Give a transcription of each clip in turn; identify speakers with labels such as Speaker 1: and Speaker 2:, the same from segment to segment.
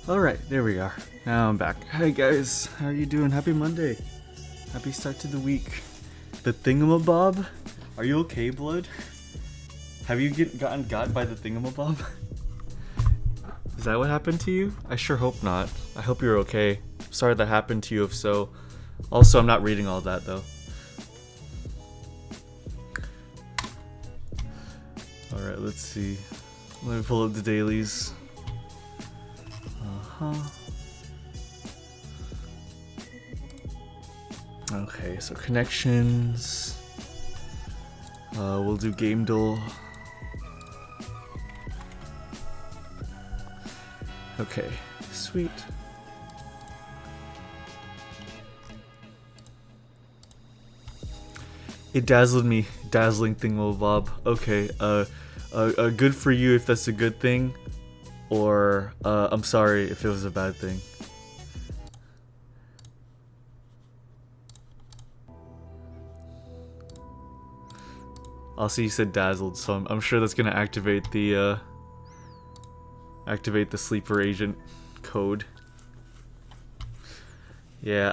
Speaker 1: Alright, there we are. Now I'm back. Hi guys, how are you doing? Happy Monday. Happy start to the week. The thingamabob? Are you okay, Blood? Have you gotten got by the thingamabob? Is that what happened to you? I sure hope not. I hope you're okay. Sorry that happened to you if so. Also, I'm not reading all that though. Alright, let's see. Let me pull up the dailies. Okay, so connections. We'll do game duel. Okay, sweet. It dazzled me, dazzling thingamabob. Okay, good for you if that's a good thing, or I'm sorry if it was a bad thing. Also, you said dazzled, so I'm sure that's gonna activate the sleeper agent code. Yeah,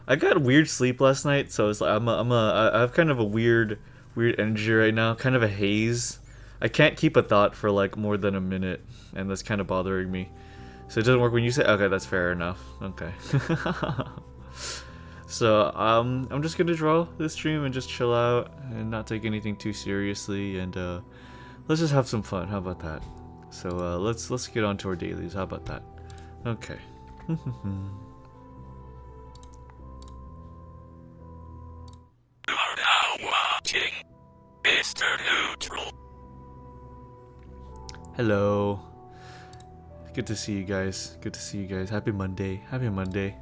Speaker 1: I got weird sleep last night, so it's like I have kind of a weird energy right now, kind of a haze. I can't keep a thought for like more than a minute, and that's kind of bothering me. So it doesn't work when you say, okay, that's fair enough. Okay. So I'm just gonna draw this stream and just chill out and not take anything too seriously, and let's just have some fun. How about that? So let's get on to our dailies. How about that? Okay.
Speaker 2: You are now watching MrNeutral.
Speaker 1: Hello. Good to see you guys. Good to see you guys. Happy Monday. Happy Monday.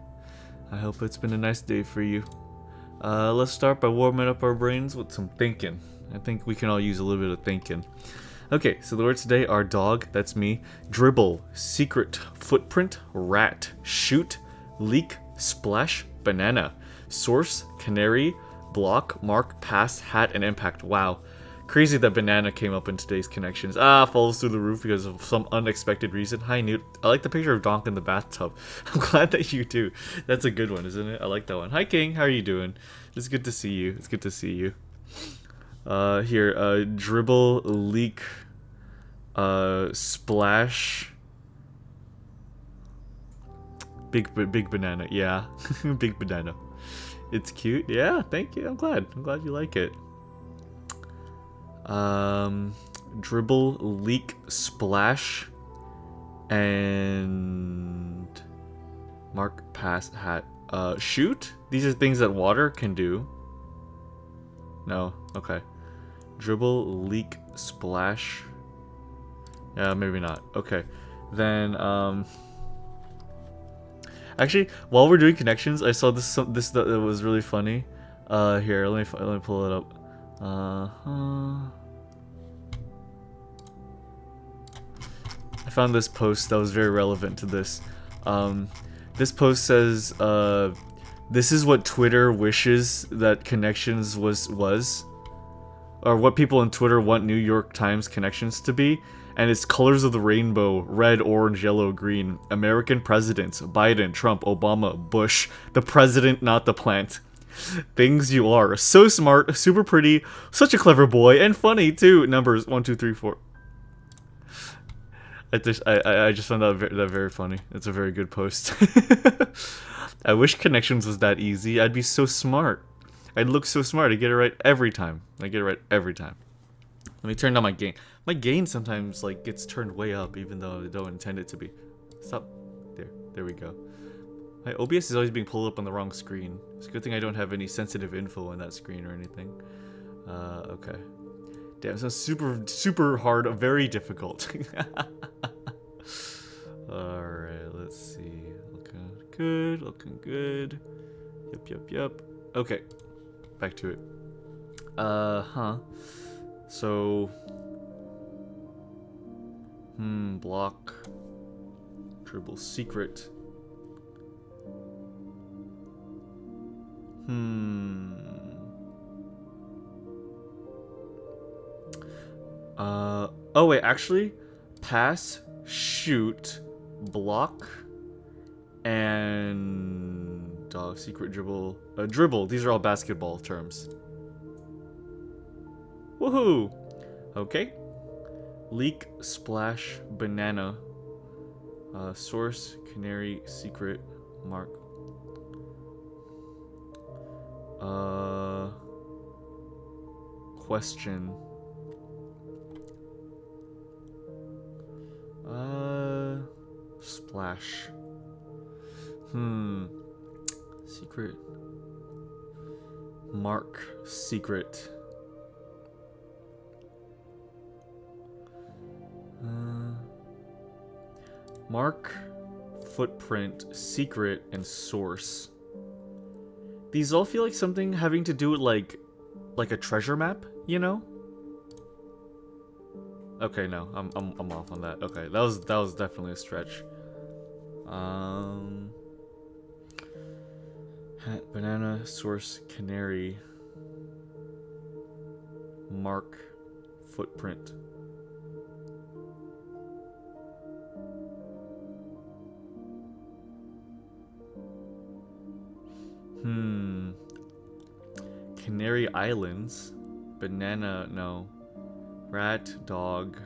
Speaker 1: I hope it's been a nice day for you. Let's start by warming up our brains with some thinking. I think we can all use a little bit of thinking. Okay, so the words today are dog, that's me, dribble, secret, footprint, rat, shoot, leak, splash, banana, source, canary, block, mark, pass, hat, and impact. Wow. Crazy that banana came up in today's connections. Falls through the roof because of some unexpected reason. Hi, Newt. I like the picture of Donk in the bathtub. I'm glad that you do. That's a good one, isn't it? I like that one. Hi, King. How are you doing? It's good to see you. It's good to see you. Here, dribble, leak, splash. Big banana. Yeah, big banana. It's cute. Yeah, thank you. I'm glad you like it. Dribble, leak, splash, and mark, pass, hat. Shoot? These are things that water can do. No, okay. Dribble, leak, splash. Yeah, maybe not. Okay. Then, actually, while we're doing connections, I saw this that was really funny. Here, let me pull it up. I found this post that was very relevant to this. This post says, this is what Twitter wishes that connections was. Or what people on Twitter want New York Times connections to be. And it's colors of the rainbow: red, orange, yellow, green. American presidents: Biden, Trump, Obama, Bush. The president, not the plant. Things you are. So smart, super pretty, such a clever boy, and funny too. Numbers 1, 2, 3, 4. I just found that very funny. It's a very good post. I wish connections was that easy. I'd be so smart. I'd look so smart. I get it right every time. Let me turn down my gain. My gain sometimes like gets turned way up even though I don't intend it to be. Stop. There we go. My OBS is always being pulled up on the wrong screen. It's a good thing I don't have any sensitive info on that screen or anything. Okay. Damn, so super hard, very difficult. Alright, let's see. Looking good. Yep. Okay. Back to it. So block, dribble, secret. Oh wait, actually, pass, shoot, block, and secret dribble. Dribble. These are all basketball terms. Woohoo! Okay. Leak, splash, banana. Source, canary, secret, mark. Question. Splash. Secret. Mark, secret. Mark, footprint, secret, and source. These all feel like something having to do with like a treasure map, you know? Okay, no, I'm off on that. Okay, that was definitely a stretch. Hat, banana, source, canary, mark, footprint. Canary Islands, banana, no. Rat, dog.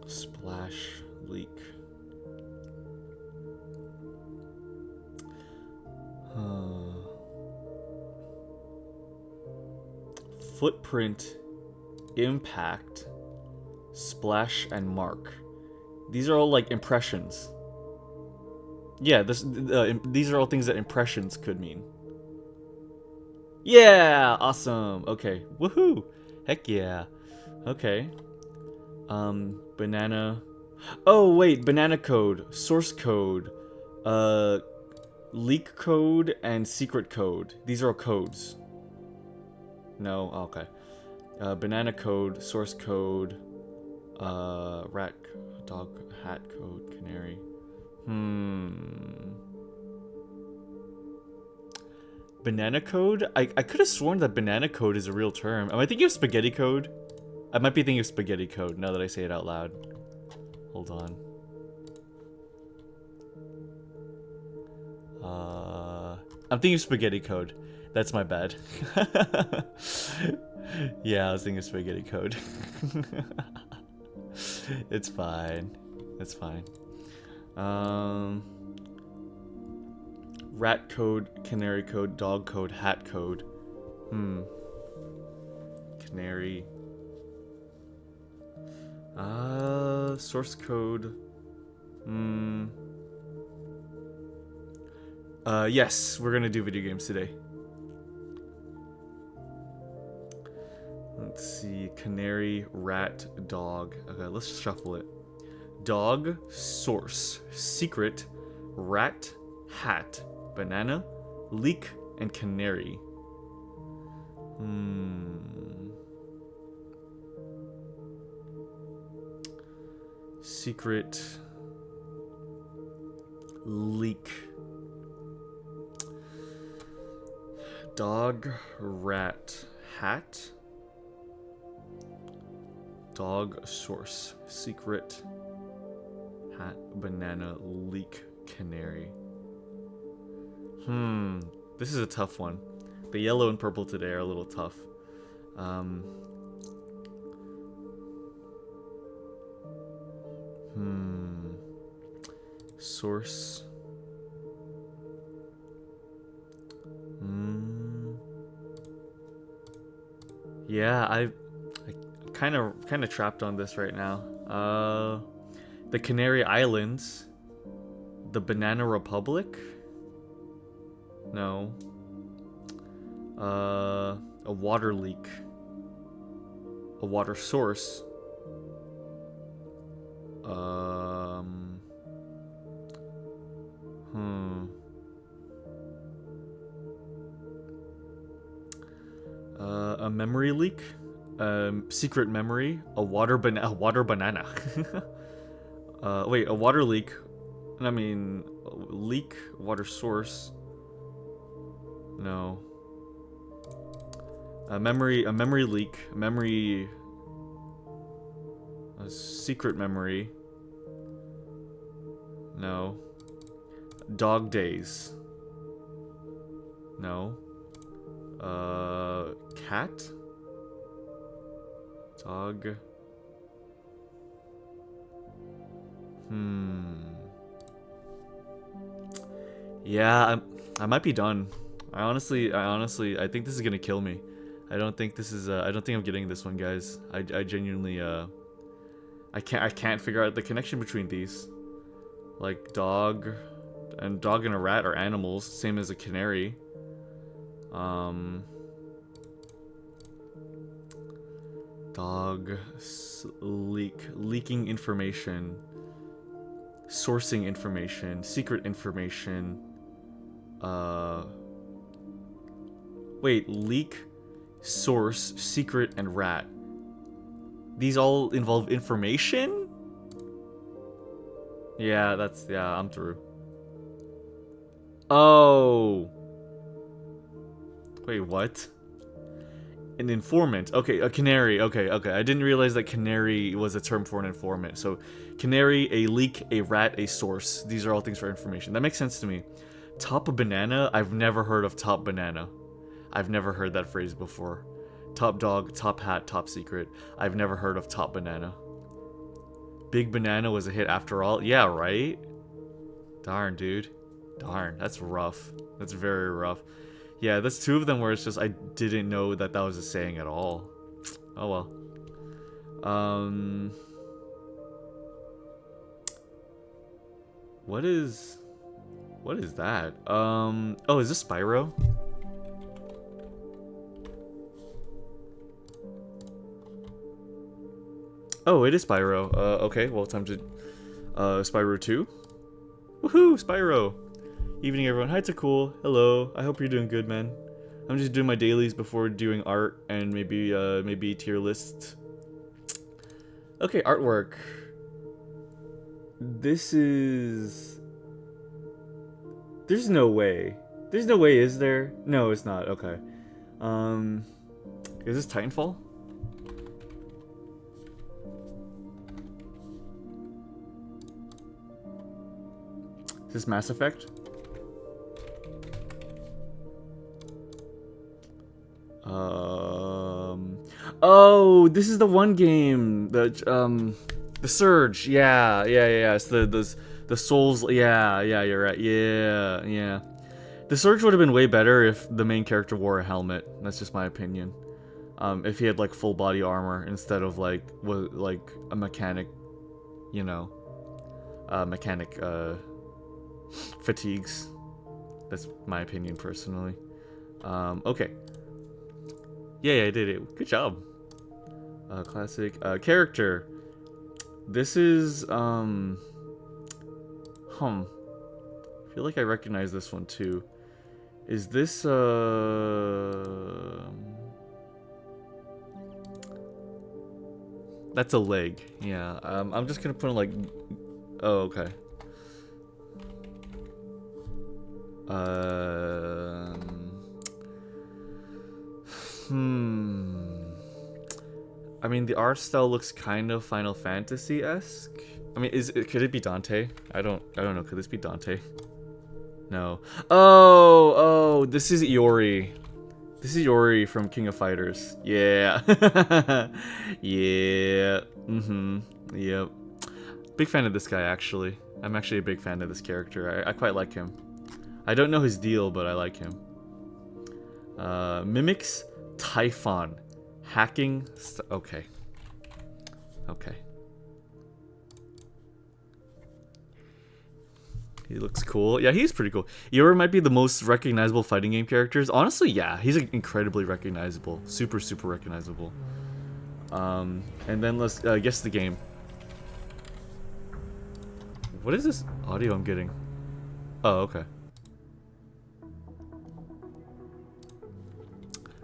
Speaker 1: Splash, leak. Footprint, impact, splash, and mark. These are all like impressions. Yeah, these are all things that impressions could mean. Yeah, awesome. Okay, woohoo! Heck yeah. Okay. Banana. Oh wait, banana code, source code, leak code, and secret code. These are all codes. No, okay. Banana code, source code, rat, dog, hat code, canary. Banana code? I could have sworn that banana code is a real term. Am I thinking of spaghetti code? I might be thinking of spaghetti code now that I say it out loud. Hold on. I'm thinking of spaghetti code. That's my bad. Yeah, I was thinking of spaghetti code. It's fine. It's fine. Rat code, canary code, dog code, hat code. Canary. Source code. Yes, we're gonna do video games today. Let's see, canary, rat, dog. Okay, let's shuffle it. Dog, source, secret, rat, hat, banana, leak, and canary. Secret, leak. Dog, rat, hat. Dog, source, secret, hat, banana, leak, canary. This is a tough one. The yellow and purple today are a little tough. Source. Yeah, I kind of trapped on this right now. The Canary Islands, the Banana Republic. No. A water leak. A water source. A memory leak. Secret memory. A water banana. Wait, a water leak. Leak, water source. No. A memory leak, a secret memory. No. Dog days. No. Cat? Dog. Yeah, I might be done. I honestly, I think this is gonna kill me. I don't think this is, I don't think I'm getting this one, guys. I genuinely, I can't figure out the connection between these. Like, dog and a rat are animals, same as a canary. Dog, leaking information, sourcing information, secret information. Wait, leak, source, secret, and rat. These all involve information? Yeah, I'm through. Oh. Wait, what? An informant. Okay, a canary. Okay. I didn't realize that canary was a term for an informant. So, canary, a leak, a rat, a source. These are all things for information. That makes sense to me. Top banana? I've never heard of top banana. I've never heard that phrase before. Top dog, top hat, top secret. I've never heard of top banana. Big banana was a hit after all. Yeah, right? Darn, dude. Darn, that's rough. That's very rough. Yeah, that's two of them where it's just I didn't know that was a saying at all. Oh well. What is that? Oh, is this Spyro? Oh, it is Spyro. Okay, well, time to Spyro 2. Woohoo, Spyro. Evening, everyone. Hi, Cool. Hello. I hope you're doing good, man. I'm just doing my dailies before doing art and maybe tier list. Okay, artwork. This is... There's no way. There's no way, is there? No, it's not. Okay. Is this Titanfall? Is this Mass Effect? Oh, this is the one game. The Surge. Yeah. It's the Souls. Yeah, you're right. Yeah. The Surge would have been way better if the main character wore a helmet. That's just my opinion. If he had like full body armor instead of like a mechanic, you know, mechanic fatigues. That's my opinion personally. Okay. Yeah, I did it. Good job. Classic. Character. This is, I feel like I recognize this one too. Is this, that's a leg. Yeah. I'm just gonna put in like, oh, okay. I mean, the art style looks kind of Final Fantasy-esque. I mean, could it be Dante? I don't know. Could this be Dante? No. Oh, this is Iori. This is Iori from King of Fighters. Yeah. Yeah. Yep. Big fan of this guy, actually. I'm actually a big fan of this character. I quite like him. I don't know his deal, but I like him. Mimics Typhon. Hacking. Okay. He looks cool. Yeah, he's pretty cool. Iori might be the most recognizable fighting game characters. Honestly, yeah, he's incredibly recognizable. Super recognizable. And then let's guess the game. What is this audio I'm getting? Oh, okay.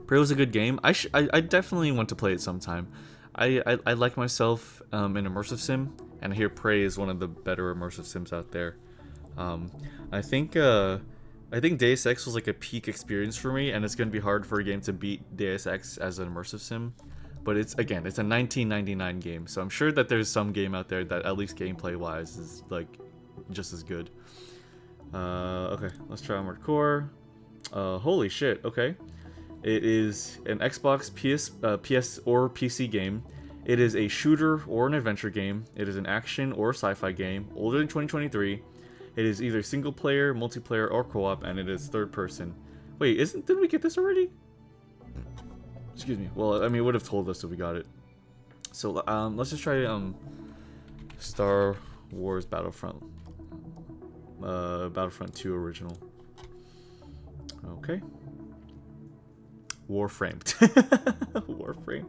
Speaker 1: Prey was a good game. I definitely want to play it sometime. I like myself in immersive sim, and I hear Prey is one of the better immersive sims out there. I think I think Deus Ex was like a peak experience for me, and it's gonna be hard for a game to beat Deus Ex as an immersive sim. But it's again, it's a 1999 game, so I'm sure that there's some game out there that at least gameplay wise is like just as good. Okay, let's try Armored Core. Holy shit, okay. It is an Xbox, PS, or PC game. It is a shooter or an adventure game. It is an action or sci-fi game, older than 2023. It is either single player, multiplayer, or co-op, and it is third person. Wait, didn't we get this already? Excuse me. Well, I mean, it would have told us if we got it. So, let's just try, Star Wars Battlefront. Battlefront 2 original. Okay. Warframe. Warframe.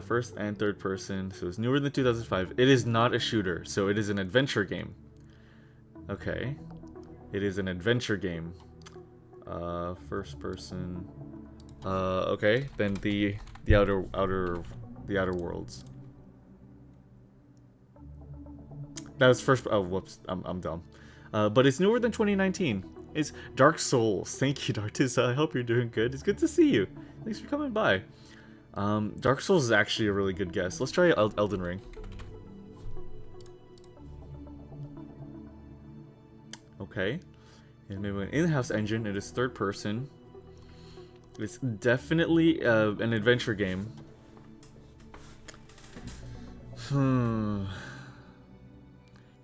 Speaker 1: First and third person. So it's newer than 2005. It is not a shooter, so it is an adventure game. Okay. It is an adventure game. First person. Okay. Then the outer worlds. That was first. Oh, whoops. I'm dumb. But it's newer than 2019. It's Dark Souls. Thank you, Dartis. I hope you're doing good. It's good to see you. Thanks for coming by. Dark Souls is actually a really good guess. Let's try Elden Ring. Okay. And maybe an in-house engine. It is third person. It's definitely an adventure game.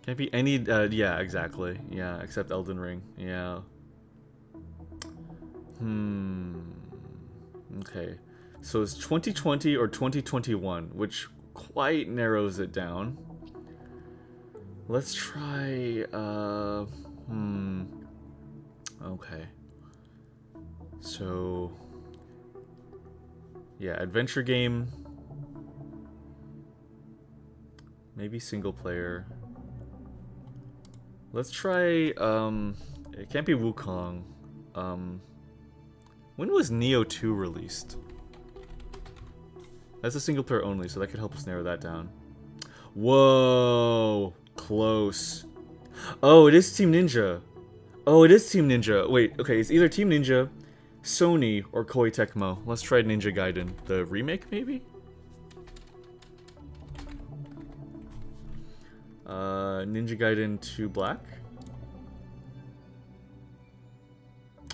Speaker 1: Can't be any, yeah, exactly. Yeah, except Elden Ring. Yeah. Okay. So it's 2020 or 2021, which quite narrows it down. Let's try, okay. So, yeah, adventure game. Maybe single player. Let's try, it can't be Wukong. When was Neo 2 released? That's a single player only, so that could help us narrow that down. Whoa, close. Oh, it is Team Ninja. Oh, it is Team Ninja. Wait, okay, it's either Team Ninja, Sony, or Koei Tecmo. Let's try Ninja Gaiden. The remake, maybe? Ninja Gaiden 2 Black?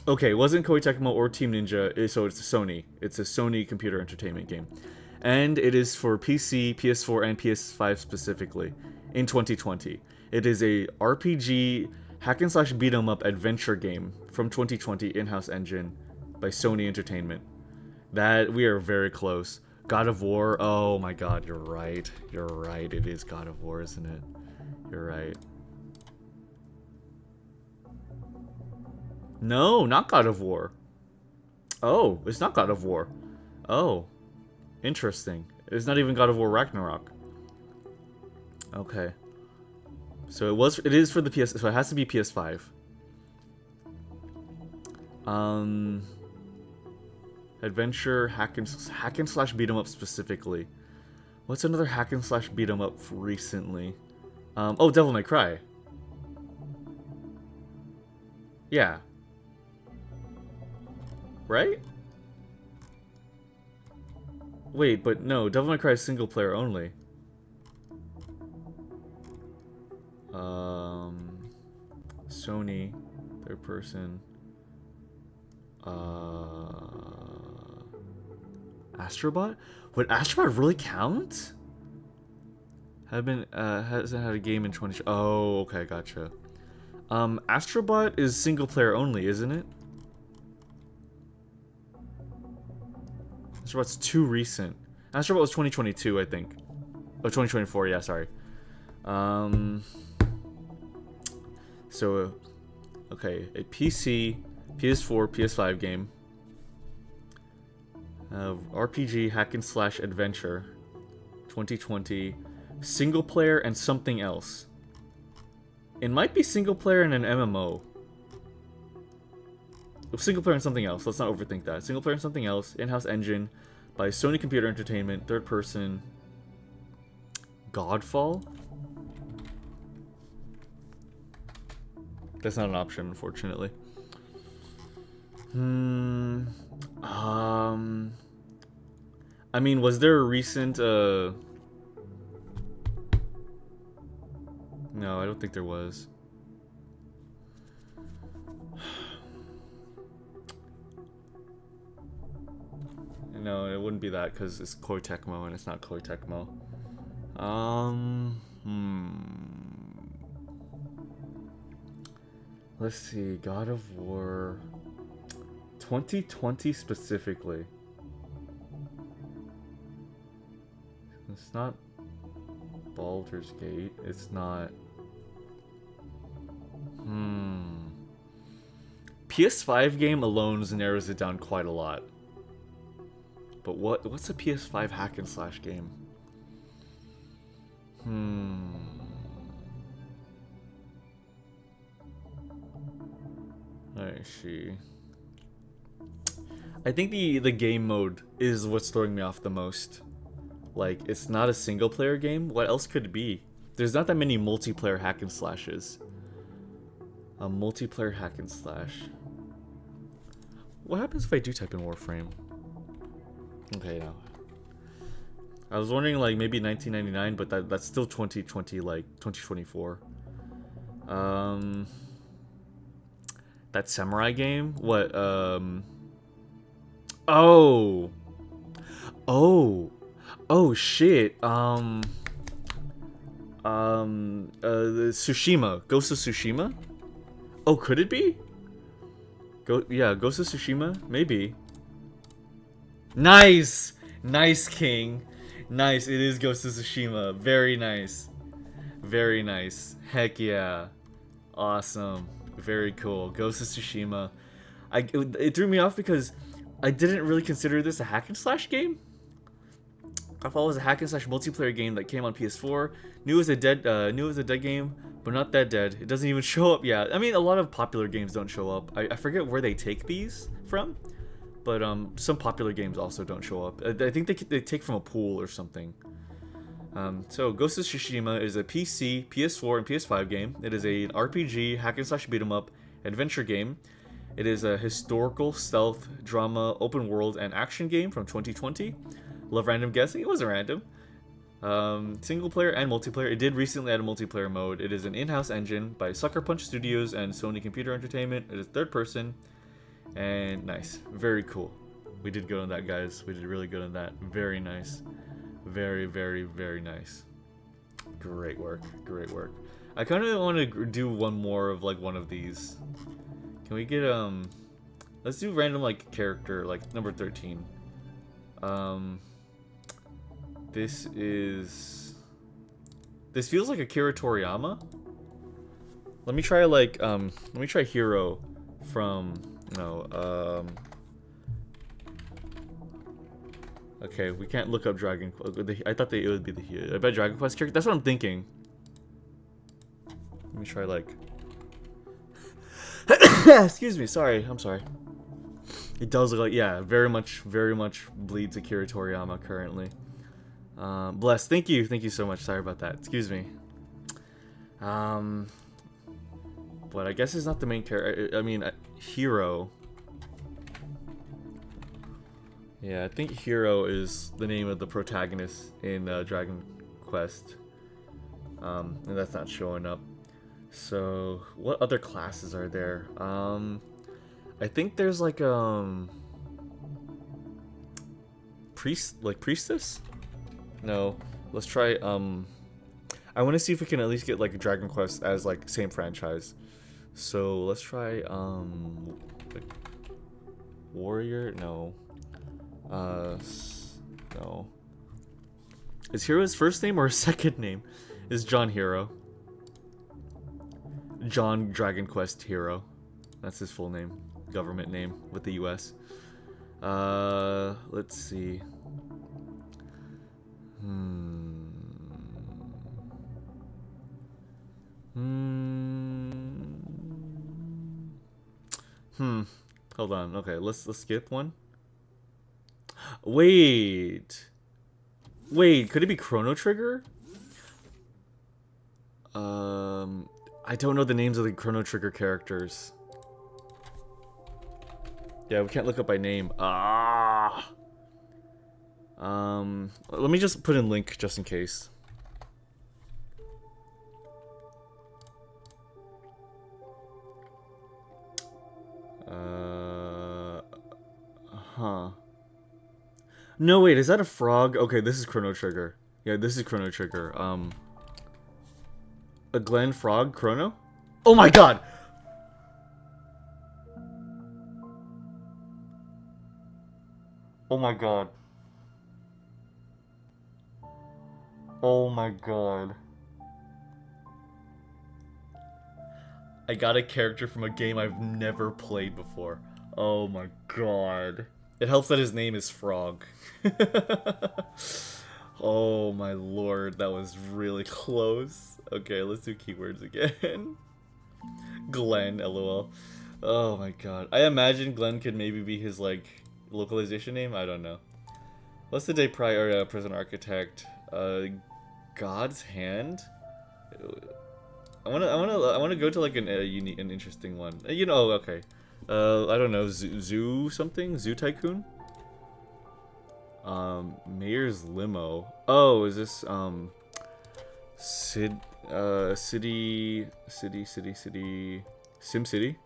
Speaker 1: Okay, it wasn't Koei Tecmo or Team Ninja, so it's a Sony. It's a Sony computer entertainment game. And it is for PC, PS4, and PS5 specifically, in 2020. It is a RPG hack and slash beat 'em up adventure game from 2020 in-house engine by Sony Entertainment. That, we are very close. God of War, oh my god, you're right. You're right, it is God of War, isn't it? You're right. No, not God of War. Oh, it's not God of War. Oh, interesting. It's not even God of War Ragnarok. Okay. So it is for the PS, so it has to be PS5. Adventure, hack and slash beat 'em up specifically. What's another hack and slash beat 'em up recently? Oh, Devil May Cry. Yeah. Right? Wait, but no, Devil May Cry is single player only. Sony, third person. Astrobot? Would Astrobot really count? Hasn't had a game in 20. Oh, okay, gotcha. Astrobot is single player only, isn't it? Astrobot's too recent. Astrobot was 2022, I think. Oh, 2024, yeah, sorry. So, okay, a PC, PS4, PS5 game. RPG hack and slash adventure. 2020. Single player and something else. It might be single player and an MMO. Single player and something else. Let's not overthink that. Single player and something else. In-house engine by Sony Computer Entertainment. Third person. Godfall? That's not an option, unfortunately. Hmm. I mean, was there a recent No, I don't think there was. No, it wouldn't be that because it's Koei Tecmo and it's not Koei Tecmo. Let's see, God of War 2020 specifically. It's not Baldur's Gate. It's not. PS5 game alone narrows it down quite a lot. But what's a PS5 hack and slash game? I see. I think the game mode is what's throwing me off the most. Like, it's not a single player game. What else could it be? There's not that many multiplayer hack and slashes. A multiplayer hack and slash. What happens if I do type in Warframe? Okay, now. I was wondering, like, maybe 1999, but that's still 2020, like, 2024. That samurai game? What, Oh! Oh! Oh, shit. Tsushima. Ghost of Tsushima? Oh, could it be? Yeah, Ghost of Tsushima? Maybe. Nice! Nice, King. Nice, it is Ghost of Tsushima. Very nice. Very nice. Heck yeah. Awesome. Very cool. Ghost of Tsushima. It threw me off because I didn't really consider this a hack and slash game. I thought it was a hack and slash multiplayer game that came on PS4. Knew it was a dead game, but not that dead. It doesn't even show up yet. I mean, a lot of popular games don't show up. I forget where they take these from, but some popular games also don't show up. I think they take from a pool or something. So Ghost of Tsushima is a PC, PS4, and PS5 game. It is an RPG, hack and slash beat 'em up adventure game. It is a historical stealth drama open world and action game from 2020. Love random guessing. It wasn't random. Single player and multiplayer. It did recently add a multiplayer mode. It is an in-house engine by Sucker Punch Studios and Sony Computer Entertainment. It is third person. And nice. Very cool. We did good on that, guys. We did really good on that. Very nice. Very, very, very nice. Great work. Great work. I kind of want to do one more of, like, one of these. Can we get, let's do random, like, character, like, number 13. This feels like Akira Toriyama. Let me try, like, let me try Hero from, no, okay, we can't look up Dragon Quest. I thought it would be the, I bet Dragon Quest character. That's what I'm thinking. Let me try, like, excuse me, sorry, I'm sorry. It does look like, yeah, very much bleeds Akira Toriyama currently. Bless, thank you so much. Sorry about that. Excuse me. But I guess it's not the main character. I mean, Hero. Yeah, I think Hero is the name of the protagonist in Dragon Quest. And that's not showing up. So, what other classes are there? I think there's like priestess? No. Let's try I want to see if we can at least get like Dragon Quest as like same franchise. So, let's try like, warrior? No. No. Is Hero's first name or his second name? Is John Hero. John Dragon Quest Hero. That's his full name. Government name with the US. Let's see. Hold on. Okay, let's skip one. Wait, could it be Chrono Trigger? I don't know the names of the Chrono Trigger characters. Yeah, we can't look up by name. Ah. Let me just put in link just in case. Huh. No, wait, is that a frog? Okay, this is Chrono Trigger. Yeah, this is Chrono Trigger. A Glen Frog Chrono? Oh my god! Oh my god. Oh my god. I got a character from a game I've never played before. Oh my god. It helps that his name is Frog. Oh my lord, that was really close. Okay, let's do keywords again. Glenn, lol. Oh my god. I imagine Glenn could maybe be his, like, localization name? I don't know. What's the day prior prison architect? God's hand? I wanna go to like an unique, an interesting one. You know, okay. I don't know, zoo something, zoo tycoon. Mayor's limo. Oh, is this city, Sim City?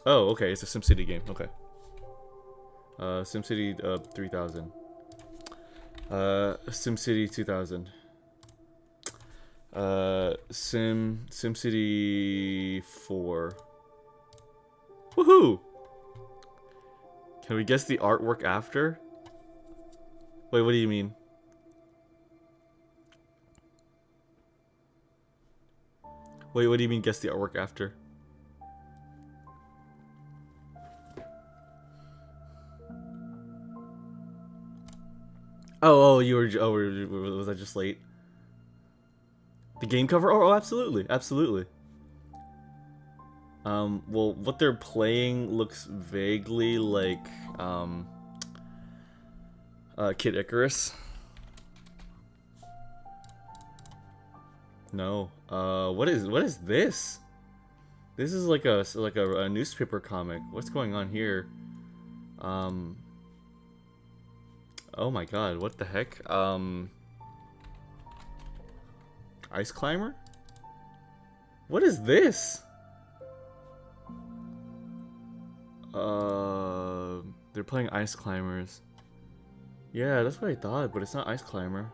Speaker 1: Oh, okay, it's a Sim City game. Okay. Sim City 3000. SimCity 2000. SimCity 4. Woohoo! Can we guess the artwork after? Wait, what do you mean? Wait, what do you mean guess the artwork after? Oh, you were. Oh, was I just late? The game cover? Oh, absolutely, absolutely. Well, what they're playing looks vaguely like Kid Icarus. No. What is this? This is like a newspaper comic. What's going on here? Oh my god, what the heck? Ice Climber? What is this? They're playing Ice Climbers. Yeah, that's what I thought, but it's not Ice Climber.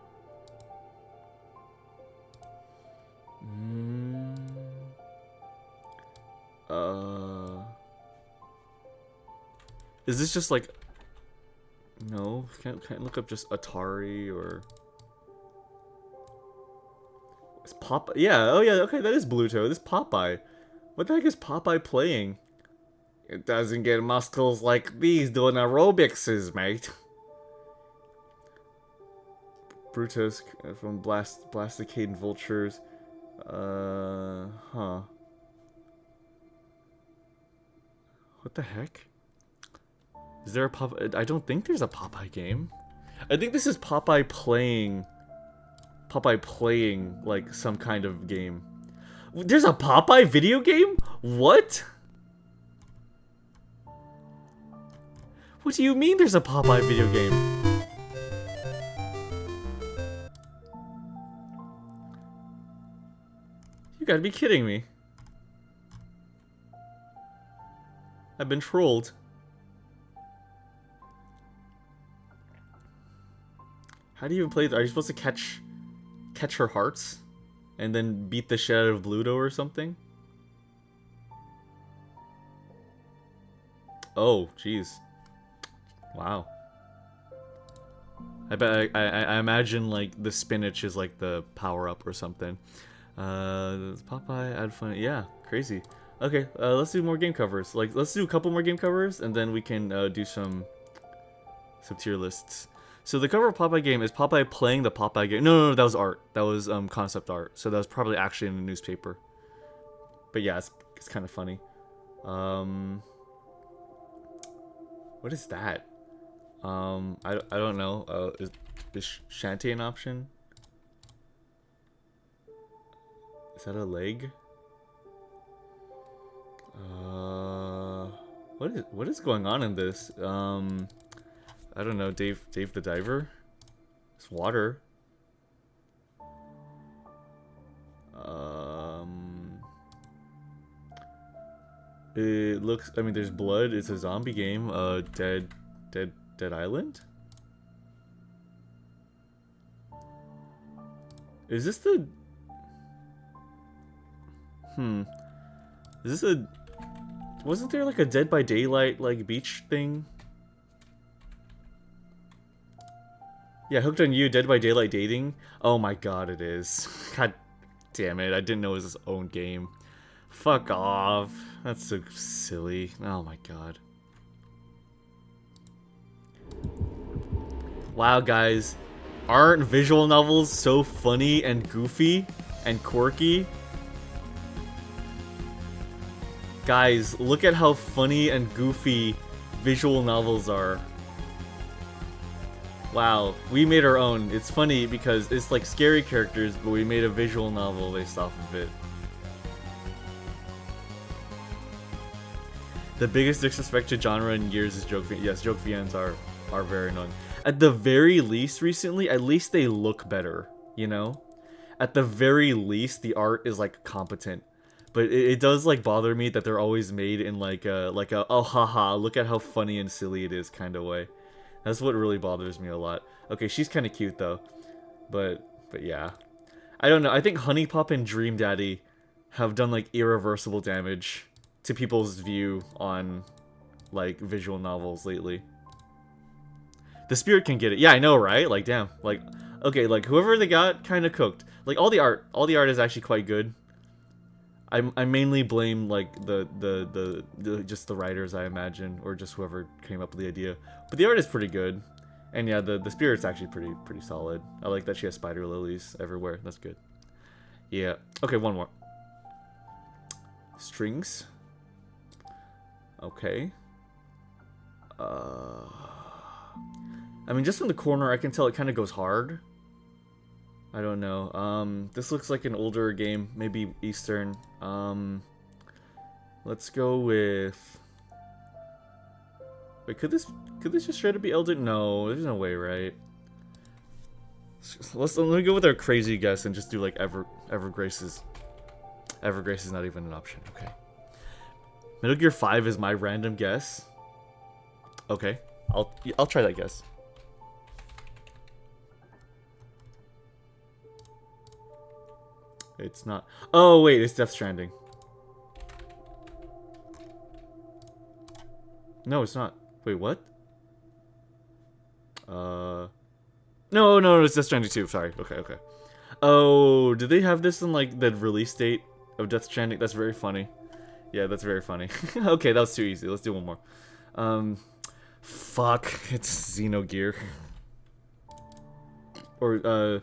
Speaker 1: Is this just like... No, can't look up just Atari or... It's Popeye. Yeah, oh yeah, okay, that is Bluto. This is Popeye. What the heck is Popeye playing? It doesn't get muscles like these doing aerobics, mate. Brutus from Blasticade and Vultures. Huh. What the heck? Is there a Popeye? I don't think there's a Popeye game. I think this is Popeye playing like some kind of game. There's a Popeye video game? What? What do you mean there's a Popeye video game? You gotta be kidding me. I've been trolled. How do you even play? Are you supposed to catch her hearts and then beat the shit out of Bluto or something? Oh, jeez. Wow. I bet I imagine like the spinach is like the power up or something. Popeye add fun. Yeah, crazy. Okay, let's do more game covers. Like, let's do a couple more game covers, and then we can do some tier lists. So the cover of Popeye game is Popeye playing the Popeye game. No, that was art. That was concept art. So that was probably actually in a newspaper. But yeah, it's kind of funny. What is that? I don't know. Is Shanty an option? Is that a leg? What is going on in this? I don't know. Dave the Diver. It's water. It looks. I mean, there's blood. It's a zombie game. Dead Island. Is this the? Is this a? Wasn't there like a Dead by Daylight like beach thing? Yeah, Hooked on You, Dead by Daylight dating. Oh my god, it is. God damn it! I didn't know it was its own game. Fuck off. That's so silly. Oh my god. Wow, guys. Aren't visual novels so funny and goofy and quirky? Guys, look at how funny and goofy visual novels are. Wow, we made our own. It's funny because it's like scary characters, but we made a visual novel based off of it. The biggest disrespect to genre in years is joke. Yes, joke VNs are very annoying. At the very least, recently, at least they look better. You know, at the very least, the art is like competent. But it does like bother me that they're always made in like a oh haha, look at how funny and silly it is kind of way. That's what really bothers me a lot. Okay, she's kind of cute though, but yeah, I don't know. I think Honey Pop and Dream Daddy have done like irreversible damage to people's view on like visual novels lately. The Spirit can get it. Yeah, I know, right? Like, damn. Like, okay, like whoever they got kind of cooked. Like all the art is actually quite good. I mainly blame like the just the writers, I imagine, or just whoever came up with the idea. But the art is pretty good, and yeah, the Spirit's actually pretty solid. I like that she has spider lilies everywhere. That's good. Yeah. Okay, one more. Strings. Okay. I mean, just in the corner, I can tell it kind of goes hard. I don't know. This looks like an older game, maybe Eastern. Let's go with. Wait, could this just straight up be Elden? No, there's no way, right? Let me go with our crazy guess and just do like Evergrace's. Evergrace is not even an option. Okay. Metal Gear 5 is my random guess. Okay, I'll try that guess. It's not. Oh wait, it's Death Stranding. No, it's not. Wait, what? No, it's Death Stranding 2. Sorry. Okay. Oh, did they have this in like the release date of Death Stranding? That's very funny. Yeah, that's very funny. Okay, that was too easy. Let's do one more. Fuck. It's Xenogear. Or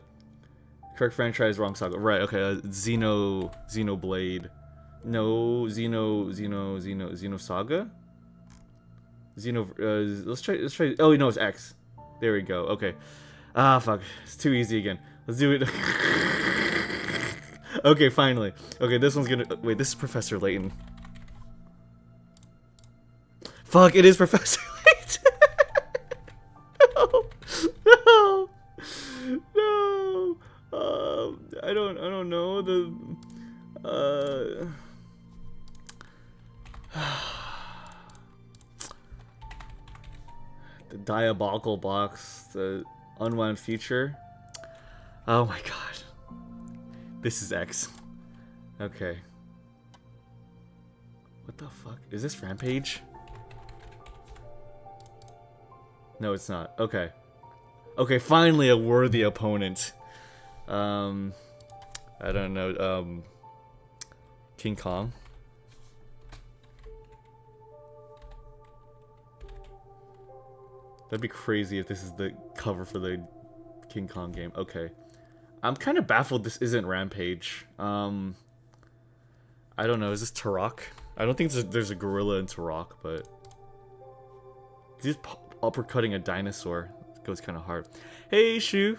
Speaker 1: correct franchise, wrong saga. Right. Okay. Xenoblade. No, Xeno Saga. Let's try. Oh no, it's X. There we go. Okay. Ah, fuck. It's too easy again. Let's do it. Okay, finally. Okay, this one's gonna. Wait, this is Professor Layton. Fuck! It is Professor Layton. No. I don't know the diabolical box, the unwound future. Oh my god. This is X. Okay. What the fuck? Is this Rampage? No, it's not. Okay. Okay, finally a worthy opponent. I don't know, King Kong. That'd be crazy if this is the cover for the King Kong game. Okay. I'm kind of baffled this isn't Rampage. I don't know, is this Turok? I don't think there's a gorilla in Turok, but he's uppercutting a dinosaur. It goes kind of hard. Hey, Shu.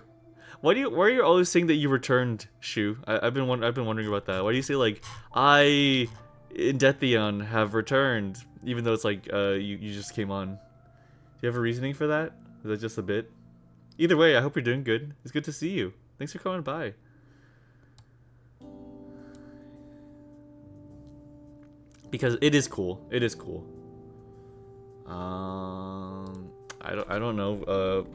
Speaker 1: Why are you always saying that you returned, Shu? I've been wondering about that. Why do you say like I Indetheon have returned, even though it's like you just came on. Do you have a reasoning for that? Is that just a bit? Either way, I hope you're doing good. It's good to see you. Thanks for coming by. Because it is cool. It is cool. I don't know.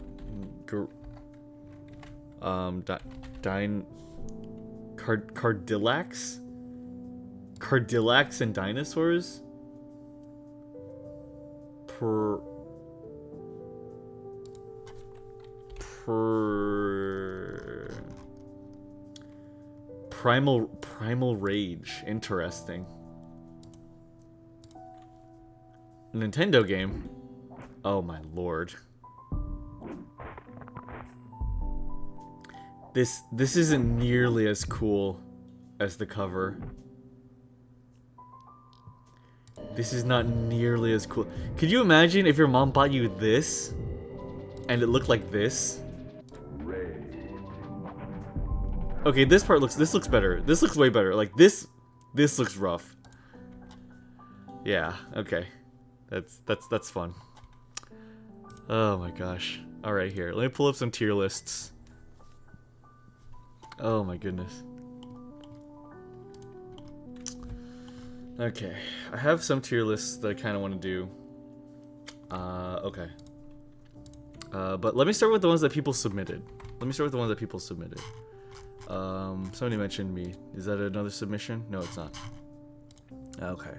Speaker 1: Cardillacs? Cardillacs and dinosaurs? Primal Rage. Interesting. A Nintendo game? Oh my lord. This isn't nearly as cool as the cover. This is not nearly as cool. Could you imagine if your mom bought you this and it looked like this? Okay, this looks better. This looks way better. Like this looks rough. Yeah, okay. That's fun. Oh my gosh. All right, here. Let me pull up some tier lists. Oh my goodness. Okay, I have some tier lists that I kind of want to do. Okay. But let me start with the ones that people submitted. Somebody mentioned me. Is that another submission? No, it's not. Okay.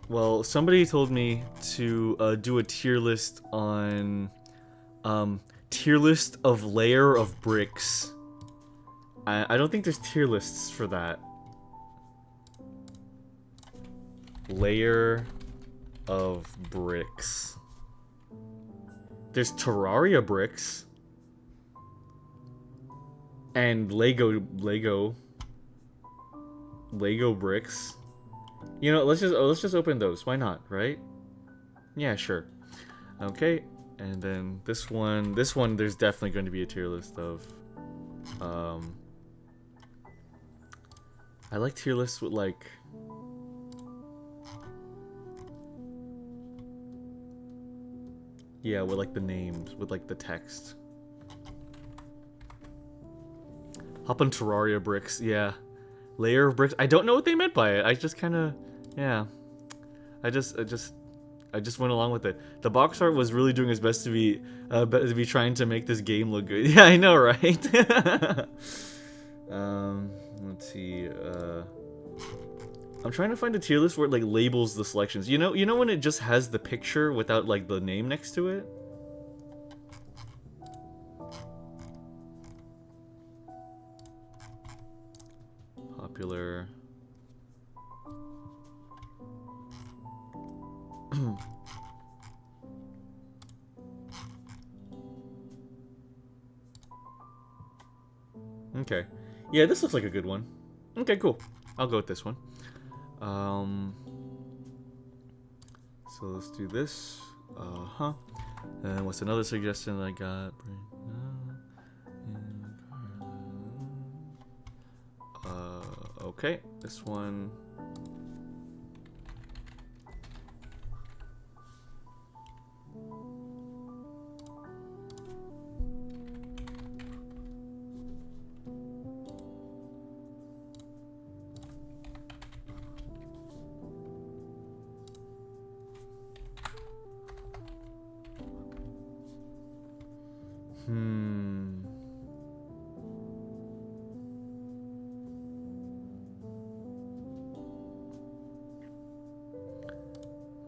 Speaker 1: Well, somebody told me to do a tier list on tier list of layer of bricks. I don't think there's tier lists for that. Layer of bricks. There's Terraria bricks. And Lego bricks. You know, let's just open those. Why not, right? Yeah, sure. Okay, and then this one, there's definitely going to be a tier list of. I like tier lists with like. Yeah, with like the names, with like the text. Hop on Terraria bricks, yeah. Layer of bricks. I don't know what they meant by it. I just kind of, yeah. I just went along with it. The box art was really doing its best to be trying to make this game look good. Yeah, I know, right? Let's see. I'm trying to find a tier list where it like labels the selections. You know when it just has the picture without like the name next to it? Popular. Okay. Yeah, this looks like a good one. Okay, cool. I'll go with this one. So let's do this. And what's another suggestion that I got? Okay, this one.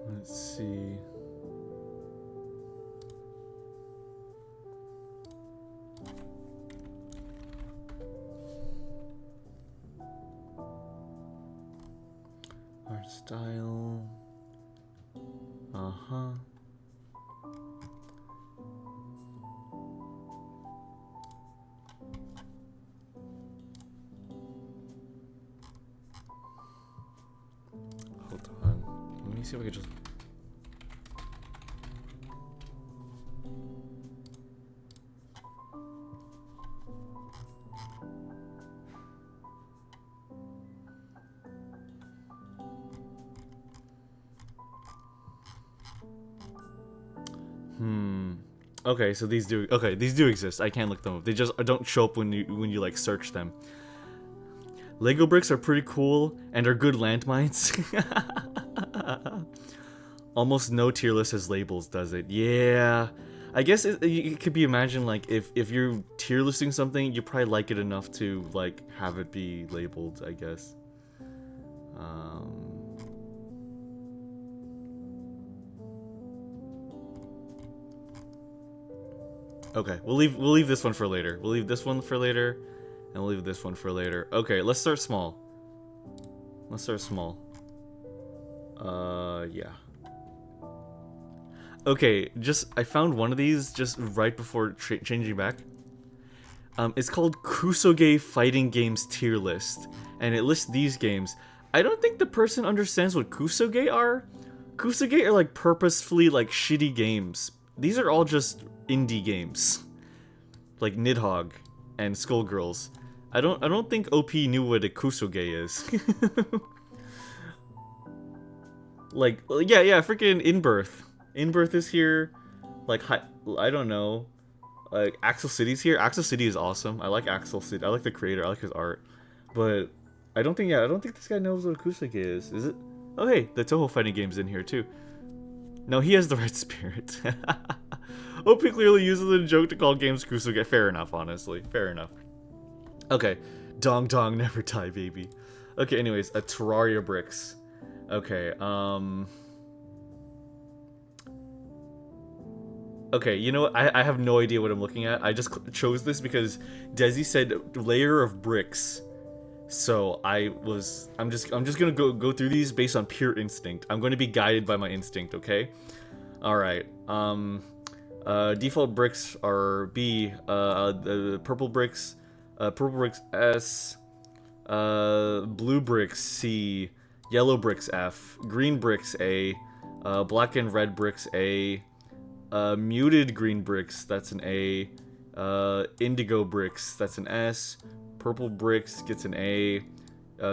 Speaker 1: Let's see. Art style. see if I can just... Okay, so these do exist. I can't look them up. They just don't show up when you like search them. Lego bricks are pretty cool and are good landmines. Almost no tier list has labels, does it? Yeah. I guess it could be imagined like if you're tier listing something, you probably like it enough to like have it be labeled, I guess. Okay, we'll leave this one for later. We'll leave this one for later, and we'll leave this one for later. Okay, let's start small. Let's start small. Yeah. Okay, I found one of these just right before changing back. It's called Kusoge Fighting Games Tier List, and it lists these games. I don't think the person understands what Kusoge are. Kusoge are like purposefully like shitty games. These are all just indie games, like Nidhogg and Skullgirls. I don't think OP knew what a Kusoge is. Like yeah, freaking Inbirth. Inbirth is here. Like I don't know. Like Axel City's here. Axel City is awesome. I like Axel City. I like the creator. I like his art. But I don't think this guy knows what a Kusoge is. Is it? Oh hey, the Toho fighting game's in here too. No, he has the right spirit. OP clearly uses a joke to call games Kusoge. Fair enough, honestly. Fair enough. Okay. Dong dong, never die, baby. Okay, anyways, a Terraria bricks. Okay, okay, you know what? I have no idea what I'm looking at. I just chose this because Desi said layer of bricks. So I'm just gonna go through these based on pure instinct. I'm going to be guided by my instinct, okay? Alright, default bricks are B, the purple bricks S, blue bricks C, yellow bricks F, green bricks A, black and red bricks A, muted green bricks, that's an A, indigo bricks, that's an S, purple bricks gets an A,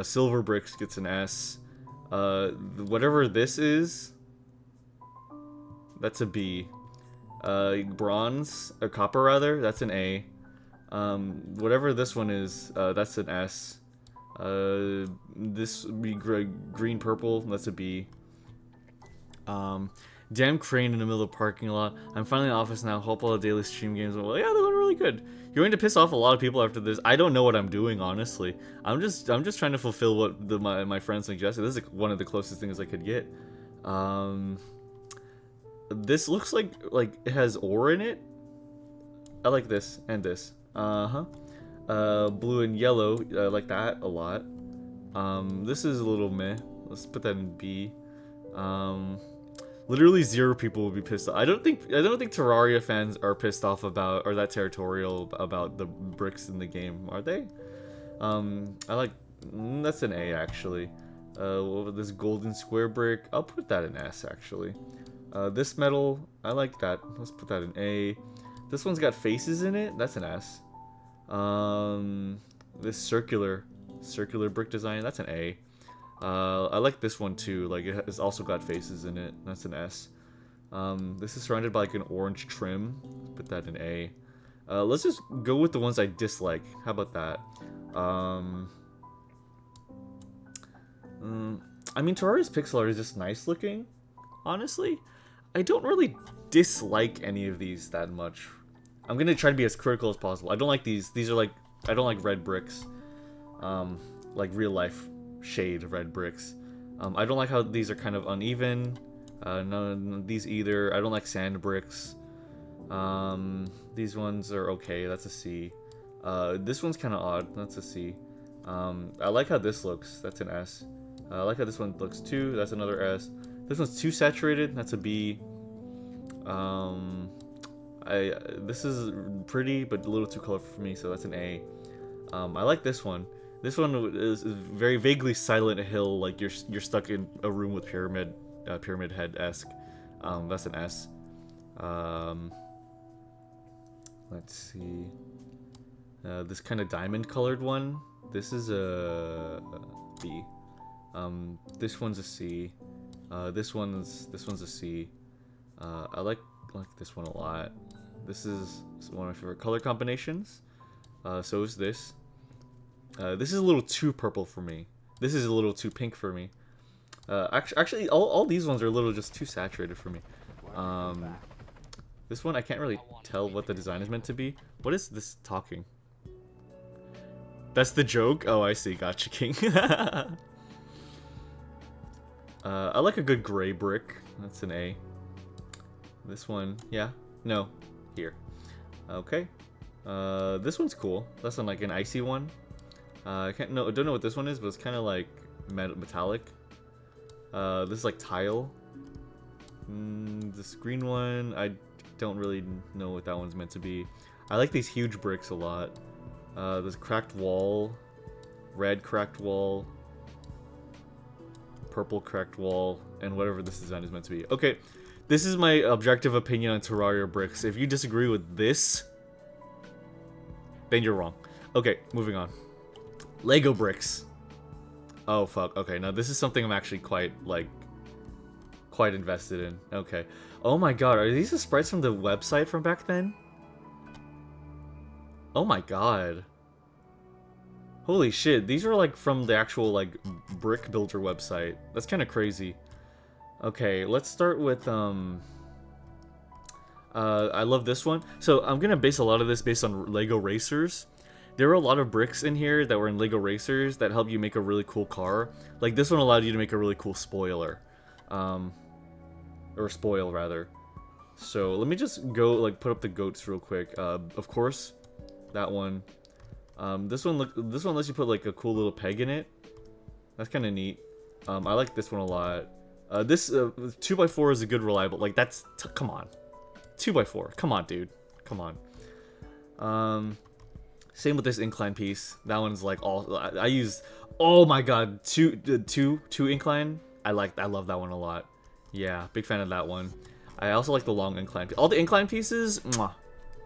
Speaker 1: silver bricks gets an S, whatever this is, that's a B, bronze, or copper rather, that's an A, whatever this one is, that's an S, this would be green purple, that's a B, damn crane in the middle of the parking lot. I'm finally in the office now. Hope all the daily stream games went well. Yeah, they went really good. You're going to piss off a lot of people after this. I don't know what I'm doing, honestly. I'm just trying to fulfill what my friends suggested. This is one of the closest things I could get. This looks like it has ore in it. I like this and this. Blue and yellow. I like that a lot. This is a little meh. Let's put that in B. Literally 0 people will be pissed off. I don't think Terraria fans are pissed off about or that territorial about the bricks in the game, are they? I like that's an A actually. This golden square brick, I'll put that in S actually. This metal, I like that. Let's put that in A. This one's got faces in it. That's an S. This circular brick design, that's an A. I like this one too, like it has also got faces in it, that's an S. This is surrounded by like an orange trim, put that in A. Let's just go with the ones I dislike, how about that? I mean, Terraria's pixel art is just nice looking, honestly. I don't really dislike any of these that much. I'm gonna try to be as critical as possible. I don't like these are like, I don't like red bricks, like real life shade red bricks. I don't like how these are kind of uneven. None of these either. I don't like sand bricks. These ones are okay. That's a C. This one's kind of odd. That's a C. I like how this looks. That's an S. I like how this one looks too. That's another S. This one's too saturated. That's a B. This is pretty, but a little too colorful for me, so that's an A. I like this one. This one is very vaguely Silent Hill, like you're stuck in a room with pyramid pyramid head-esque. That's an S. Let's see. This kind of diamond colored one. This is a B. This one's a C. This one's a C. I like this one a lot. This is one of my favorite color combinations. So is this. This is a little too purple for me. This is a little too pink for me. Actually, all these ones are a little just too saturated for me. This one, I can't really tell what the design is meant to be. What is this talking? That's the joke? Oh, I see. Gotcha, King. I like a good gray brick. That's an A. This one, yeah. No. Here. Okay. This one's cool. That's like an icy one. I don't know what this one is, but it's kind of like metallic. This is like tile. This green one, I don't really know what that one's meant to be. I like these huge bricks a lot. This cracked wall, red cracked wall, purple cracked wall, and whatever this design is meant to be. Okay, this is my objective opinion on Terraria bricks. If you disagree with this, then you're wrong. Okay, moving on. Lego bricks. Oh fuck. Okay, now this is something I'm actually quite invested in. Okay. Oh my god, are these the sprites from the website from back then? Oh my god. Holy shit, these are like from the actual like brick builder website. That's kind of crazy. Okay, let's start with I love this one. So I'm gonna base a lot of this based on Lego Racers. There were a lot of bricks in here that were in Lego Racers that help you make a really cool car. Like this one allowed you to make a really cool spoiler. Or spoil rather. So let me just go like put up the goats real quick. Of course, that one. This one lets you put like a cool little peg in it. That's kind of neat. I like this one a lot. This 2x4 is a good reliable. Like that's come on, 2x4. Come on, dude. Come on. Same with this incline piece. That one's like all I use. Oh my god, two incline. I love that one a lot. Yeah, big fan of that one. I also like the long incline. All the incline pieces, mwah,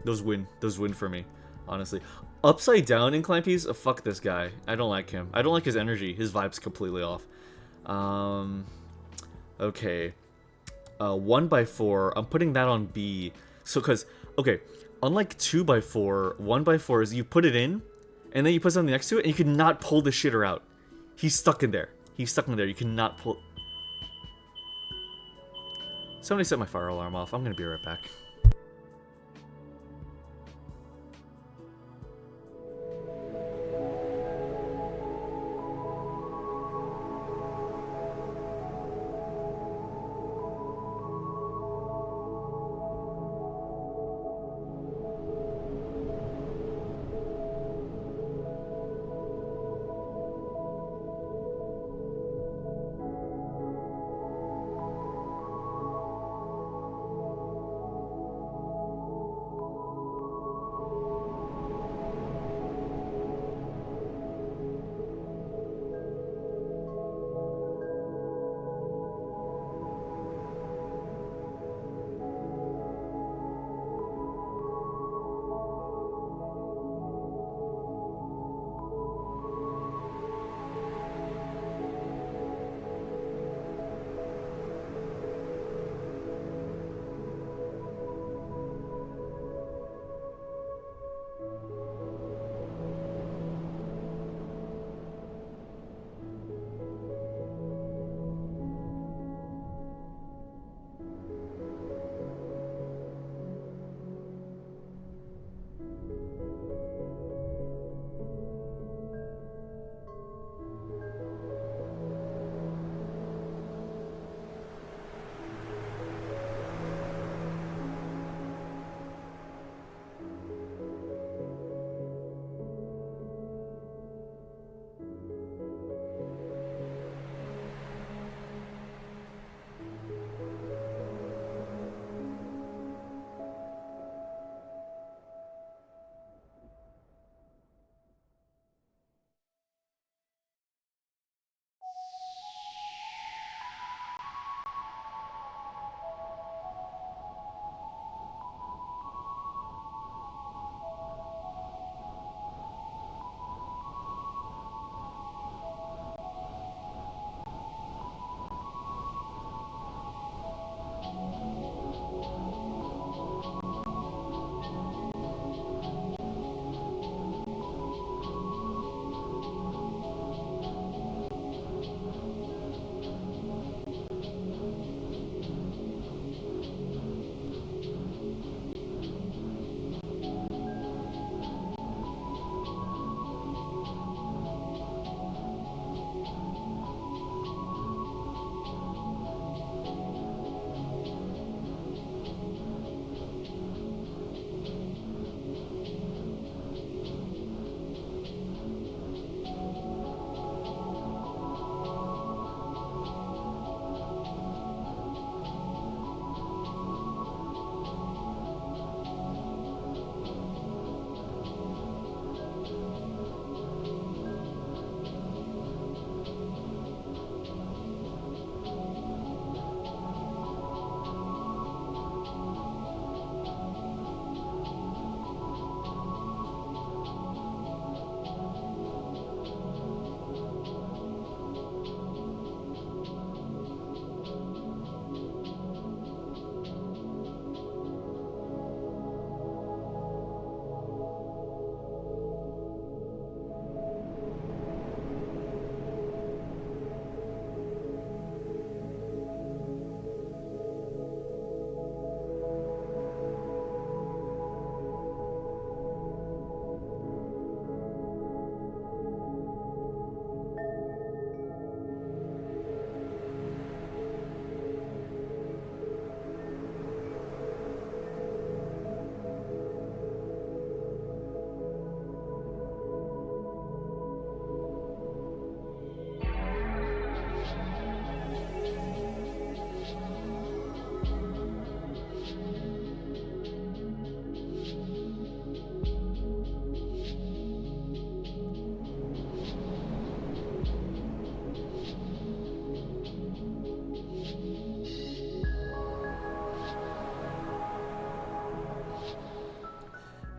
Speaker 1: those win for me, honestly. Upside down incline piece, fuck this guy. I don't like him. I don't like his energy. His vibe's completely off. Okay. 1x4. I'm putting that on B. So, okay, unlike 2x4, 1x4 is you put it in, and then you put something next to it, and you cannot pull the shitter out. He's stuck in there. He's stuck in there. You cannot pull. Somebody set my fire alarm off. I'm gonna be right back.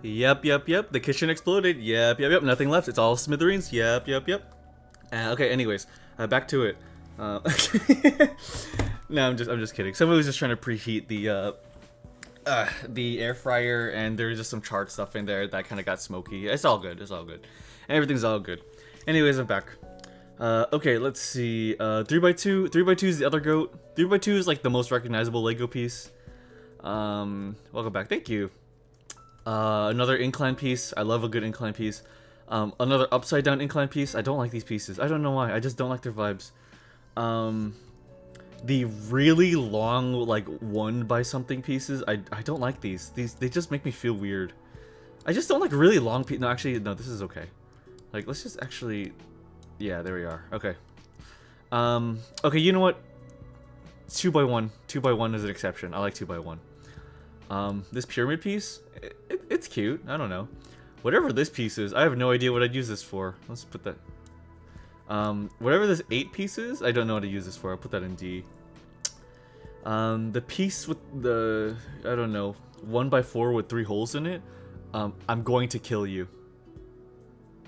Speaker 1: Yep, yep, yep. The kitchen exploded. Yep, yep, yep. Nothing left. It's all smithereens. Yep, yep, yep. Okay. Anyways, back to it. No, I'm just kidding. Somebody was just trying to preheat the air fryer, and there was just some charred stuff in there that kind of got smoky. It's all good. It's all good. Everything's all good. Anyways, I'm back. Okay, let's see. 3x2. 3x2 is the other goat. 3x2 is like the most recognizable Lego piece. Welcome back. Thank you. Another incline piece. I love a good incline piece. Another upside down incline piece. I don't like these pieces. I don't know why. I just don't like their vibes. The really long, like, 1 by something pieces, I don't like these. They just make me feel weird. I just don't like really long pieces. No, actually, no, this is okay. Like, let's just actually... Yeah, there we are. Okay. Okay, you know what? 2x1. 2x1 is an exception. I like 2x1. This pyramid piece, it's cute. I don't know. Whatever this piece is, I have no idea what I'd use this for. Let's put that... whatever this 8 piece is, I don't know what to use this for. I'll put that in D. The piece with the, I don't know, 1x4 with 3 holes in it, I'm going to kill you.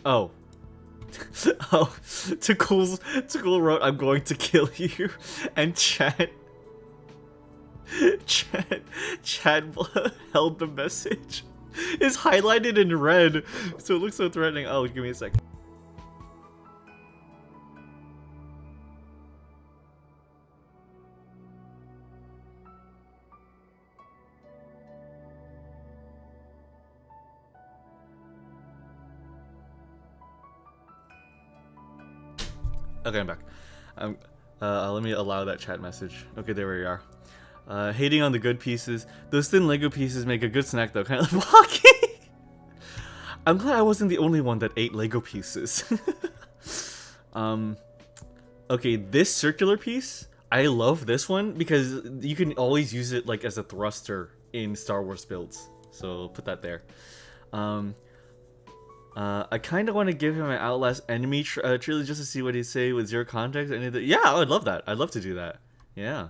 Speaker 1: Oh. Oh. Cool wrote, I'm going to kill you. And Chad held the message. It's highlighted in red, so it looks so threatening. Oh, give me a second. Okay, I'm back. Let me allow that chat message. Okay, there we are. Hating on the good pieces. Those thin Lego pieces make a good snack though, kind of like walking. I'm glad I wasn't the only one that ate Lego pieces. Okay, this circular piece, I love this one because you can always use it like as a thruster in Star Wars builds. So put that there. I kind of want to give him an Outlast enemy truly just to see what he'd say with zero context. Yeah, I would love that. I'd love to do that. Yeah.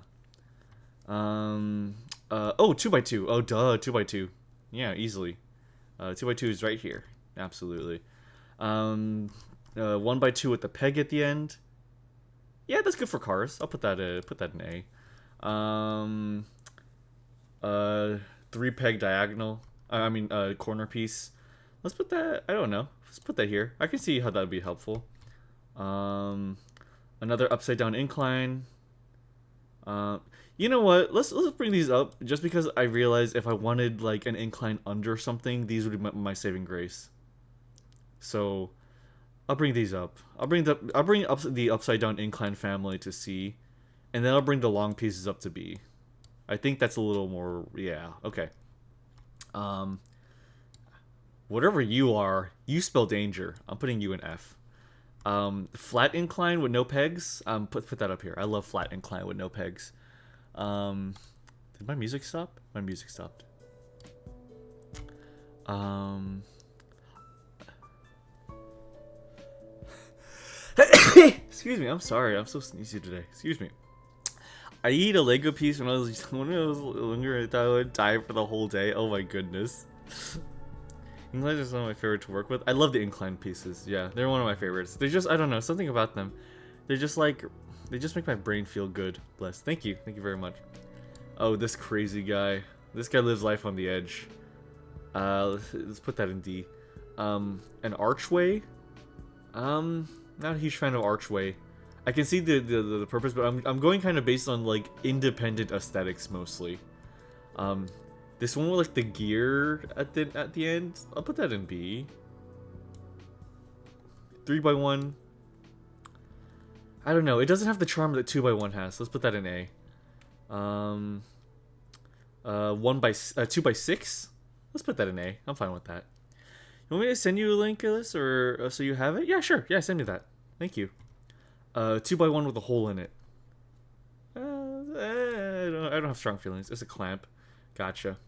Speaker 1: Oh, 2x2. Oh, duh, 2x2. Yeah, easily. 2x2 is right here. Absolutely. 1x2 with the peg at the end. Yeah, that's good for cars. I'll put that in A. 3 peg diagonal. Corner piece. Let's put that. I don't know. Let's put that here. I can see how that would be helpful. Another upside down incline. You know what? Let's bring these up just because I realized if I wanted like an incline under something, these would be my saving grace. So I'll bring these up. I'll bring up the upside down incline family to C, and then I'll bring the long pieces up to B. I think that's a little more. Yeah. Okay. Whatever you are, you spell danger. I'm putting you in F. Flat incline with no pegs. Put that up here. I love flat incline with no pegs. Did my music stop? My music stopped. Excuse me. I'm sorry. I'm so sneezy today. Excuse me. I eat a Lego piece when I was younger. I thought I would die for the whole day. Oh my goodness. Inclines are some of my favorite to work with. I love the incline pieces. Yeah, they're one of my favorites. They're just, I don't know, something about them. They're just like, they just make my brain feel good. Bless. Thank you. Thank you very much. Oh, this crazy guy. This guy lives life on the edge. Let's put that in D. An archway. Not a huge fan of archway. I can see the purpose, but I'm going kind of based on like independent aesthetics mostly. This one with like the gear at the end, I'll put that in B. 3x1. I don't know. It doesn't have the charm that 2x1 has. Let's put that in A. 2x6. Let's put that in A. I'm fine with that. You want me to send you a link of this, or so you have it? Yeah, sure. Yeah, send me that. Thank you. 2x1 with a hole in it. I don't have strong feelings. It's a clamp. Gotcha.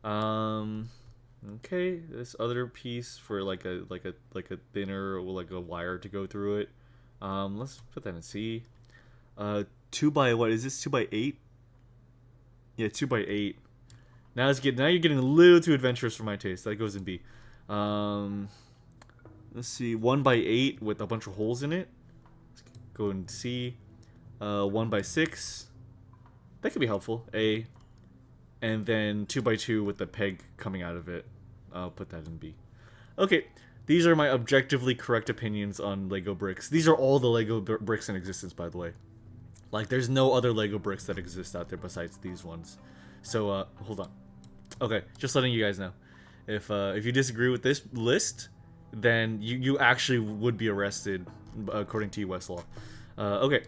Speaker 1: Okay, this other piece for like a thinner or like a wire to go through it. Let's put that in C. 2 by what is this? 2x8? Yeah, 2x8. Now you're getting a little too adventurous for my taste. That goes in B. Let's see, 1x8 with a bunch of holes in it. Let's go in C. 1x6. That could be helpful. A. And then 2x2 with the peg coming out of it. I'll put that in B. Okay, these are my objectively correct opinions on Lego bricks. These are all the Lego bricks in existence, by the way. Like, there's no other Lego bricks that exist out there besides these ones. So, hold on. Okay, just letting you guys know. If you disagree with this list, then you actually would be arrested, according to U.S. law. Okay.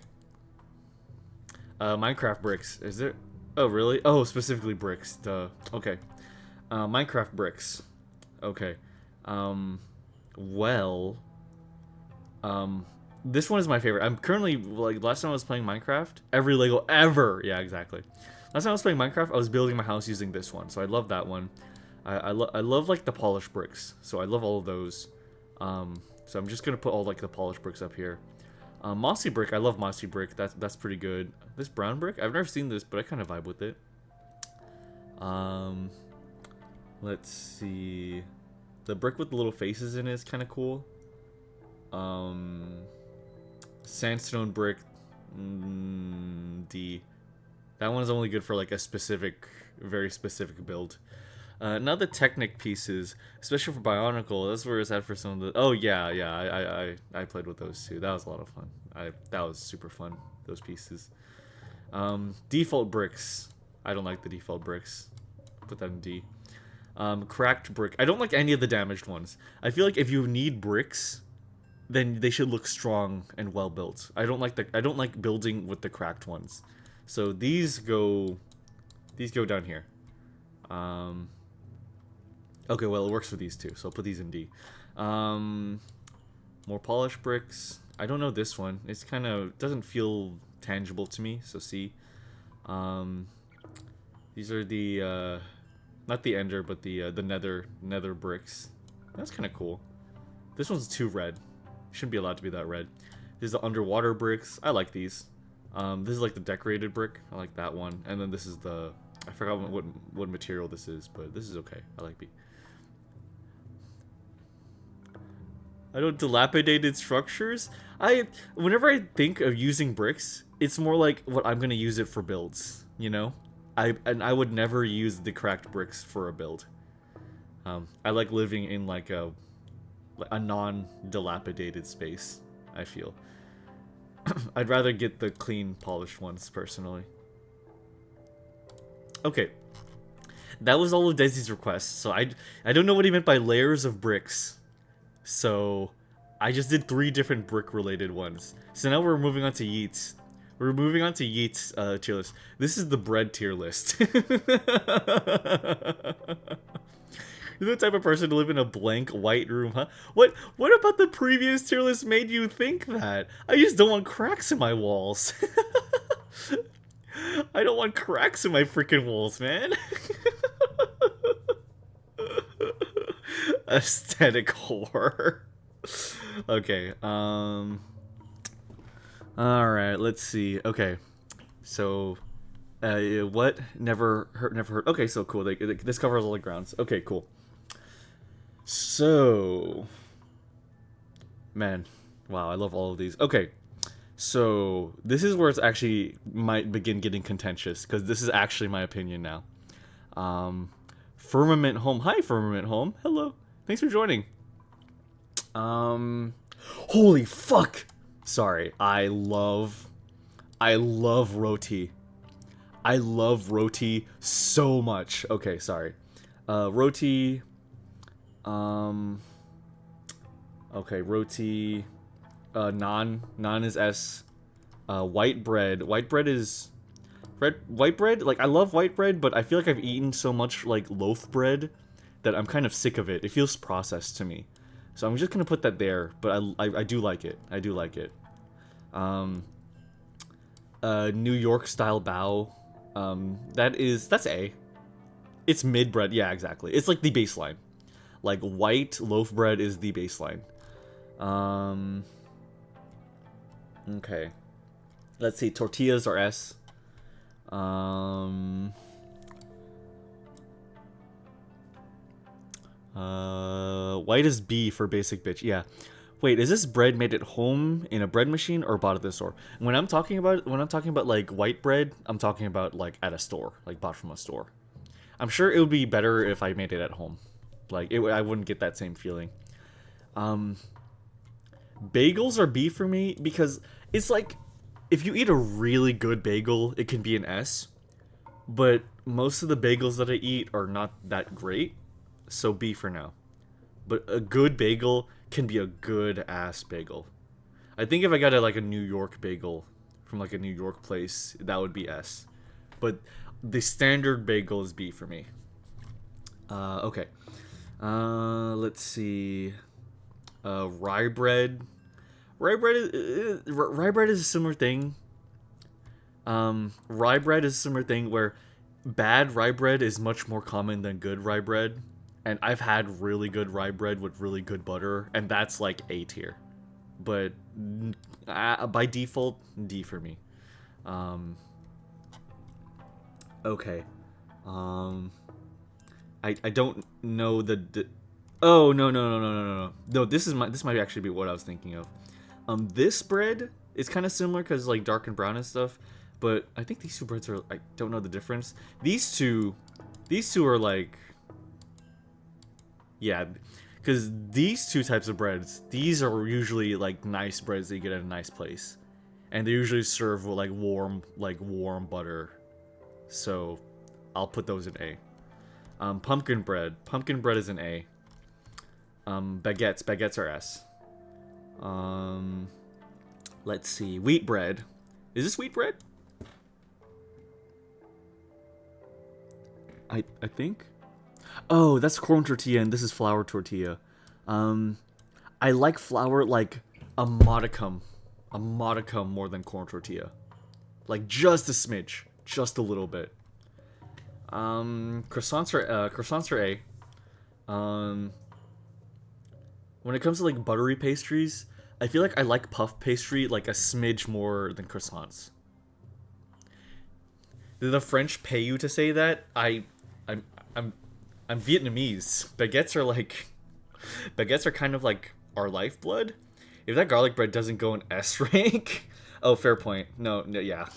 Speaker 1: Minecraft bricks. Is there... Oh, really? Oh, specifically bricks. Duh. Okay. Minecraft bricks. Okay. Well... this one is my favorite. I'm currently, like, last time I was playing Minecraft, every Lego ever... Yeah, exactly. Last time I was playing Minecraft, I was building my house using this one, so I love that one. I love, like, the polished bricks, so I love all of those. So I'm just gonna put all, like, the polished bricks up here. Mossy brick, I love mossy brick. That's pretty good. This brown brick, I've never seen this, but I kind of vibe with it. Let's see. The brick with the little faces in it is kind of cool. Sandstone brick, D. That one's only good for like a specific, very specific build. Now the Technic pieces, especially for Bionicle, that's where it's at for some of the... Oh yeah, I played with those too. That was a lot of fun. That was super fun, those pieces. Default bricks. I don't like the default bricks. Put that in D. Cracked brick. I don't like any of the damaged ones. I feel like if you need bricks, then they should look strong and well built. I don't like building with the cracked ones. So these go down here. Okay, well, it works for these two, so I'll put these in D. More polished bricks. I don't know this one. It's kind of doesn't feel tangible to me, so C. These are the not the ender, but the nether bricks. That's kind of cool. This one's too red. Shouldn't be allowed to be that red. These are the underwater bricks. I like these. This is like the decorated brick. I like that one. And then this is the... I forgot what material this is, but this is okay. I like B. I don't... Dilapidated structures? Whenever I think of using bricks, it's more like what I'm gonna use it for builds, you know? I would never use the cracked bricks for a build. I like living in like a non-dilapidated space, I feel. I'd rather get the clean, polished ones, personally. Okay. That was all of Desi's requests, so I don't know what he meant by layers of bricks. So, I just did 3 different brick-related ones. So now we're moving on to Yeats. We're moving on to Yeats' tier list. This is the bread tier list. You're the type of person to live in a blank white room, huh? What about the previous tier list made you think that? I just don't want cracks in my walls. I don't want cracks in my freaking walls, man. Aesthetic horror. Okay, alright, let's see. Okay, so, what? Never heard. Okay, so cool. This covers all the grounds. Okay, cool. So, man, wow, I love all of these. Okay, so this is where it's actually might begin getting contentious, because this is actually my opinion now. Firmament Home. Hi, Firmament Home. Hello. Thanks for joining. Holy fuck! Sorry, I love Roti. I love Roti so much. Okay, sorry. Roti... okay, roti, naan is S, white bread is, white bread, like, I love white bread, but I feel like I've eaten so much, like, loaf bread, that I'm kind of sick of it. It feels processed to me. So I'm just gonna put that there, but I do like it. I do like it. New York style bao, that's A. It's mid bread, yeah, exactly. It's like the baseline. Like, white loaf bread is the baseline. Okay. Let's see, tortillas are S. White is B for basic bitch. Yeah. Wait, is this bread made at home in a bread machine or bought at the store? When I'm talking about like white bread, I'm talking about like at a store, like bought from a store. I'm sure it would be better if I made it at home. Like I wouldn't get that same feeling. Bagels are B for me because it's like if you eat a really good bagel, it can be an S. But most of the bagels that I eat are not that great, so B for now. But a good bagel can be a good ass bagel. I think if I got like a New York bagel from like a New York place, that would be S. But the standard bagel is B for me. Okay. Let's see. Rye bread. Rye bread is a similar thing. Rye bread is a similar thing where bad rye bread is much more common than good rye bread. And I've had really good rye bread with really good butter, and that's like A tier. But by default, D for me. Okay. Um, I don't know the. Oh no! This might actually be what I was thinking of. This bread is kind of similar because like dark and brown and stuff, but I think these two breads are. I don't know the difference. These two are like. Yeah, because these two types of breads, these are usually like nice breads that you get at a nice place, and they usually serve with like warm butter. So, I'll put those in A. Pumpkin bread is an A. Baguettes are S. Let's see, wheat bread. Is this wheat bread? I think. Oh, that's corn tortilla, and this is flour tortilla. I like flour like a modicum more than corn tortilla, like just a smidge, just a little bit. Croissants are A. When it comes to like buttery pastries, I feel like I like puff pastry like a smidge more than croissants. Did the French pay you to say that? I'm, I'm, I'm Vietnamese. Baguettes are kind of like our lifeblood. If that garlic bread doesn't go in S rank, oh, fair point. No, yeah,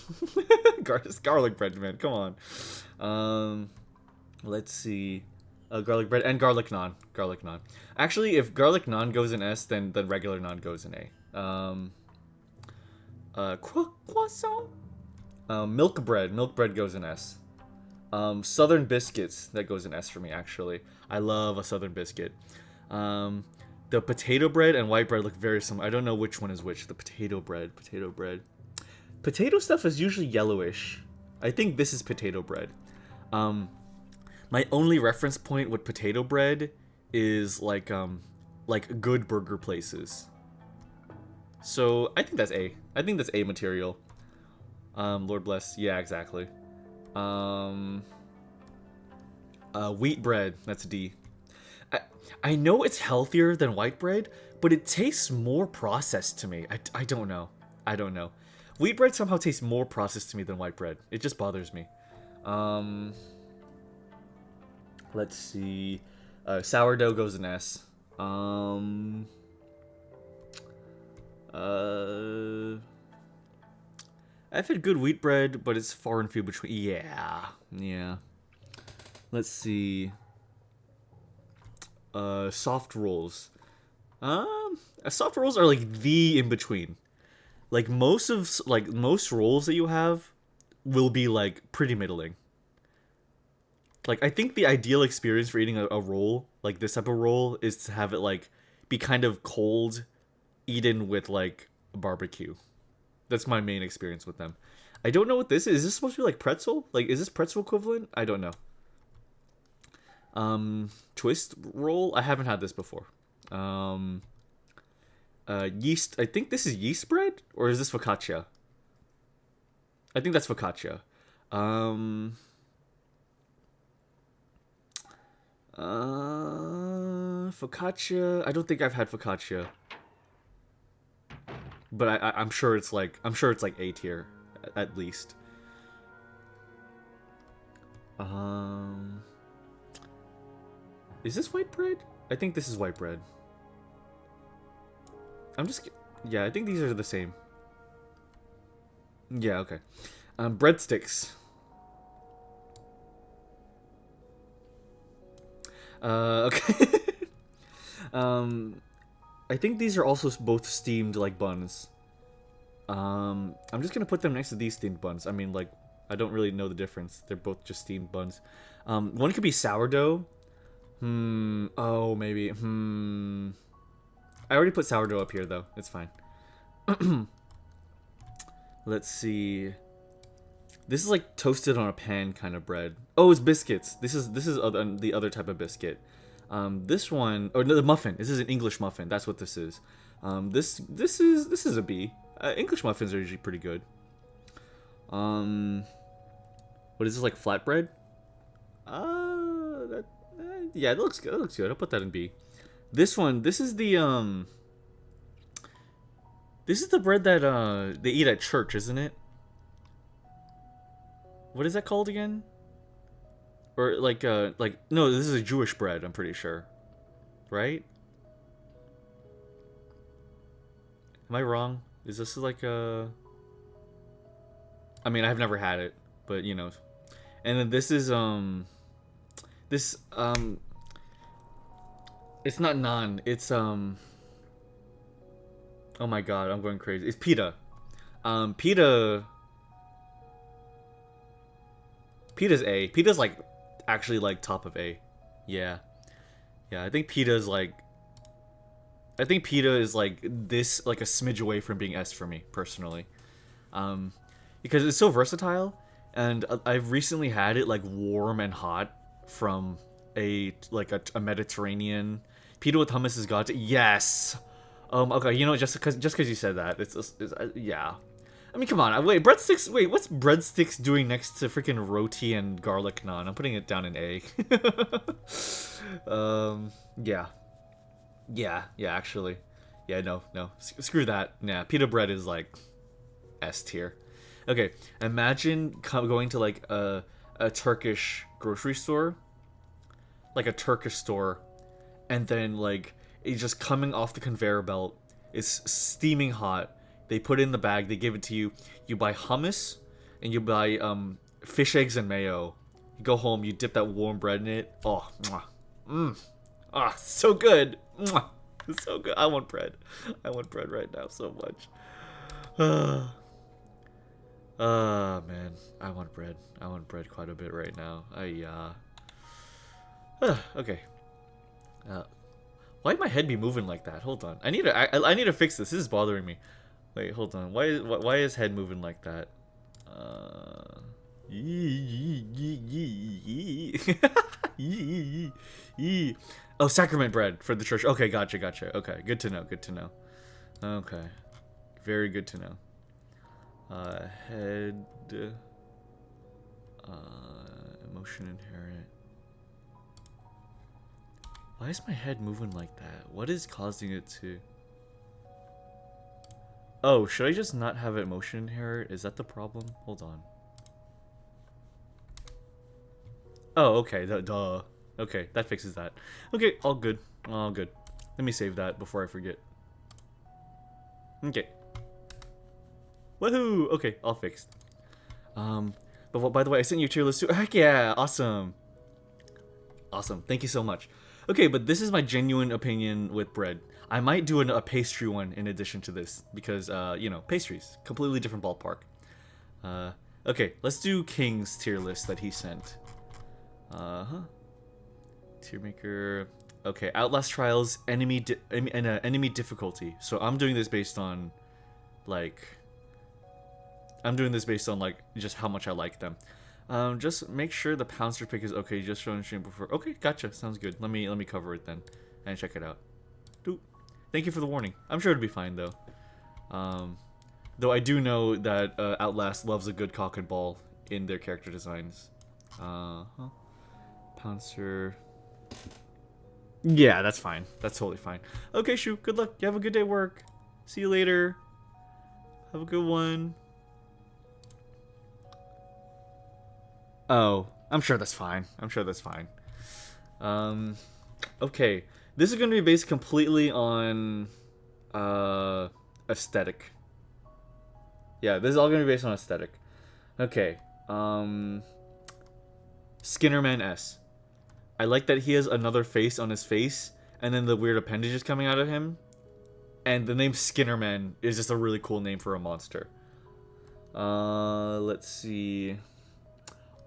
Speaker 1: garlic bread, man. Come on. Let's see. Garlic bread and garlic naan. Garlic naan. Actually, if garlic naan goes in S, then regular naan goes in A. Croissant. Milk bread. Milk bread goes in S. Southern biscuits, that goes in S for me, actually. I love a southern biscuit. The potato bread and white bread look very similar. I don't know which one is which. The potato bread. Potato stuff is usually yellowish. I think this is potato bread. My only reference point with potato bread is like good burger places. So I think that's A. I think that's A material. Lord bless. Yeah, exactly. Wheat bread, that's D. I know it's healthier than white bread, but it tastes more processed to me. I don't know. I don't know. Wheat bread somehow tastes more processed to me than white bread. It just bothers me. Let's see. Sourdough goes in S. I've had good wheat bread, but it's far and few between. Yeah. Let's see. Soft rolls. Soft rolls are like the in between. Like most rolls that you have will be like pretty middling. Like I think the ideal experience for eating a roll, like this type of roll, is to have it like be kind of cold, eaten with like barbecue. That's my main experience with them. I don't know what this is. Is this supposed to be like pretzel? Like, is this pretzel equivalent? I don't know. Twist roll? I haven't had this before. Yeast. I think this is yeast bread? Or is this focaccia? I think that's focaccia. Focaccia. I don't think I've had focaccia. But I'm sure it's like A tier at least. Is this white bread? I think this is white bread. Yeah, I think these are the same. Yeah, okay. Breadsticks. Okay. I think these are also both steamed like buns. I'm just gonna put them next to these steamed buns. I mean, like, I don't really know the difference. They're both just steamed buns. One could be sourdough. Oh, maybe. I already put sourdough up here, though. It's fine. Let's see. This is like toasted on a pan kind of bread. Oh, it's biscuits. This is the other type of biscuit. This one, or no, the muffin. This is an English muffin. That's what this is. This is a B. English muffins are usually pretty good. What is this, like flatbread? Yeah, it looks good. It looks good. I'll put that in B. This one, this is the bread that they eat at church, isn't it? What is that called again? Or like no, this is a Jewish bread, I'm pretty sure. Right? Am I wrong? Is this like a... I mean, I've never had it, but you know. And then this is it's not naan, it's oh my god, I'm going crazy. It's pita. Pita's A. Pita's like actually like top of A. Yeah. Yeah, I think pita is like this, like a smidge away from being S for me personally. Because it's so versatile, and I've recently had it like warm and hot from a Mediterranean pita with hummus has got to, yes. Okay, you know, just because you said that, it's yeah. I mean, come on. Wait, breadsticks. Wait, what's breadsticks doing next to freaking roti and garlic naan? I'm putting it down in A. Yeah. Yeah, actually. Yeah, no. Screw that. Yeah, pita bread is like S tier. Okay, imagine going to like a Turkish grocery store, like a Turkish store, and then like it's just coming off the conveyor belt. It's steaming hot. They put it in the bag. They give it to you. You buy hummus, and you buy fish eggs and mayo. You go home. You dip that warm bread in it. Oh, so good. Mwah. It's so good. I want bread. I want bread right now so much. Man, I want bread. I want bread quite a bit right now. Okay. Why'd my head be moving like that? Hold on. I need to fix this. This is bothering me. Wait, hold on. Why is head moving like that? Oh, sacrament bread for the church. Okay, gotcha. Okay, good to know. Okay, very good to know. Head, emotion inherent. Why is my head moving like that? What is causing it to? Oh, should I just not have it motion inherit? Is that the problem? Hold on. Oh, okay. Duh. Okay, that fixes that. Okay, all good. All good. Let me save that before I forget. Okay. Woohoo! Okay, all fixed. But by the way, I sent you tier list too. Heck yeah! Awesome. Awesome. Thank you so much. Okay, but this is my genuine opinion with bread. I might do a pastry one in addition to this because, you know, pastries. Completely different ballpark. Okay, let's do King's tier list that he sent. Tier maker. Okay, Outlast Trials, enemy difficulty. So I'm doing this based on, like... just how much I like them. Just make sure the Pouncer pick is okay. Just showing stream before. Okay, gotcha. Sounds good. Let me cover it then and check it out. Doop. Thank you for the warning. I'm sure it'll be fine though. Though I do know that Outlast loves a good cock and ball in their character designs. Pouncer. Yeah, that's fine. That's totally fine. Okay, Shu. Good luck. You have a good day at work. See you later. Have a good one. Oh, I'm sure that's fine. Okay, this is going to be based completely on aesthetic. Yeah, this is all going to be based on aesthetic. Okay, Skinnerman S. I like that he has another face on his face, and then the weird appendages coming out of him. And the name Skinnerman is just a really cool name for a monster. Let's see.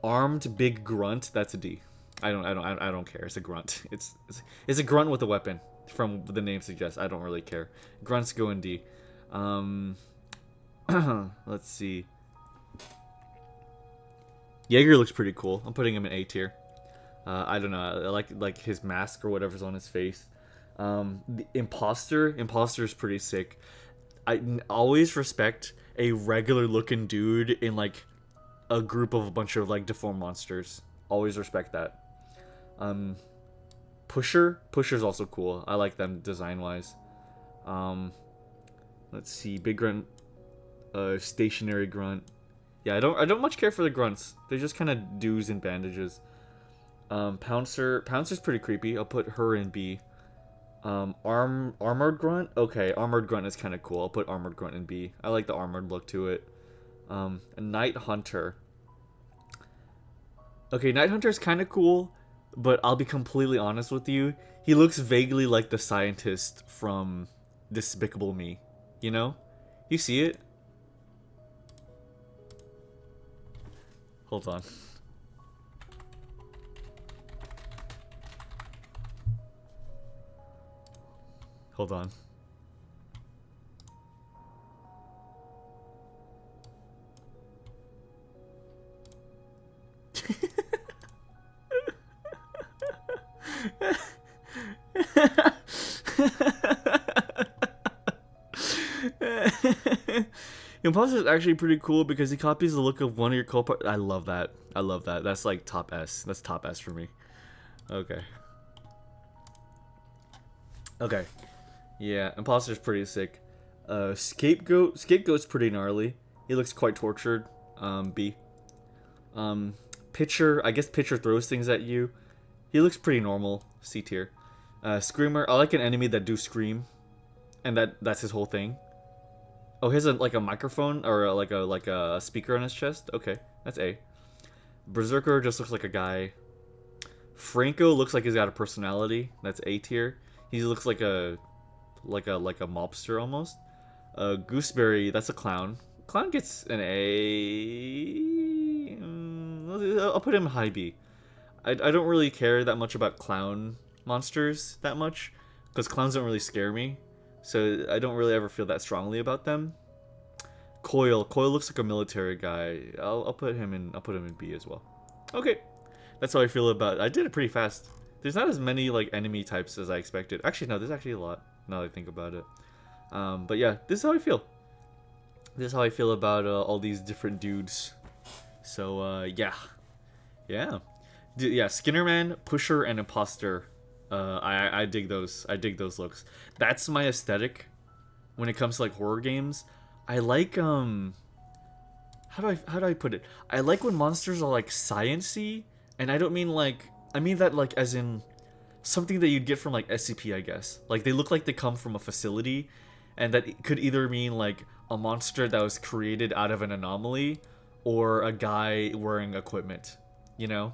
Speaker 1: Armed big grunt. That's a D. I don't care. It's a grunt. It's a grunt with a weapon. From the name suggests. I don't really care. Grunts go in D. Let's see. Jaeger looks pretty cool. I'm putting him in A tier. I don't know. I like his mask or whatever's on his face. The Imposter is pretty sick. I always respect a regular looking dude in like a group of a bunch of like deformed monsters. Always respect that. Pusher's also cool. I like them design wise. Let's see, big grunt, stationary grunt. Yeah, I don't much care for the grunts. They're just kind of dudes in bandages. Pouncer's pretty creepy. I'll put her in B. Armored grunt. Okay, armored grunt is kind of cool. I'll put armored grunt in B. I like the armored look to it. A night hunter. Okay, night hunter is kind of cool, but I'll be completely honest with you. He looks vaguely like the scientist from Despicable Me. You know? You see it? Hold on. Hold on. Imposter is actually pretty cool because he copies the look of one of your co-part. I love that. I love that. That's like top S. That's top S for me. Okay. Okay. Yeah, Imposter's pretty sick. Scapegoat's pretty gnarly. He looks quite tortured. B. Pitcher, I guess Pitcher throws things at you. He looks pretty normal. C tier. Screamer, I like an enemy that do scream, and that's his whole thing. Oh, he has like a microphone or like a speaker on his chest. Okay, that's A. Berserker just looks like a guy. Franco looks like he's got a personality. That's A tier. He looks like a mobster almost. Gooseberry, that's a clown. Clown gets an A. I'll put him in high B. I don't really care that much about clown monsters that much because clowns don't really scare me, so I don't really ever feel that strongly about them. Coil looks like a military guy. I'll put him in B as well. Okay, that's how I feel about. I did it pretty fast. There's not as many like enemy types as I expected. Actually, no, there's actually a lot now that I think about it. But yeah, this is how I feel. This is how I feel about all these different dudes. So yeah. Skinnerman, Pusher, and Imposter. I dig those. I dig those looks. That's my aesthetic when it comes to like horror games. I like how do I put it? I like when monsters are like science-y, and I don't mean like, I mean that like as in something that you'd get from like SCP, I guess. Like they look like they come from a facility, and that could either mean like a monster that was created out of an anomaly or a guy wearing equipment, you know?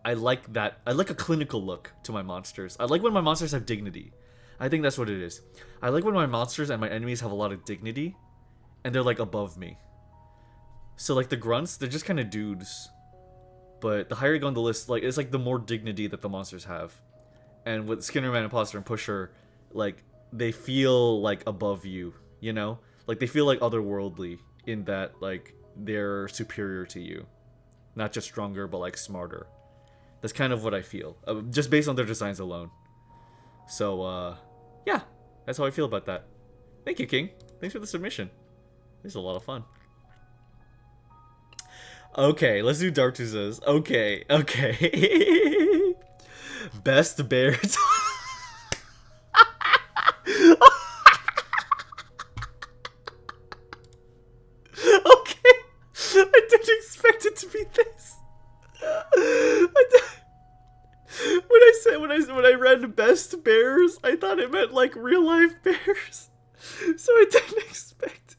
Speaker 1: I like that. I like a clinical look to my monsters. I like when my monsters have dignity. I think that's what it is. I like when my monsters and my enemies have a lot of dignity, and they're like above me. So like the grunts, they're just kind of dudes. But the higher you go on the list, like it's like the more dignity that the monsters have. And with Skinnerman, Imposter, and Pusher, like they feel like above you, you know? Like they feel like otherworldly in that like they're superior to you. Not just stronger, but like smarter. That's kind of what I feel, just based on their designs alone. So, yeah, that's how I feel about that. Thank you, King. Thanks for the submission. This is a lot of fun. Okay, let's do Dartuzas. Okay. Best bears. Okay, I didn't expect it to be this. When I read best I thought it meant like real life bears. So I didn't expect.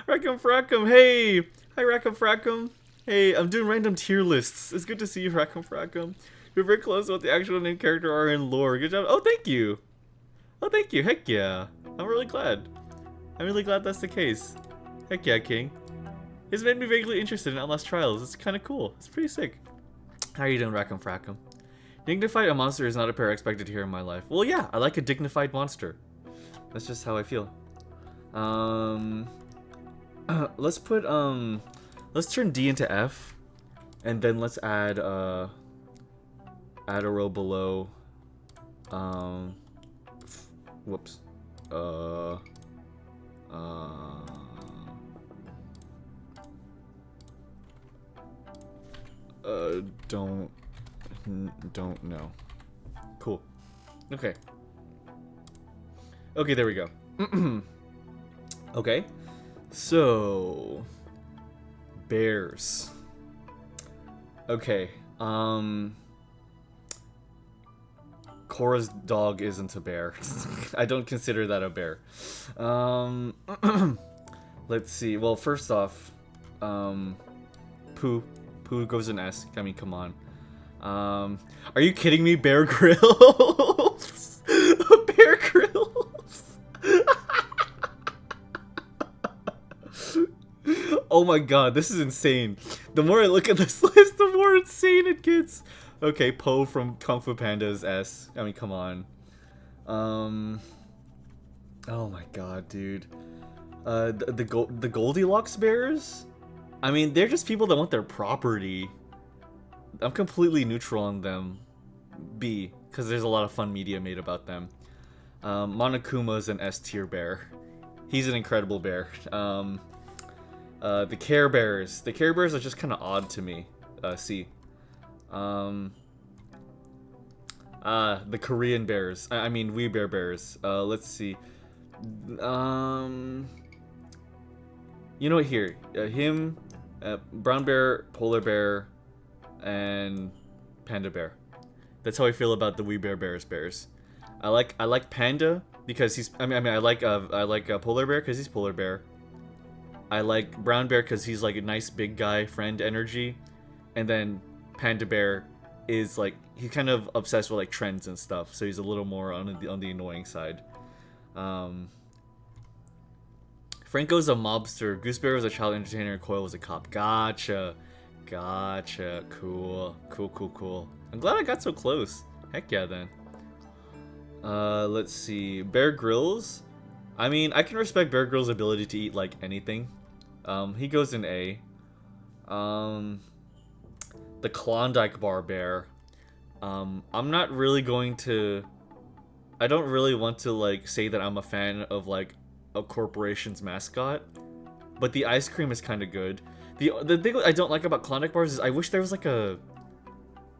Speaker 1: Rackham Frackham, hey! Hi Rackham Frackham. Hey, I'm doing random tier lists. It's good to see you, Rackham Frackham. You're very close to what the actual name character are in lore. Good job. Oh, thank you. Oh, thank you. Heck yeah. I'm really glad. I'm really glad that's the case. Heck yeah, King. It's made me vaguely interested in Outlast Trials. It's kind of cool. It's pretty sick. How are you doing, Rackham Frackham? Dignified a monster is not a pair I expected to hear in my life. Well, yeah, I like a dignified monster. That's just how I feel. Let's put, let's turn D into F. And then let's add a row below, whoops, don't know. Cool. Okay. Okay, there we go. Okay. So, bears. Okay. Cora's dog isn't a bear. I don't consider that a bear. Let's see. Well, first off, Pooh. Pooh goes in S. I mean, come on. Are you kidding me? Bear Grylls? Bear Grylls? Oh my god, this is insane. The more I look at this list, the more insane it gets. Okay, Poe from Kung Fu Panda is S. I mean, come on. Oh my god, dude. The Goldilocks bears? I mean, they're just people that want their property. I'm completely neutral on them. B, because there's a lot of fun media made about them. Monokuma's an S tier bear. He's an incredible bear. The Care Bears. The Care Bears are just kind of odd to me. C. The Korean bears. I mean, We Bear Bears. Let's see. You know what? Here, him, brown bear, polar bear, and panda bear. That's how I feel about the We Bear Bears. I like panda because he's. I like polar bear because he's polar bear. I like brown bear because he's like a nice big guy friend energy, and then panda bear is like he's kind of obsessed with like trends and stuff, so he's a little more on the annoying side. Franco's a mobster, Goosebear was a child entertainer, and Coil was a cop. Gotcha. Cool. I'm glad I got so close. Heck yeah, then. Let's see. Bear Grylls. I mean, I can respect Bear Grylls' ability to eat like anything. He goes in A. The Klondike Bar Bear. I'm not really going to. I don't really want to like say that I'm a fan of like a corporation's mascot, but the ice cream is kind of good. The thing I don't like about Klondike bars is I wish there was like a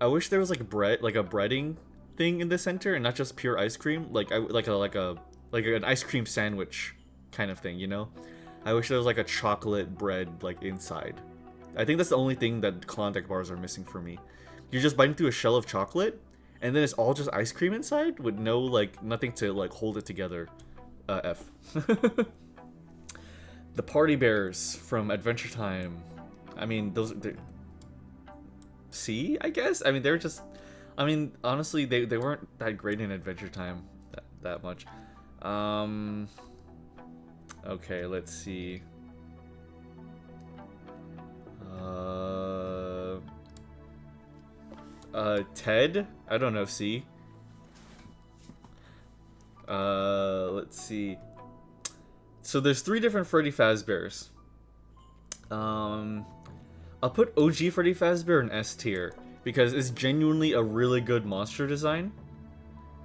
Speaker 1: breading thing in the center and not just pure ice cream, like an ice cream sandwich kind of thing, you know? I wish there was like a chocolate bread like inside. I think that's the only thing that Klondike bars are missing for me. You're just biting through a shell of chocolate, and then it's all just ice cream inside with no like nothing to like hold it together. F. The Party Bears from Adventure Time. I mean, they're C, I guess? I mean, they're just... I mean, honestly, they weren't that great in Adventure Time that much. Okay, let's see. Ted? I don't know, C. Let's see. So there's 3 different Freddy Fazbears. I'll put OG Freddy Fazbear in S tier because it's genuinely a really good monster design.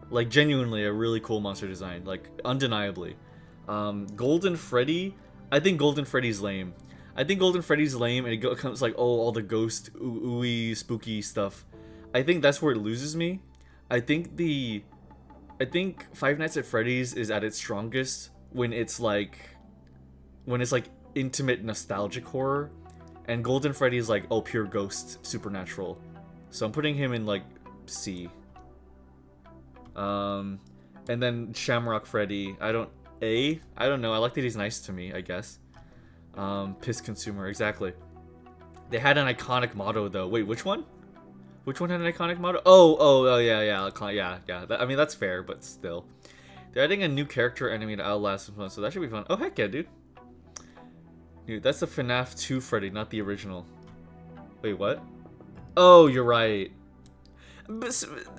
Speaker 1: Like genuinely a really cool monster design, like undeniably. Golden Freddy, I think Golden Freddy's lame. And it comes like all the ghost ooey spooky stuff. I think that's where it loses me. I think Five Nights at Freddy's is at its strongest when it's like intimate nostalgic horror, and Golden Freddy is like pure ghost supernatural. So I'm putting him in like C. And then Shamrock Freddy. I don't know. I like that he's nice to me, I guess. Piss consumer, exactly. They had an iconic motto though. Wait, which one? Which one had an iconic motto? Oh, yeah. I mean, that's fair, but still. They're adding a new character enemy to Outlast this month, so that should be fun. Oh, heck yeah, dude. Dude, that's the FNAF 2 Freddy, not the original. Wait, what? Oh, you're right. But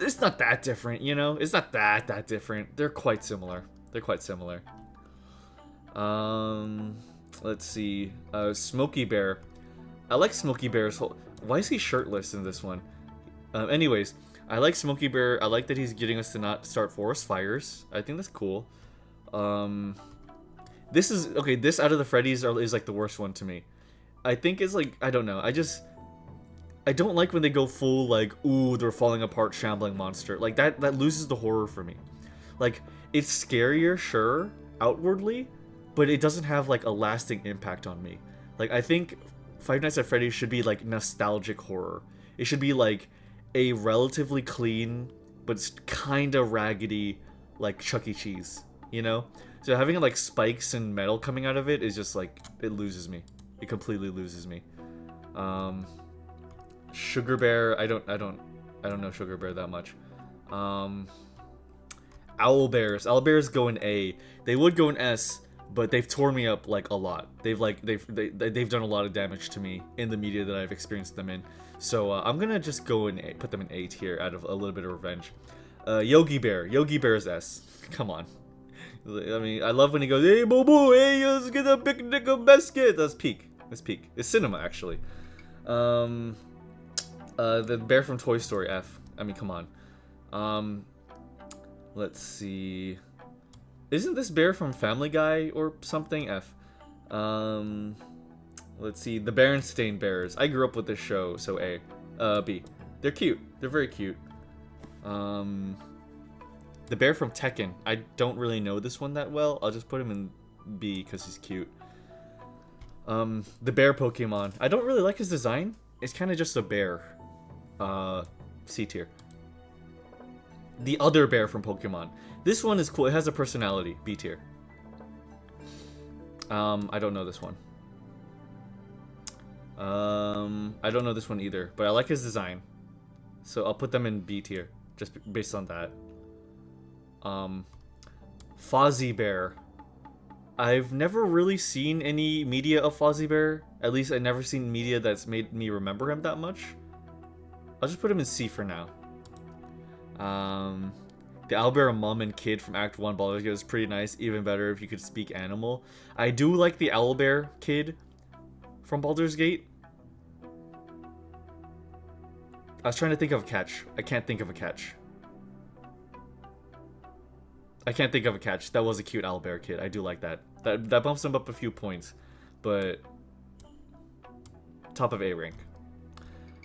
Speaker 1: it's not that different, you know? It's not that different. They're quite similar. Let's see. Smokey Bear. I like Smokey Bear's whole... Why is he shirtless in this one? Anyways, I like Smokey Bear. I like that he's getting us to not start forest fires. I think that's cool. This is... Okay, this out of the Freddy's is like the worst one to me. I think it's like... I don't know. I don't like when they go full, like, ooh, they're falling apart, shambling monster. Like, that loses the horror for me. Like, it's scarier, sure, outwardly, but it doesn't have, like, a lasting impact on me. Like, I think Five Nights at Freddy's should be, like, nostalgic horror. It should be, like, a relatively clean, but kind of raggedy, like, Chuck E. Cheese, you know? So having, like, spikes and metal coming out of it is just, like, it loses me. It completely loses me. Sugar Bear, I don't know Sugar Bear that much. Owl Bears go in A. They would go in S, but they've torn me up like a lot. They've done a lot of damage to me in the media that I've experienced them in. So I'm gonna just go in A, put them in A tier out of a little bit of revenge. Yogi Bear's S. Come on. I mean, I love when he goes, "Hey, boo boo, hey, let's get a picnic of biscuit." That's peak. It's cinema actually. The bear from Toy Story, F. I mean, come on. Let's see. Isn't this bear from Family Guy or something? F. Let's see. The Berenstain Bears. I grew up with this show, so A. B. They're cute. They're very cute. The bear from Tekken. I don't really know this one that well. I'll just put him in B because he's cute. The bear Pokemon. I don't really like his design. It's kind of just a bear. C tier. The other bear from Pokemon. This one is cool. It has a personality. B tier. I don't know this one. I don't know this one either, but I like his design. So I'll put them in B tier, just based on that. Fozzie Bear. I've never really seen any media of Fozzie Bear. At least I've never seen media that's made me remember him that much. I'll just put him in C for now. The Owlbear mom and kid from Act 1 Baldur's Gate is pretty nice. Even better if you could speak animal. I do like the Owlbear kid from Baldur's Gate. I was trying to think of a catch. I can't think of a catch. That was a cute Owlbear kid. I do like that. That bumps him up a few points. But top of A rank.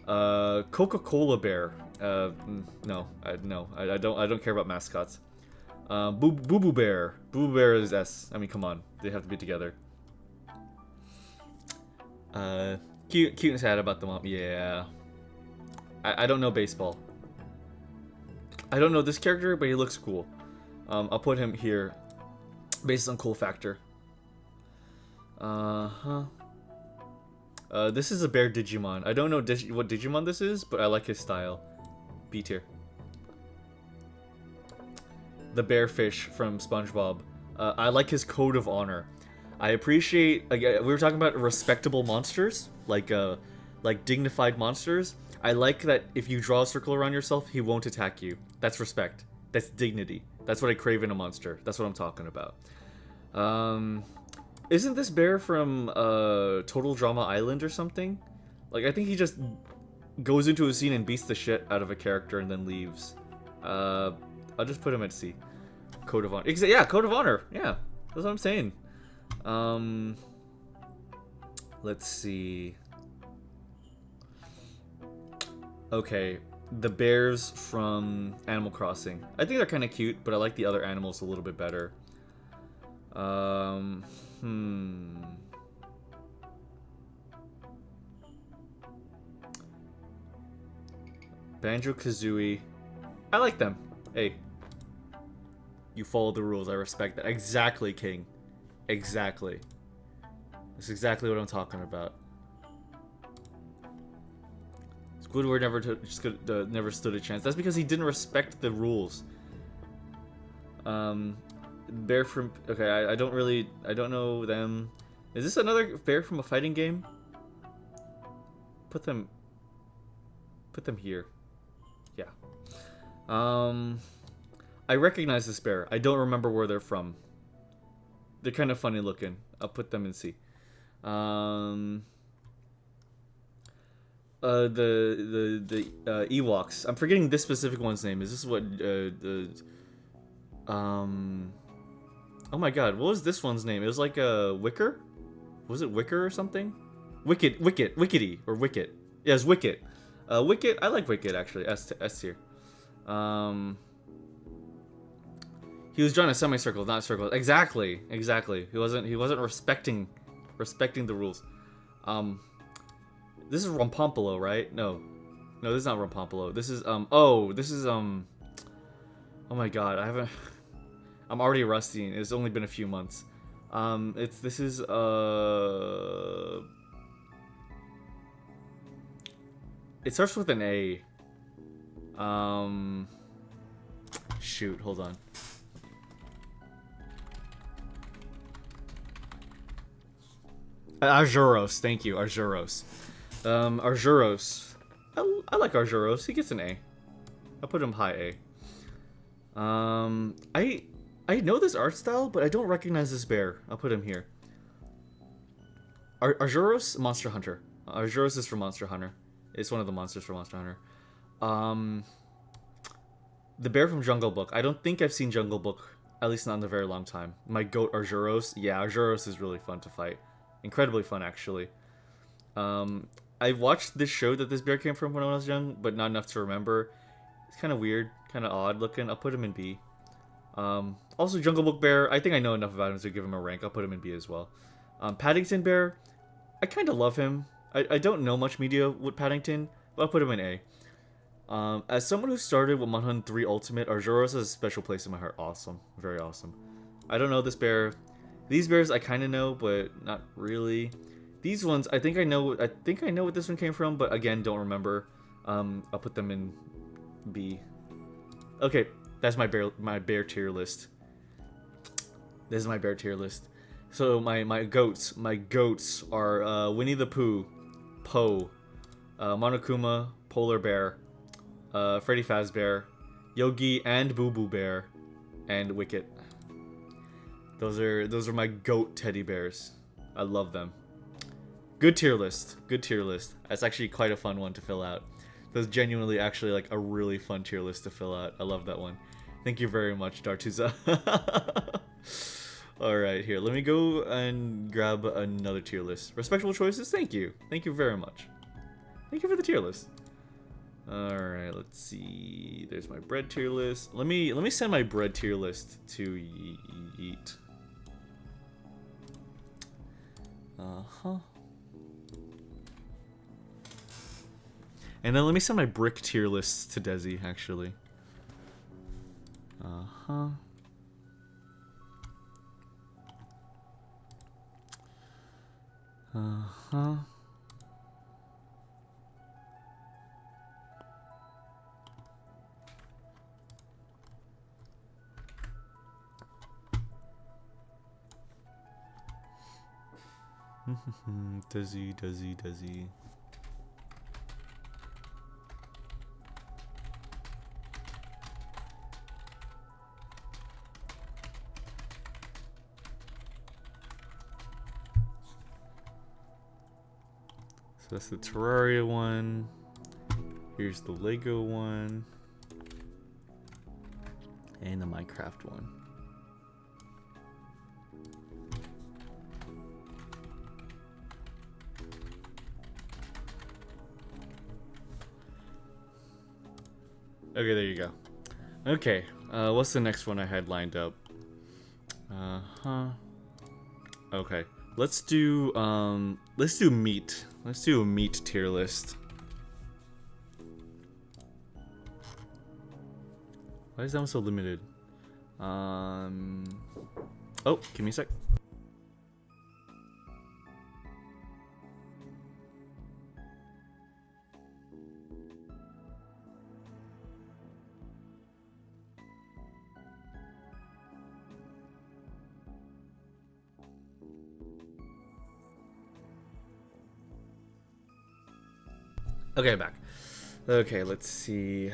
Speaker 1: Coca-Cola Bear. No, I don't care about mascots. Boo Boo Bear. Boo Boo Bear is S. I mean, come on, they have to be together. Cute and sad about the mom. Yeah. I don't know baseball. I don't know this character, but he looks cool. I'll put him here, based on cool factor. This is a bear Digimon. I don't know what Digimon this is, but I like his style. B tier. The bearfish from SpongeBob. I like his code of honor. I appreciate. We were talking about respectable monsters, like dignified monsters. I like that if you draw a circle around yourself, he won't attack you. That's respect. That's dignity. That's what I crave in a monster. That's what I'm talking about. Isn't this bear from Total Drama Island or something? Like, I think he just goes into a scene and beats the shit out of a character and then leaves. I'll just put him at C. Code of Honor. Yeah, Code of Honor. Yeah, that's what I'm saying. Let's see. Okay, the bears from Animal Crossing. I think they're kind of cute, but I like the other animals a little bit better. Banjo-Kazooie. I like them. Hey. You follow the rules. I respect that. Exactly, King. Exactly. That's exactly what I'm talking about. Squidward never stood a chance. That's because he didn't respect the rules. Bear from... Okay, I don't know them. Is this another bear from a fighting game? Put them here. Yeah. I recognize this bear. I don't remember where they're from. They're kind of funny looking. I'll put them in C. The Ewoks. I'm forgetting this specific one's name. Is this what oh my god, what was this one's name? It was like Wicker? Was it Wicker or something? Wickety or Wicket. Yeah, it's Wicket. Wicket, I like Wicket actually. S tier. He was drawing a semicircle, not circles. Exactly. He wasn't respecting the rules. This is Rompompolo, right? No, this is not Rompompolo. This is oh my god, I'm already rusty. It's only been a few months. This is it starts with an A. Shoot, hold on. Arjuros, thank you, Arjuros. Arjuros. I like Arjuros. He gets an A. I'll put him high A. I know this art style, but I don't recognize this bear. I'll put him here. Arjuros, Monster Hunter. Arjuros is from Monster Hunter. It's one of the monsters from Monster Hunter. The bear from Jungle Book. I don't think I've seen Jungle Book, at least not in a very long time. My goat Arjuros. Yeah, Arjuros is really fun to fight. Incredibly fun, actually. I watched this show that this bear came from when I was young, but not enough to remember. It's kind of weird, kind of odd looking. I'll put him in B. Also, Jungle Book Bear, I think I know enough about him to give him a rank. I'll put him in B as well. Paddington Bear, I kind of love him. I don't know much media with Paddington, but I'll put him in A. As someone who started with 103 Ultimate, Arjuros has a special place in my heart. Awesome. Very awesome. I don't know this bear. These bears I kind of know, but not really. These ones, I think I know what this one came from, but again, don't remember. I'll put them in B. Okay, that's my bear tier list. This is my bear tier list. So my goats are Winnie the Pooh, Poe, Monokuma, Polar Bear, Freddy Fazbear, Yogi and Boo Boo Bear, and Wicket. Those are my goat teddy bears. I love them. Good tier list. Good tier list. That's actually quite a fun one to fill out. That's genuinely actually like a really fun tier list to fill out. I love that one. Thank you very much, Dartuza. Alright, here. Let me go and grab another tier list. Respectable choices? Thank you. Thank you very much. Thank you for the tier list. Alright, let's see. There's my bread tier list. Let me send my bread tier list to Yeet. And then let me send my brick tier list to Desi, actually. Desi. So that's the Terraria one. Here's the Lego one. And the Minecraft one. Okay, there you go. Okay, what's the next one I had lined up? Okay, let's do meat. Let's do a meat tier list. Why is that one so limited? Oh, give me a sec. Okay, back. Okay, let's see.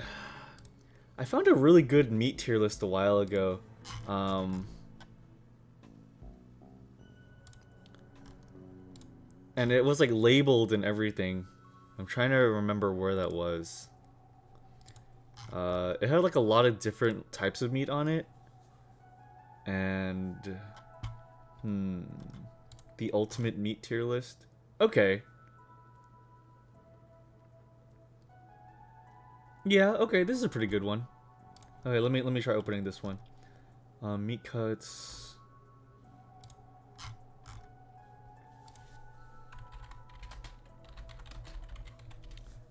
Speaker 1: I found a really good meat tier list a while ago. And it was like labeled and everything. I'm trying to remember where that was. It had like a lot of different types of meat on it. And the ultimate meat tier list. Okay. Yeah, okay, this is a pretty good one. Okay, let me try opening this one. Meat cuts.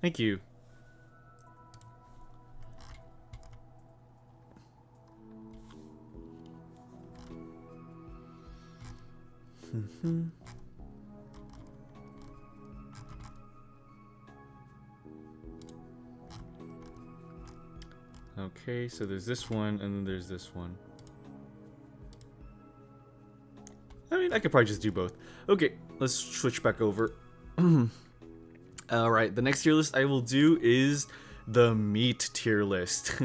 Speaker 1: Thank you. Okay, so there's this one, and then there's this one. I mean, I could probably just do both. Okay, let's switch back over. Alright, the next tier list I will do is the meat tier list.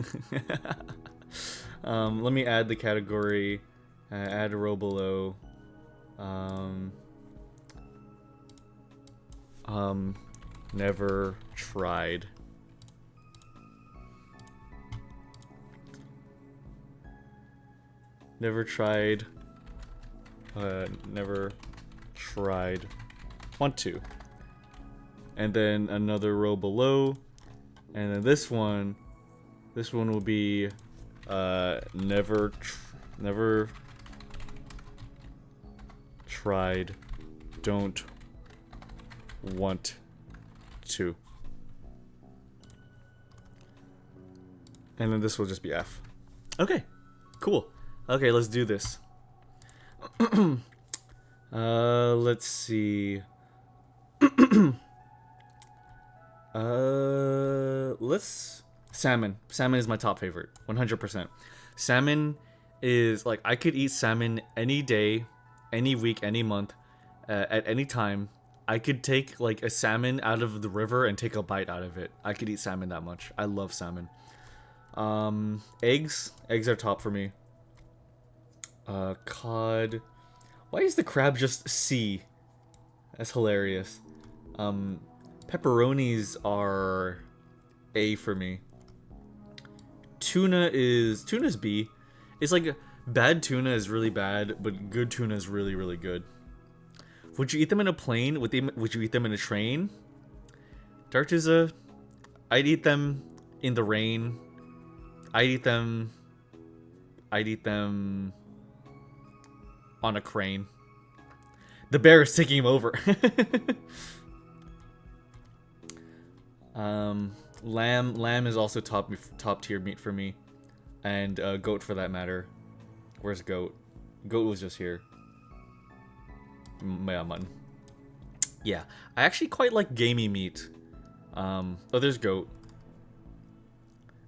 Speaker 1: Let me add the category, add a row below. Never tried. Never tried. Never tried. Want to. And then another row below. And then this one will be never tried. Don't want to. And then this will just be F. Okay, cool. Okay, let's do this. Let's see. Let's salmon. Salmon is my top favorite, 100%. Salmon is like I could eat salmon any day, any week, any month, at any time. I could take like a salmon out of the river and take a bite out of it. I could eat salmon that much. I love salmon. Eggs are top for me. Cod. Why is the crab just C? That's hilarious. Pepperonis are A for me. Tuna's B. It's like bad tuna is really bad, but good tuna is really, really good. Would you eat them in a plane? Would you eat them in a train? Dartuza, I'd eat them in the rain. I'd eat them on a crane. The bear is taking him over. Lamb is also top tier meat for me, and goat for that matter. Where's goat? Goat was just here. Yeah, mutton. Yeah, I actually quite like gamey meat. Oh, there's goat.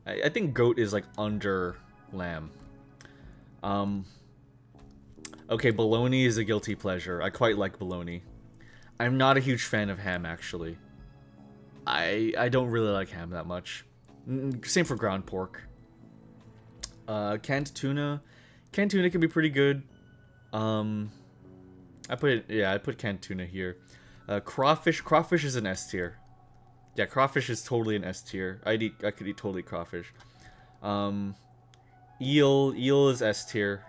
Speaker 1: I think goat is like under lamb. Okay, bologna is a guilty pleasure. I quite like bologna. I'm not a huge fan of ham, actually. I don't really like ham that much. Same for ground pork. Canned tuna. Canned tuna can be pretty good. I put canned tuna here. Crawfish. Crawfish is an S tier. Yeah, crawfish is totally an S tier. I could eat totally crawfish. Eel is S tier.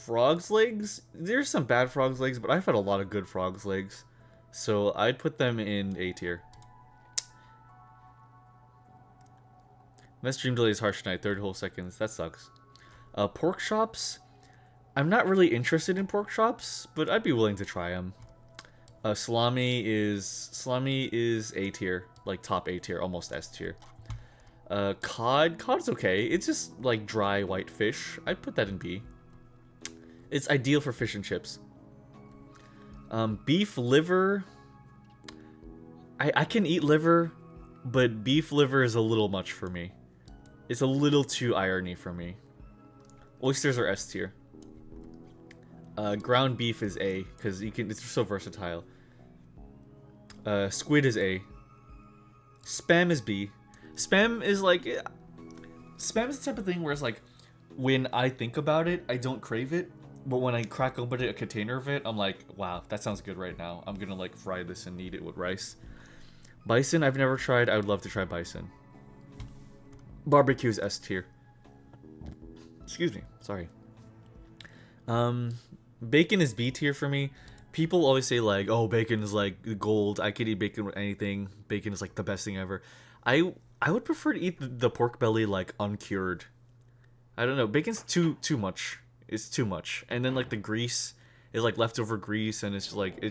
Speaker 1: Frog's legs? There's some bad frog's legs, but I've had a lot of good frog's legs. So I'd put them in A tier. My stream delay is harsh tonight, 30 whole seconds. That sucks. Pork chops? I'm not really interested in pork chops, but I'd be willing to try them. Salami is A tier, like top A tier, almost S tier. Cod's okay. It's just like dry white fish. I'd put that in B. It's ideal for fish and chips. Beef liver. I can eat liver, but beef liver is a little much for me. It's a little too irony for me. Oysters are S tier. Ground beef is A, because it's so versatile. Squid is A. Spam is B. Spam is like... Spam is the type of thing where it's like, when I think about it, I don't crave it. But when I crack open a container of it, I'm like, wow, that sounds good right now. I'm gonna like fry this and eat it with rice. Bison, I've never tried. I would love to try bison. Barbecue is S tier. Excuse me, sorry. Bacon is B tier for me. People always say like, oh, bacon is like gold. I could eat bacon with anything. Bacon is like the best thing ever. I would prefer to eat the pork belly like uncured. I don't know. Bacon's too much. It's too much. And then like the grease is like leftover grease, and it's just like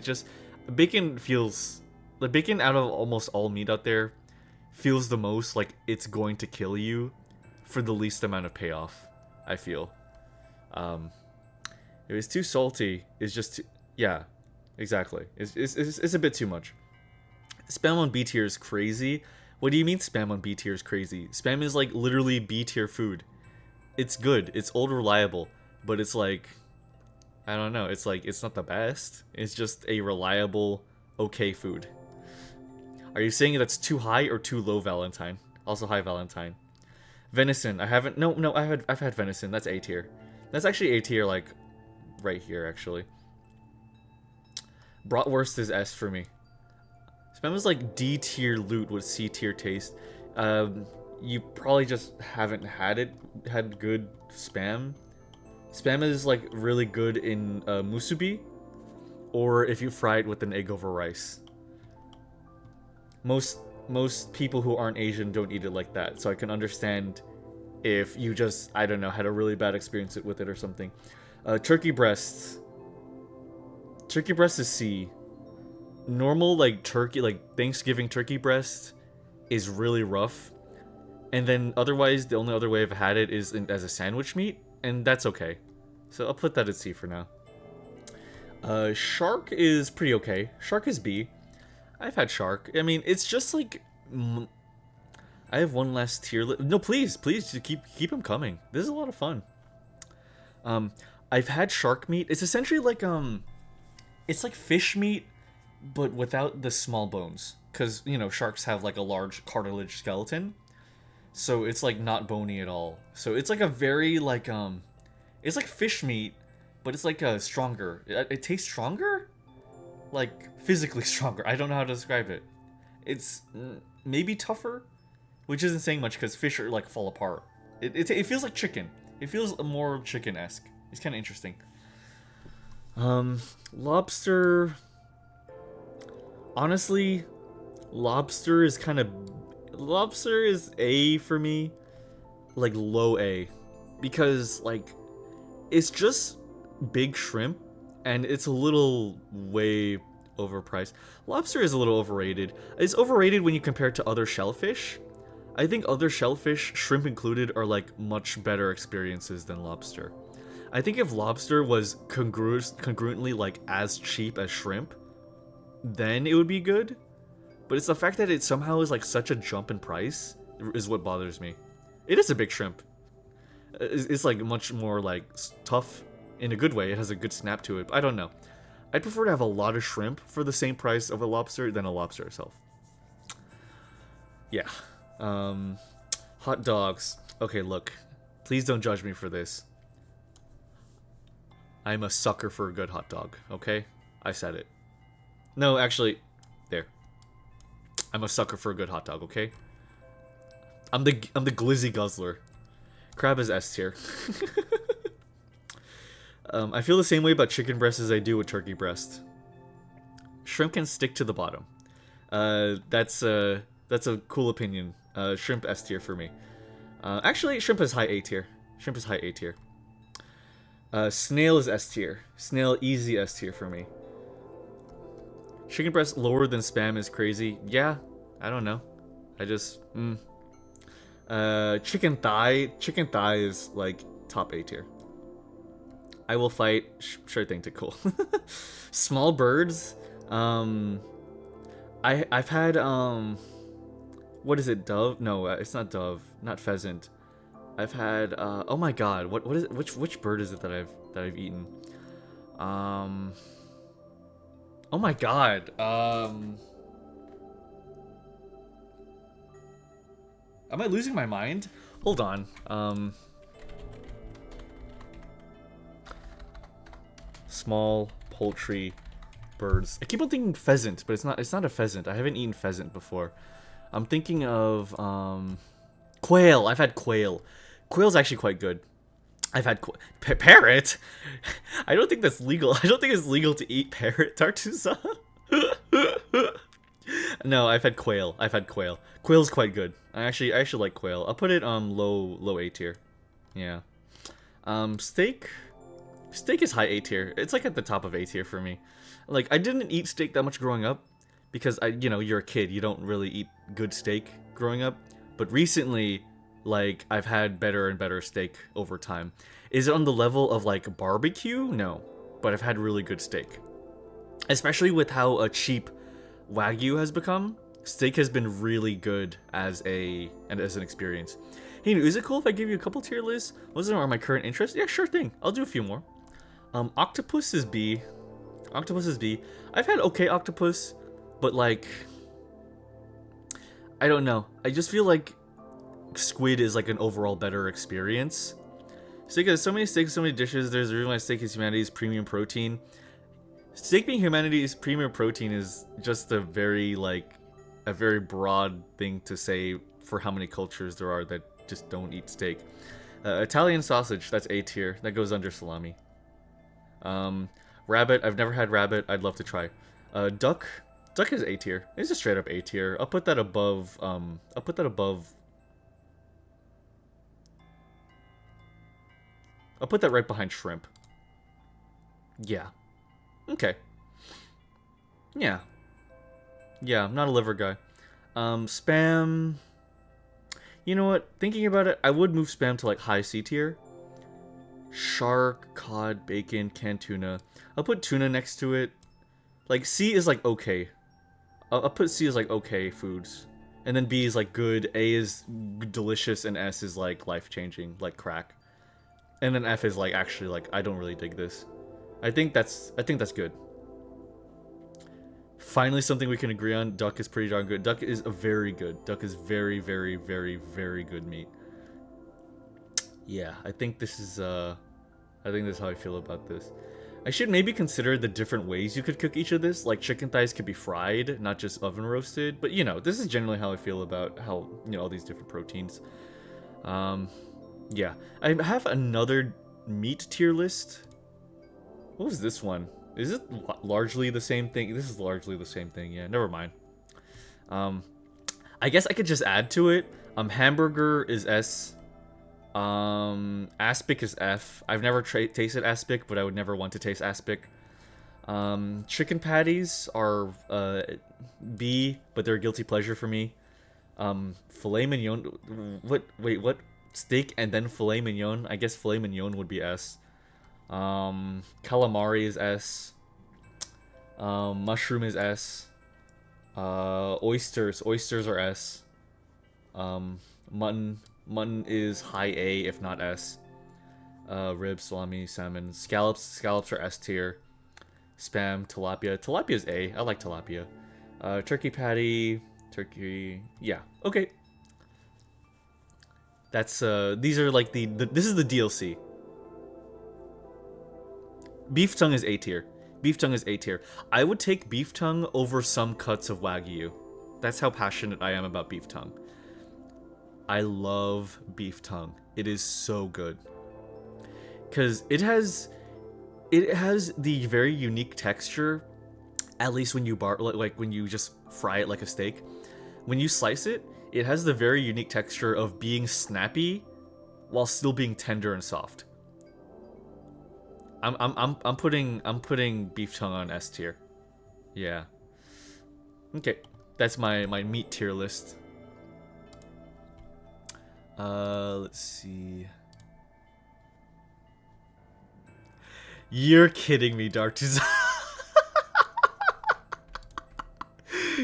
Speaker 1: bacon feels like bacon out of almost all meat out there feels the most like it's going to kill you for the least amount of payoff. I feel. If it's too salty, it's just yeah, exactly. It's a bit too much. Spam on B tier is crazy. What do you mean spam on B tier is crazy? Spam is like literally B tier food. It's good. It's old reliable, but it's like I don't know. It's like it's not the best. It's just a reliable, okay food. Are you saying that's too high or too low, Valentine? Also high, Valentine. Venison. I haven't. No. I've had venison. That's A tier. That's actually A tier. Like right here, actually. Bratwurst is S for me. Spam is like D tier loot with C tier taste. You probably just haven't had good spam. Spam is like really good in musubi, or if you fry it with an egg over rice. Most people who aren't Asian don't eat it like that, so I can understand if you just, I don't know, had a really bad experience with it or something. Turkey breasts. Turkey breast is C. Normal like turkey, like Thanksgiving turkey breast is really rough. And then otherwise, the only other way I've had it is as a sandwich meat, and that's okay. So I'll put that at C for now. Shark is pretty okay. Shark is B. I've had shark. I mean, it's just like... I have one last tier list. No, please, just keep them coming. This is a lot of fun. I've had shark meat. It's essentially like, it's like fish meat, but without the small bones. Because, you know, sharks have like a large cartilage skeleton. So it's like not bony at all. So it's like a very like, it's like fish meat, but it's like stronger. It tastes stronger? Like physically stronger. I don't know how to describe it. It's maybe tougher, which isn't saying much because fish are like fall apart. It feels like chicken. It feels more chicken-esque. It's kind of interesting. Lobster. Honestly, lobster is A for me, like low A, because like it's just big shrimp and it's a little way overpriced. Lobster is a little overrated. It's overrated when you compare it to other shellfish. I think other shellfish, shrimp included, are like much better experiences than lobster. I think if lobster was congruently like as cheap as shrimp, then it would be good. But it's the fact that it somehow is like such a jump in price is what bothers me. It is a big shrimp. It's like much more like tough in a good way. It has a good snap to it. But I don't know. I'd prefer to have a lot of shrimp for the same price of a lobster than a lobster itself. Yeah. Hot dogs. Okay, look. Please don't judge me for this. I'm a sucker for a good hot dog, okay? I said it. No, actually, there. I'm a sucker for a good hot dog, okay? I'm the glizzy guzzler. Crab is S tier. I feel the same way about chicken breast as I do with turkey breast. Shrimp can stick to the bottom. That's a cool opinion. Shrimp S tier for me. Actually, shrimp is high A tier. Shrimp is high A tier. Snail is S tier. Snail easy S tier for me. Chicken breast lower than spam is crazy. Yeah, I don't know. I just Chicken thigh. Chicken thigh is like top A tier. I will fight. Sure thing to cool. Small birds. I've had what is it? Dove? No, it's not dove. Not pheasant. I've had oh my god, what is it? Which bird is it that I've eaten? Oh my god. Am I losing my mind? Hold on. Small poultry birds. I keep on thinking pheasant, but it's not a pheasant. I haven't eaten pheasant before. I'm thinking of quail. I've had quail. Quail's actually quite good. I've had parrot. I don't think that's legal. I don't think it's legal to eat parrot, Tartusa. No, I've had quail. I've had quail. Quail's quite good. I actually like quail. I'll put it low A tier. Yeah. Steak. Steak is high A tier. It's like at the top of A tier for me. Like I didn't eat steak that much growing up because you're a kid. You don't really eat good steak growing up. But recently, like I've had better and better steak over time. Is it on the level of like barbecue? No, but I've had really good steak. Especially with how cheap Wagyu has become, steak has been really good as an experience. Hey, is it cool if I give you a couple tier lists? Those are my current interests. Yeah, sure thing. I'll do a few more. Octopus is B. Octopus is B. I've had okay octopus, but like, I don't know. I just feel like squid is like an overall better experience. Steak has so many steaks, so many dishes. There's a reason why steak is humanity's premium protein. Steak being humanity's premium protein is just a very broad thing to say for how many cultures there are that just don't eat steak. Italian sausage, that's A tier. That goes under salami. Rabbit, I've never had rabbit. I'd love to try. Duck is A tier. It's just straight up A tier. I'll put that above. I'll put that right behind shrimp. Yeah. Okay. Yeah. Yeah, I'm not a liver guy. Spam. You know what? Thinking about it, I would move spam to like high C tier. Shark, cod, bacon, canned tuna. I'll put tuna next to it. Like C is like okay. I'll put C as like okay foods. And then B is like good, A is delicious, and S is like life-changing, like crack. And then F is like actually like I don't really dig this. I think that's good. Finally, something we can agree on. Duck is pretty darn good. Duck is very good. Duck is very, very, very, very good meat. Yeah, I think this is how I feel about this. I should maybe consider the different ways you could cook each of this. Like chicken thighs could be fried, not just oven roasted. But this is generally how I feel about how all these different proteins. Yeah, I have another meat tier list. What was this one? Is it largely the same thing? This is largely the same thing. Yeah, never mind. I guess I could just add to it. Hamburger is S. Aspic is F. I've never tasted aspic, but I would never want to taste aspic. Chicken patties are B, but they're a guilty pleasure for me. Filet mignon. Wait, what? Steak and then filet mignon? I guess filet mignon would be S. Calamari is S. Mushroom is S. Oysters are S. Mutton is high A if not S. Ribs, salami, salmon, scallops are S tier. Spam, tilapia is A. I like tilapia. Turkey patty, yeah, okay. That's these are like this is the DLC. Beef tongue is A tier. Beef tongue is A tier. I would take beef tongue over some cuts of Wagyu. That's how passionate I am about beef tongue. I love beef tongue. It is so good. Cause it has the very unique texture, at least when you when you just fry it like a steak. When you slice it, it has the very unique texture of being snappy while still being tender and soft. I'm putting beef tongue on S tier. Yeah. Okay, that's my meat tier list. Let's see. You're kidding me, Dark Tusa.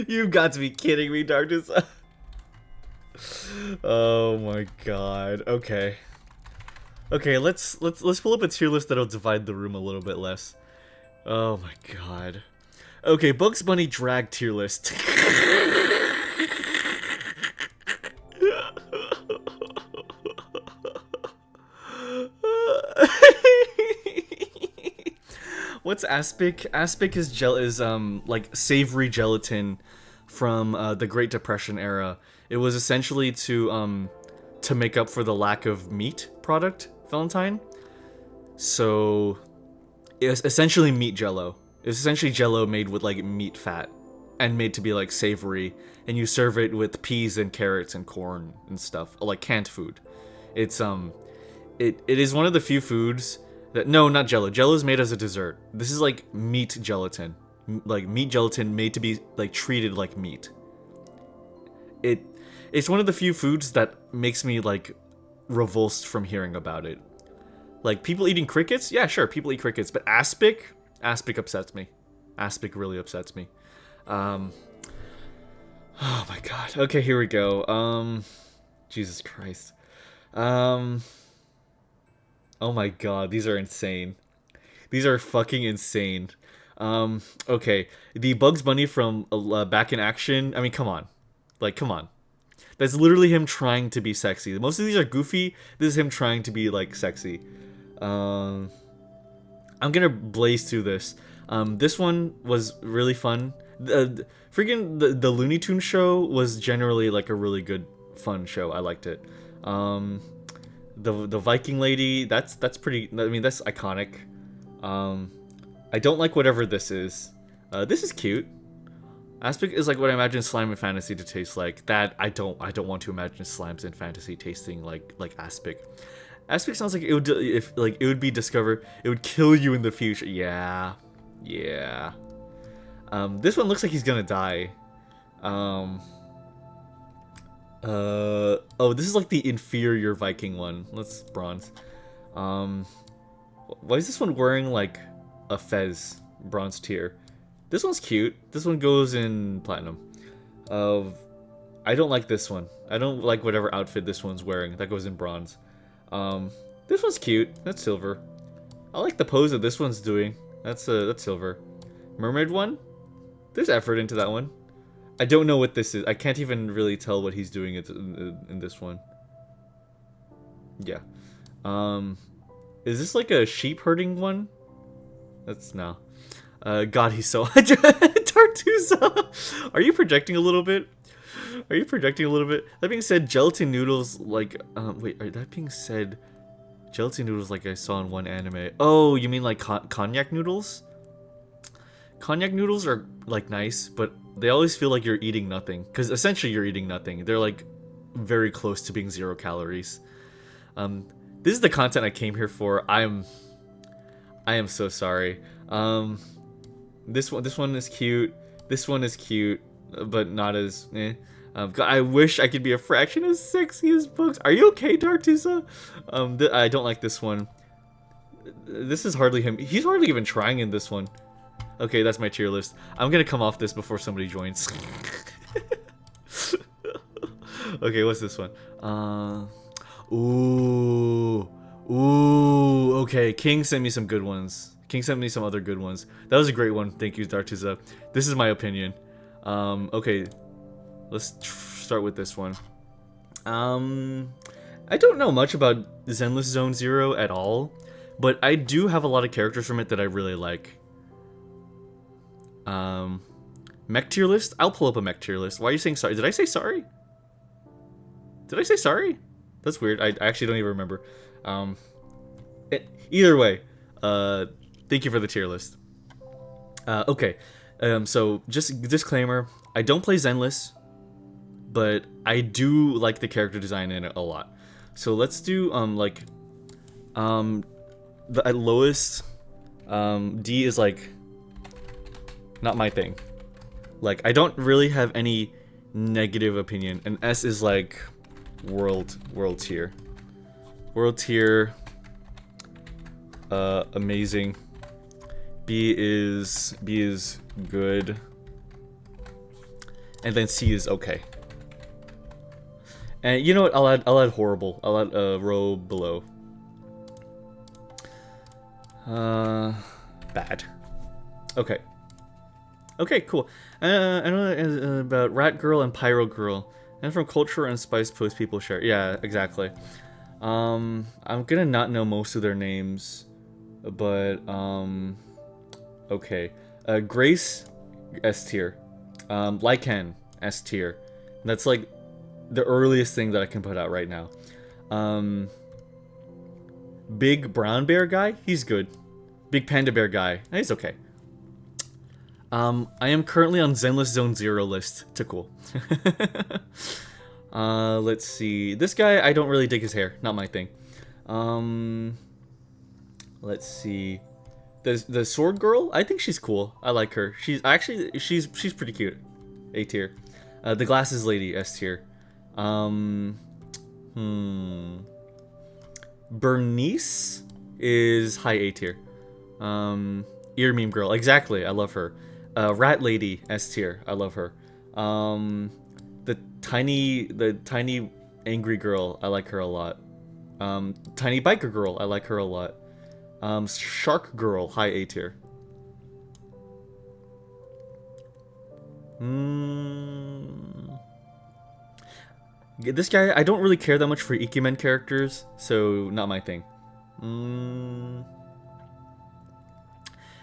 Speaker 1: You've got to be kidding me, Dark Tusa. Oh my god. Okay. Okay, let's pull up a tier list that'll divide the room a little bit less. Oh my god. Okay, Bugs Bunny drag tier list. What's aspic? Aspic is like savory gelatin from the Great Depression era. It was essentially to make up for the lack of meat product, Valentine. So it's essentially meat jello. It's essentially jello made with like meat fat and made to be like savory, and you serve it with peas and carrots and corn and stuff, like canned food. It's it is one of the few foods that, no, not jello. Jello is made as a dessert. This is like meat gelatin. Like meat gelatin made to be like treated like meat. It's one of the few foods that makes me like revulsed from hearing about it. Like people eating crickets? Yeah, sure, people eat crickets, but aspic upsets me. Aspic really upsets me. Oh my god. Okay, here we go. Jesus Christ. Oh my god, these are insane. These are fucking insane. Okay. The Bugs Bunny from Back in Action. I mean, come on. Like, come on. That's literally him trying to be sexy. Most of these are goofy. This is him trying to be, like, sexy. I'm gonna blaze through this. This one was really fun. Freaking the Looney Tunes show was generally, like, a really good, fun show. I liked it. The Viking lady, that's pretty, I mean, that's iconic. I don't like whatever this is. This is cute. Aspic is like what I imagine slime in fantasy to taste like. That I don't want to imagine slimes in fantasy tasting like aspic. Aspic sounds like it would, if like it would be discovered, it would kill you in the future. Yeah. Yeah. This one looks like he's gonna die. Oh, this is like the inferior Viking one. Let's bronze. Why is this one wearing like a fez? Bronze tier. This one's cute. This one goes in platinum. I don't like this one. I don't like whatever outfit this one's wearing. That goes in bronze. This one's cute. That's silver. I like the pose that this one's doing. That's silver. Mermaid one? There's effort into that one. I don't know what this is. I can't even really tell what he's doing in this one. Yeah. Is this like a sheep herding one? That's no. God, he's so Tartusa. Are you projecting a little bit? Are you projecting a little bit? That being said, gelatin noodles like wait. That being said, gelatin noodles like I saw in one anime. Oh, you mean like cognac noodles? Cognac noodles are like nice, but they always feel like you're eating nothing. Because essentially you're eating nothing. They're like very close to being 0 calories. This is the content I came here for. I am so sorry. This one is cute. This one is cute, but not as God, I wish I could be a fraction as sexy as Bugs. Are you okay, Tartusa? I don't like this one. This is hardly him. He's hardly even trying in this one. Okay, that's my tier list. I'm gonna come off this before somebody joins. Okay, what's this one? Ooh. Okay, King sent me some good ones. King sent me some other good ones. That was a great one. Thank you, Dartuza. This is my opinion. Okay, let's start with this one. I don't know much about Zenless Zone Zero at all, but I do have a lot of characters from it that I really like. Mech tier list? I'll pull up a mech tier list. Why are you saying sorry? Did I say sorry? Did I say sorry? That's weird. I actually don't even remember. Either way, thank you for the tier list. Okay. So just disclaimer, I don't play Zenless, but I do like the character design in it a lot. So let's do the at lowest D is like not my thing. Like I don't really have any negative opinion, and S is like world tier. World tier, amazing. B is good, and then C is okay. And you know what? I'll add horrible. I'll add a row below. Bad. Okay. Okay, cool. I know about Rat Girl and Pyro Girl, and from Culture and Spice Post people share. Yeah, exactly. I'm gonna not know most of their names, but okay. Grace, S tier. Lycan, S tier. That's like the earliest thing that I can put out right now. Big brown bear guy, he's good. Big panda bear guy, he's okay. I am currently on Zenless Zone 0 list to cool. Let's see. This guy, I don't really dig his hair. Not my thing. Let's see. The sword girl, I think she's cool. I like her. She's pretty cute. A tier. The glasses lady, S tier. Bernice is high A tier. Ear meme girl, exactly. I love her. Rat lady, S tier. I love her. The tiny angry girl, I like her a lot. Tiny biker girl, I like her a lot. Shark girl, high A tier. This guy, I don't really care that much for Ikemen characters, so not my thing.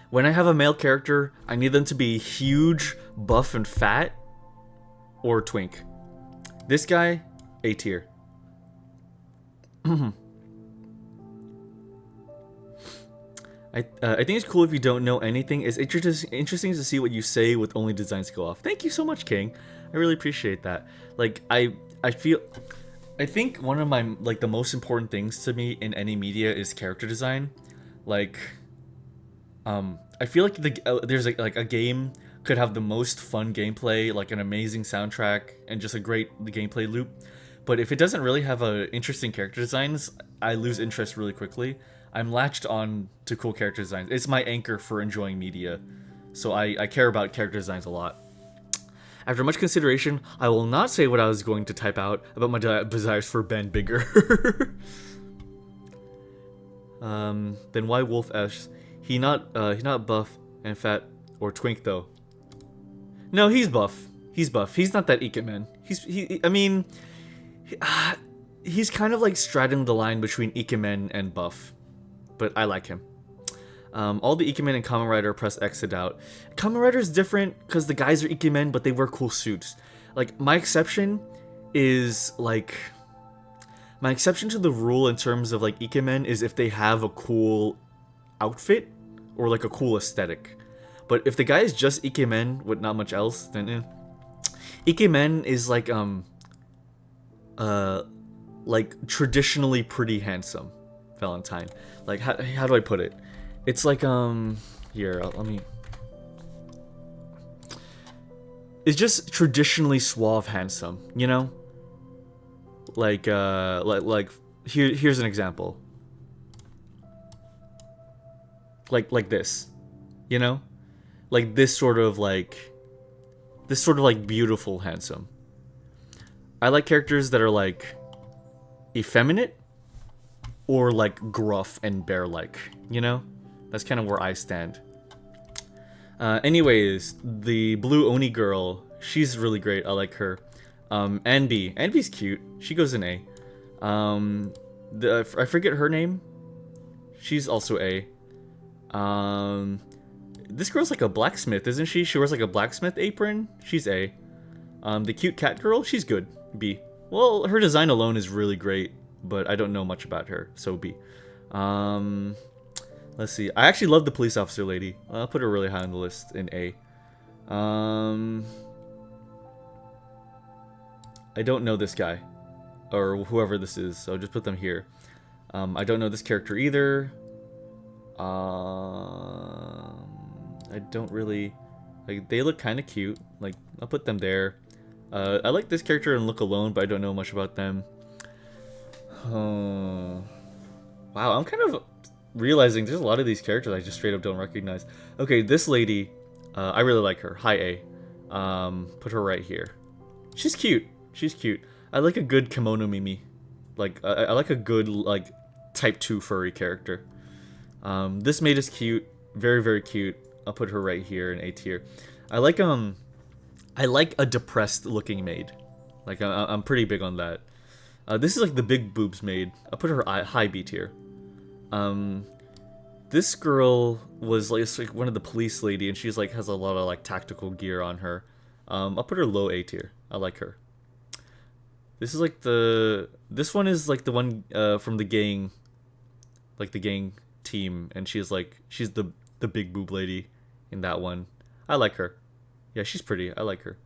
Speaker 1: When I have a male character, I need them to be huge, buff, and fat, or twink. This guy, A tier. I think it's cool if you don't know anything. It's interesting to see what you say with only designs go off. Thank you so much, King. I really appreciate that. Like, I think one of my, like, the most important things to me in any media is character design. Like, I feel like there's like a game could have the most fun gameplay, like an amazing soundtrack, and just a great gameplay loop. But if it doesn't really have interesting character designs, I lose interest really quickly. I'm latched on to cool character designs. It's my anchor for enjoying media. So I care about character designs a lot. After much consideration, I will not say what I was going to type out about my desires for Ben Bigger. Then why Wolf S? He not buff and fat or twink though. No, he's buff. He's buff. He's not that Ikemen. He's kind of like straddling the line between Ikemen and buff. But I like him. All the Ikemen and Kamen Rider press exit out. Kamen Rider is different because the guys are Ikemen, but they wear cool suits. Like, my exception to the rule in terms of like Ikemen is if they have a cool outfit or like a cool aesthetic. But if the guy is just Ikemen with not much else, then Ikemen is like traditionally pretty handsome. Valentine. Like, how do I put it? It's like, here, let me... It's just traditionally suave handsome, you know? Like, here's an example. Like this, you know? Like this sort of beautiful handsome. I like characters that are like effeminate or like gruff and bear-like, you know? That's kind of where I stand. Anyways, the blue Oni girl, she's really great. I like her. Anby. Anby's cute. She goes in A. I forget her name. She's also A. This girl's like a blacksmith, isn't she? She wears like a blacksmith apron. She's A. The cute cat girl, she's good. B. Well, her design alone is really great, but I don't know much about her, so B. Let's see. I actually love the police officer lady. I'll put her really high on the list in A. I don't know this guy, or whoever this is, so I'll just put them here. I don't know this character either. I don't really... Like, they look kind of cute. Like, I'll put them there. I like this character and look alone, but I don't know much about them. Oh. Wow, I'm kind of realizing there's a lot of these characters I just straight up don't recognize. Okay, this lady, I really like her. High A. Put her right here. She's cute. She's cute. I like a good kimono Mimi. Like, I like a good, like, type 2 furry character. This maid is cute. Very, very cute. I'll put her right here in A tier. I like a depressed looking maid. Like, I'm pretty big on that. This is like the big boobs maid. I'll put her high B tier. This girl was like one of the police lady, and she's like has a lot of like tactical gear on her. I'll put her low A tier. I like her. This is like this one is like the one from the gang, like the gang team, and she's the big boob lady in that one. I like her. Yeah, she's pretty. I like her.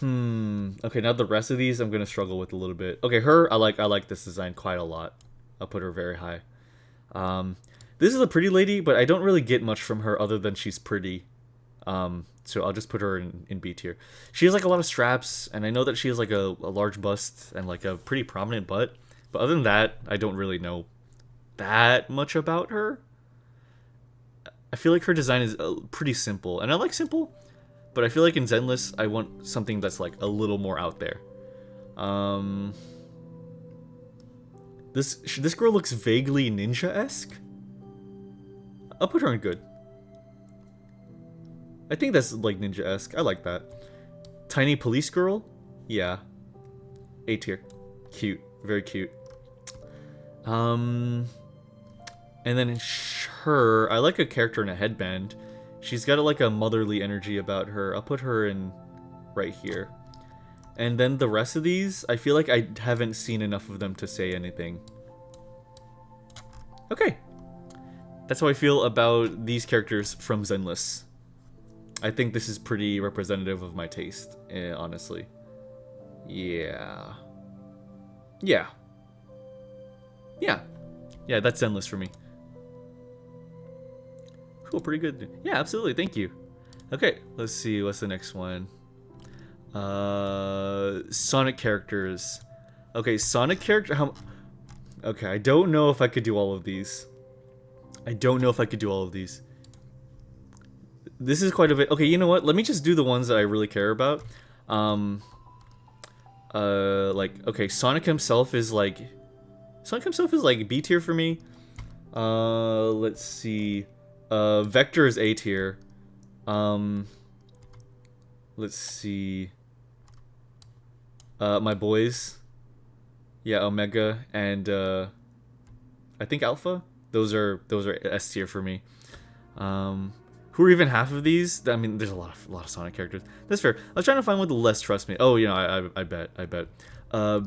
Speaker 1: Okay, now the rest of these I'm gonna struggle with a little bit. Okay, her I like this design quite a lot. I'll put her very high. This is a pretty lady, but I don't really get much from her other than she's pretty. So I'll just put her in B tier. She has like a lot of straps, and I know that she has like a large bust and like a pretty prominent butt. But other than that, I don't really know that much about her. I feel like her design is pretty simple, and I like simple, but I feel like in Zenless, I want something that's like a little more out there. This girl looks vaguely ninja-esque. I'll put her in good. I think that's like ninja-esque. I like that. Tiny police girl? Yeah. A tier. Cute. Very cute. And then her, I like a character in a headband. She's got like a motherly energy about her. I'll put her in right here. And then the rest of these, I feel like I haven't seen enough of them to say anything. Okay. That's how I feel about these characters from Zenless. I think this is pretty representative of my taste, honestly. Yeah. Yeah. Yeah. Yeah, that's Zenless for me. Cool, pretty good. Yeah, absolutely, thank you. Okay, let's see, what's the next one? Sonic characters. Okay, Sonic character. Okay, I don't know if I could do all of these. This is quite a bit. Okay, you know what? Let me just do the ones that I really care about. Okay, Sonic himself is like B tier for me. Let's see. Vector is A tier. Let's see. My boys. Yeah, Omega and I think Alpha. Those are S tier for me. Who are even half of these? I mean, there's a lot of Sonic characters. That's fair. I was trying to find one with less trust me. Oh, you know, I bet.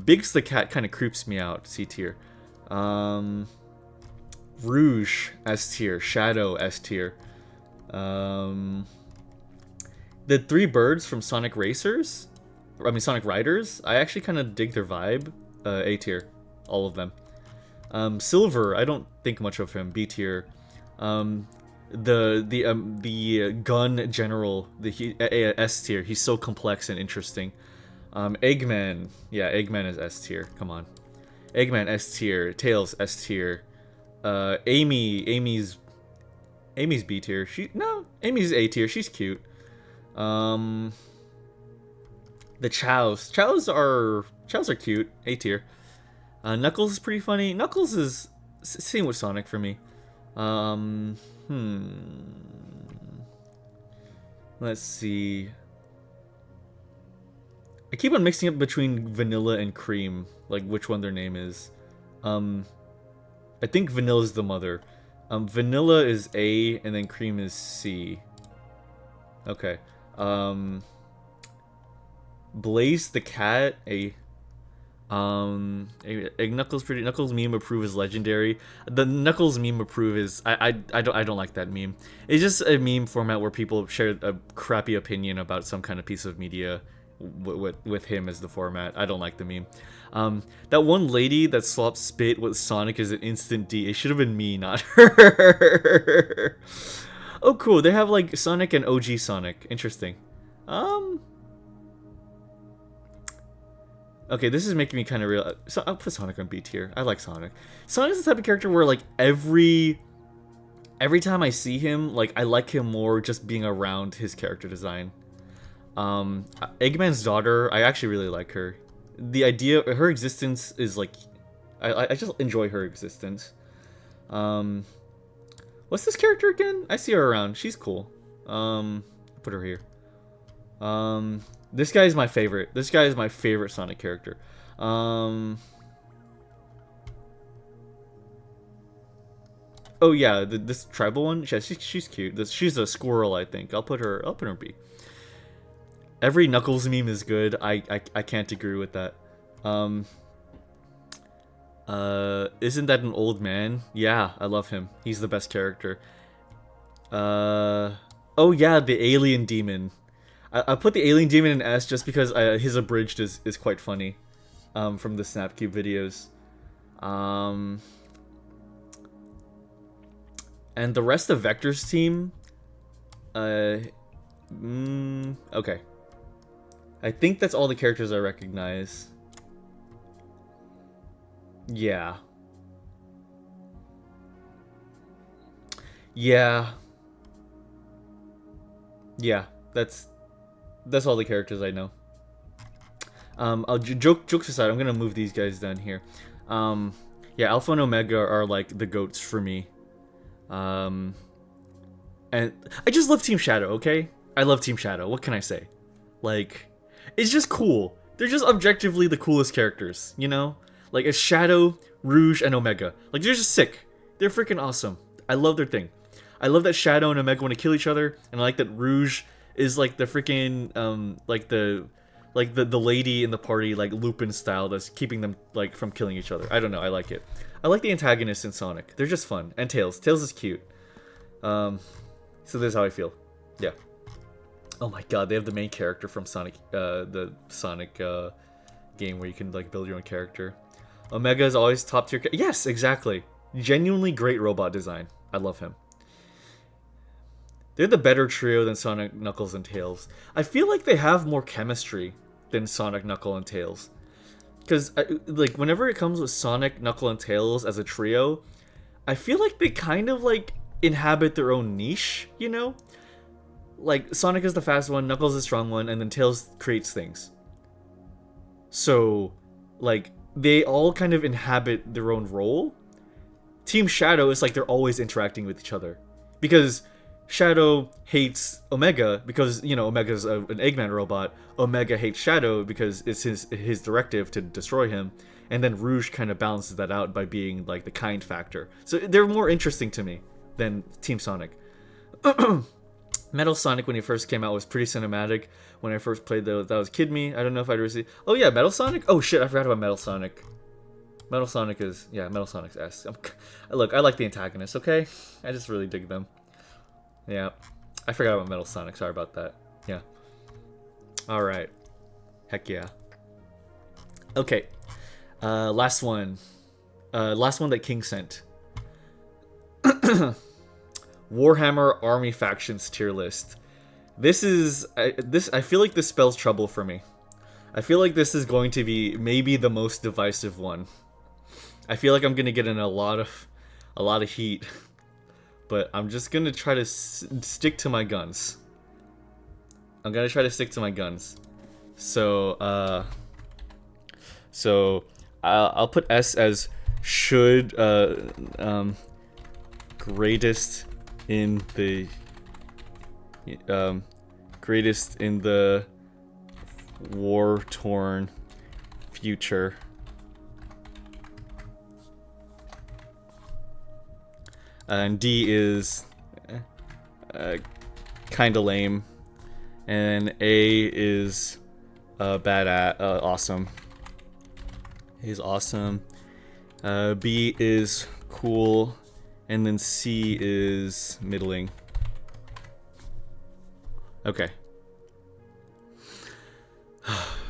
Speaker 1: Biggs the cat kind of creeps me out. C tier. Rouge S tier. Shadow S tier. The three birds from Sonic Riders. I actually kind of dig their vibe. A tier, all of them. Silver, I don't think much of him. B tier. The gun general, S tier. He's so complex and interesting. Eggman, yeah, Eggman is S tier. Come on, Eggman S tier. Tails S tier. Amy's B tier. Amy's A tier. She's cute. The Chows are cute. A tier. Knuckles is pretty funny. Knuckles is same with Sonic for me. Let's see. I keep on mixing up between Vanilla and Cream, like which one their name is. I think Vanilla's the mother. Vanilla is A, and then Cream is C. Okay. Blaze the cat, A. Knuckles pretty. Knuckles meme approve is legendary. The Knuckles meme approve is I don't like that meme. It's just a meme format where people share a crappy opinion about some kind of piece of media with him as the format. I don't like the meme. That one lady that swapped spit with Sonic is an instant D. It should have been me, not her. Oh, cool. They have like Sonic and OG Sonic. Interesting. Okay, this is making me kind of real. So I'll put Sonic on B tier. I like Sonic. Sonic's the type of character where like every time I see him, like I like him more just being around his character design. Eggman's daughter, I actually really like her. The idea, her existence is like, I just enjoy her existence. What's this character again? I see her around. She's cool. Put her here. This guy is my favorite. This guy is my favorite Sonic character. Oh yeah, this tribal one. Yeah, she's cute. She's a squirrel, I think. I'll put her B. Every Knuckles meme is good. I can't agree with that. Isn't that an old man? Yeah, I love him. He's the best character. Oh yeah, the alien demon. I put the alien demon in S just because his abridged is quite funny. From the Snapcube videos. And the rest of Vector's team. Okay. I think that's all the characters I recognize. Yeah. Yeah. Yeah, that's all the characters I know. Jokes aside, I'm gonna move these guys down here. Yeah, Alpha and Omega are like the goats for me. And I just love Team Shadow, okay? I love Team Shadow. What can I say? Like, it's just cool. They're just objectively the coolest characters, you know? Like, it's Shadow, Rouge, and Omega. Like, they're just sick. They're freaking awesome. I love their thing. I love that Shadow and Omega want to kill each other, and I like that Rouge is like the freaking like the lady in the party, like Lupin style, that's keeping them like from killing each other. I don't know, I like it. I like the antagonists in Sonic. They're just fun. And Tails. Tails is cute. So this is how I feel. Yeah. Oh my god, they have the main character from Sonic, the Sonic game where you can like build your own character. Omega is always top tier. Yes, exactly. Genuinely great robot design. I love him. They're the better trio than Sonic, Knuckles, and Tails. I feel like they have more chemistry than Sonic, Knuckle, and Tails. Because, like, whenever it comes with Sonic, Knuckle, and Tails as a trio, I feel like they kind of, like, inhabit their own niche, you know? Like, Sonic is the fast one, Knuckles is the strong one, and then Tails creates things. So, like, they all kind of inhabit their own role. Team Shadow is like they're always interacting with each other. Because Shadow hates Omega because, you know, Omega's an Eggman robot. Omega hates Shadow because it's his directive to destroy him. And then Rouge kind of balances that out by being like the kind factor. So they're more interesting to me than Team Sonic. Metal Sonic, when he first came out, was pretty cinematic. When I first played that was Kid Me. I don't know if I'd receive. Oh yeah, Metal Sonic? Oh shit, I forgot about Metal Sonic. Metal Sonic is, yeah, Metal Sonic's S. Look, I like the antagonists, okay? I just really dig them. Yeah. I forgot about Metal Sonic, sorry about that. Yeah. Alright. Heck yeah. Okay. Last one. Last one that King sent. Warhammer Army Factions tier list. This is... I feel like this spells trouble for me. I feel like this is going to be maybe the most divisive one. I feel like I'm gonna get in a lot of heat, but I'm just gonna try to stick to my guns. I'm gonna try to stick to my guns. So I'll put S as should greatest in the war-torn future. And D is kind of lame, and A is bad at awesome. A is awesome. B is cool, and then C is middling. Okay.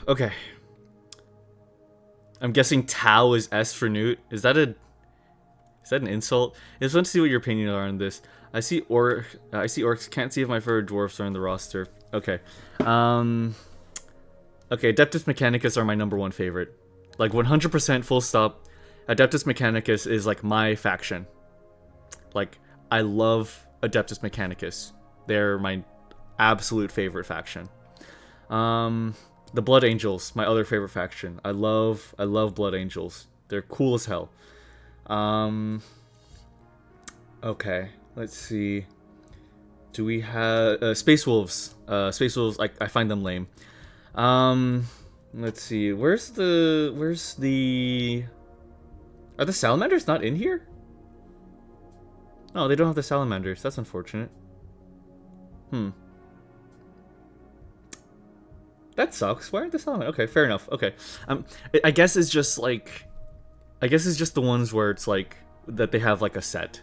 Speaker 1: Okay. I'm guessing Tau is S for Newt. Is that an insult? I just want to see what your opinions are on this. I see orcs. Can't see if my favorite dwarfs are in the roster. Okay. Okay, Adeptus Mechanicus are my #1 favorite. Like 100% full stop. Adeptus Mechanicus is like my faction. Like, I love Adeptus Mechanicus. They're my absolute favorite faction. The Blood Angels, my other favorite faction. I love Blood Angels. They're cool as hell. Okay, let's see. Do we have Space Wolves? Space Wolves, I find them lame. Let's see. Where's the Are the salamanders not in here? No, they don't have the salamanders. That's unfortunate. That sucks. Why aren't the salamanders? Okay, fair enough. Okay. I guess it's just like, I guess it's just the ones where it's like that they have like a set.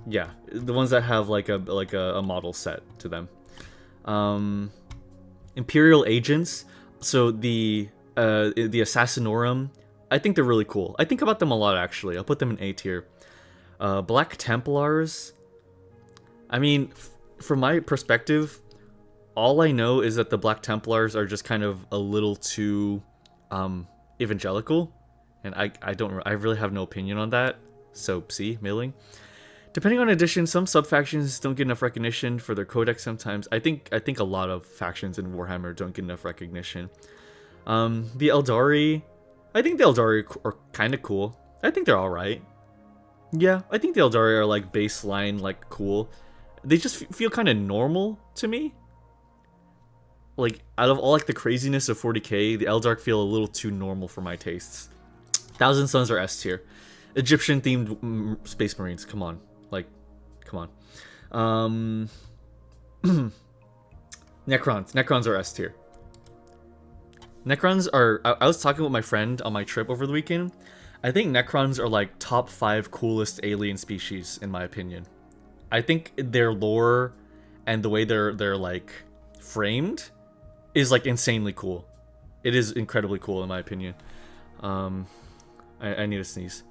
Speaker 1: Yeah, the ones that have like a model set to them. Imperial agents. So the Assassinorum, I think they're really cool. I think about them a lot actually. I'll put them in A tier. Black Templars. I mean, from my perspective, all I know is that the Black Templars are just kind of a little too evangelical, and I really have no opinion on that. So see, milling. Depending on edition, some sub-factions don't get enough recognition for their codex sometimes. I think a lot of factions in Warhammer don't get enough recognition. The Eldari, I think the Eldari are kind of cool. I think they're alright. Yeah, I think the Eldari are like baseline, like cool. They just feel kind of normal to me. Like, out of all like the craziness of 40k, the Eldar feel a little too normal for my tastes. Thousand Sons are S tier. Egyptian themed Space Marines, come on. Like, come on. Necrons are S tier. Necrons are, I was talking with my friend on my trip over the weekend. I think Necrons are like top 5 coolest alien species in my opinion. I think their lore and the way they're like framed is like insanely cool. It is incredibly cool in my opinion. I need to sneeze.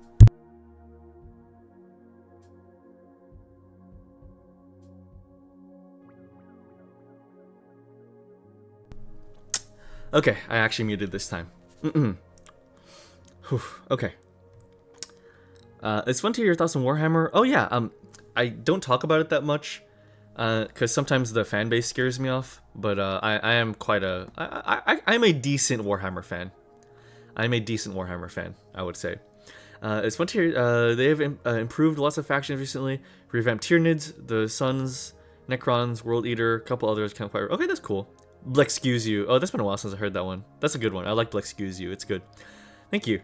Speaker 1: Okay, I actually muted this time. Okay. It's fun to hear your thoughts on Warhammer. Oh yeah, I don't talk about it that much, because sometimes the fan base scares me off. But I am quite a I'm a decent Warhammer fan. I'm a decent Warhammer fan, I would say. It's fun to hear. They have improved lots of factions recently. Revamped Tyranids, the Suns, Necrons, World Eater, a couple others. Campfire. Okay, that's cool. Blexcuse you. Oh, that's been a while since I heard that one. That's a good one. I like Blexcuse you. It's good. Thank you.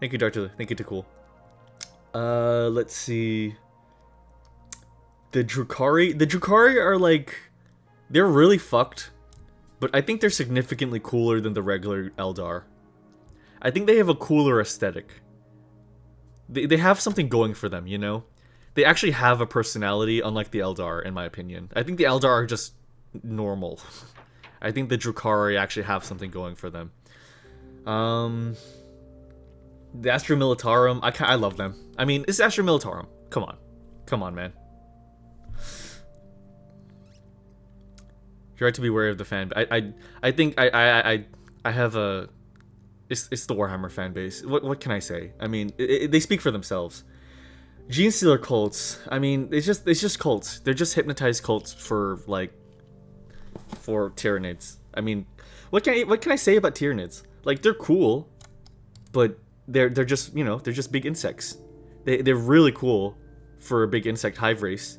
Speaker 1: Thank you, Dartula. Thank you, Cool. Let's see. The Drukhari. The Drukhari are like, they're really fucked, but I think they're significantly cooler than the regular Eldar. I think they have a cooler aesthetic. They have something going for them, you know? They actually have a personality, unlike the Eldar, in my opinion. I think the Eldar are just normal. I think the Drukhari actually have something going for them. The Astra Militarum, I love them. I mean, it's Astra Militarum. Come on, man. You're right to be wary of the fan. I think I have a. It's the Warhammer fan base. What can I say? I mean, they speak for themselves. Gene Stealer cults. I mean, it's just cults. They're just hypnotized cults for Tyranids. I mean, what can I say about Tyranids? Like, they're cool, but they're just, you know, they're just big insects. They're really cool for a big insect hive race,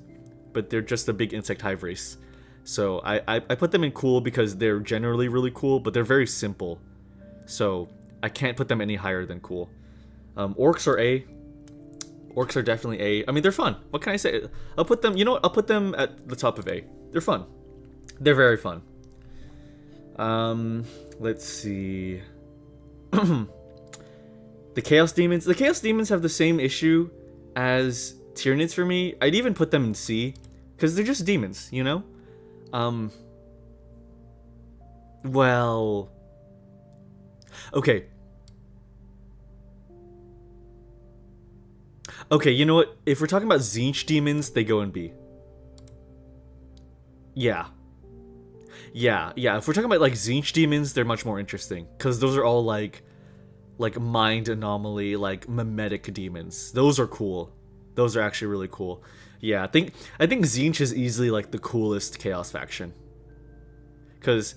Speaker 1: but they're just a big insect hive race. So I put them in cool because they're generally really cool, but they're very simple. So I can't put them any higher than cool. Orcs are A. Orcs are definitely A. I mean, they're fun. What can I say? I'll put them, you know what? I'll put them at the top of A. They're fun. They're very fun. Let's see. The Chaos Demons. The Chaos Demons have the same issue as Tyranids for me. I'd even put them in C, because they're just demons, you know? Well... Okay. Okay, you know what? If we're talking about Tzeentch demons, they go in B. Yeah. Yeah, yeah. If we're talking about like Zinch demons, they're much more interesting because those are all like mind anomaly, like mimetic demons. Those are cool. Those are actually really cool. Yeah, I think Zinch is easily like the coolest chaos faction because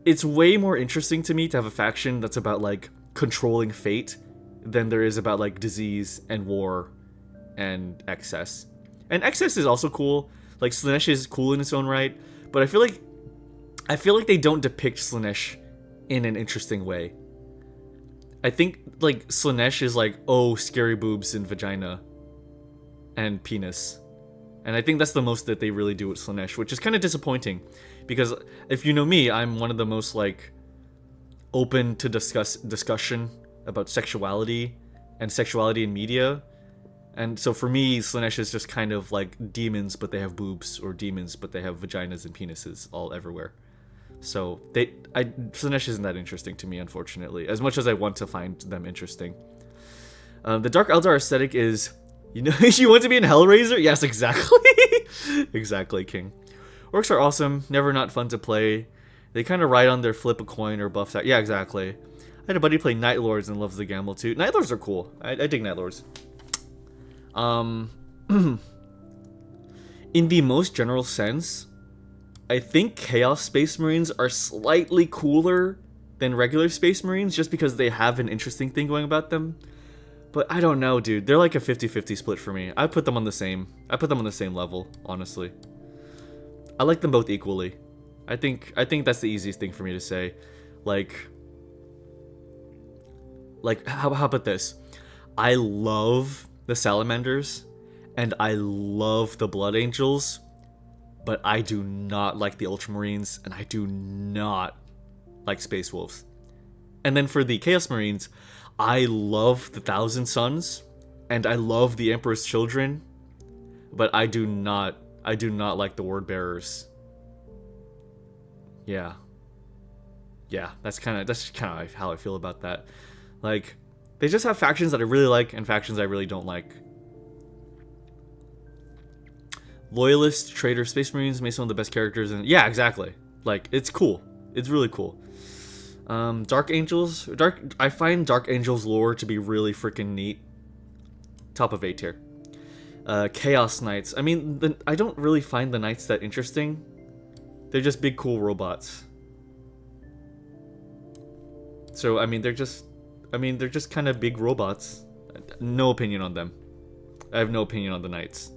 Speaker 1: it's way more interesting to me to have a faction that's about like controlling fate than there is about like disease and war and excess. And excess is also cool. Like Slanesh is cool in its own right, but I feel like they don't depict Slanesh in an interesting way. I think like Slanesh is like, oh, scary boobs and vagina and penis. And I think that's the most that they really do with Slanesh, which is kind of disappointing because if you know me, I'm one of the most like open to discussion about sexuality and sexuality in media. And so for me, Slanesh is just kind of like demons, but they have boobs, or demons, but they have vaginas and penises all everywhere. So Slanesh isn't that interesting to me, unfortunately, as much as I want to find them interesting. The Dark Eldar aesthetic is, you know, you want to be in Hellraiser? Yes, exactly. Exactly, King. Orcs are awesome, never not fun to play. They kind of ride on their flip a coin or buff that. Yeah, exactly. I had a buddy play Night Lords and loves the gamble too. Night Lords are cool. I dig Night Lords. In the most general sense, I think Chaos Space Marines are slightly cooler than regular Space Marines just because they have an interesting thing going about them. But I don't know, dude. They're like a 50-50 split for me. I put them on the same level, honestly. I like them both equally. I think that's the easiest thing for me to say. Like how about this? I love the Salamanders and I love the Blood Angels, but I do not like the Ultramarines and I do not like Space Wolves. And then for the Chaos Marines, I love the Thousand Sons and I love the Emperor's Children, but I do not like the Word Bearers. Yeah, that's kind of how I feel about that. Like, they just have factions that I really like and factions I really don't like. Loyalist, Traitor, Space Marines made some of the best characters, and yeah, exactly. Like, it's cool. It's really cool. Dark Angels. I find Dark Angels lore to be really freaking neat. Top of A tier. Chaos Knights. I mean, I don't really find the Knights that interesting. They're just big, cool robots. So, I mean, they're just kind of big robots. No opinion on them. I have no opinion on the Knights.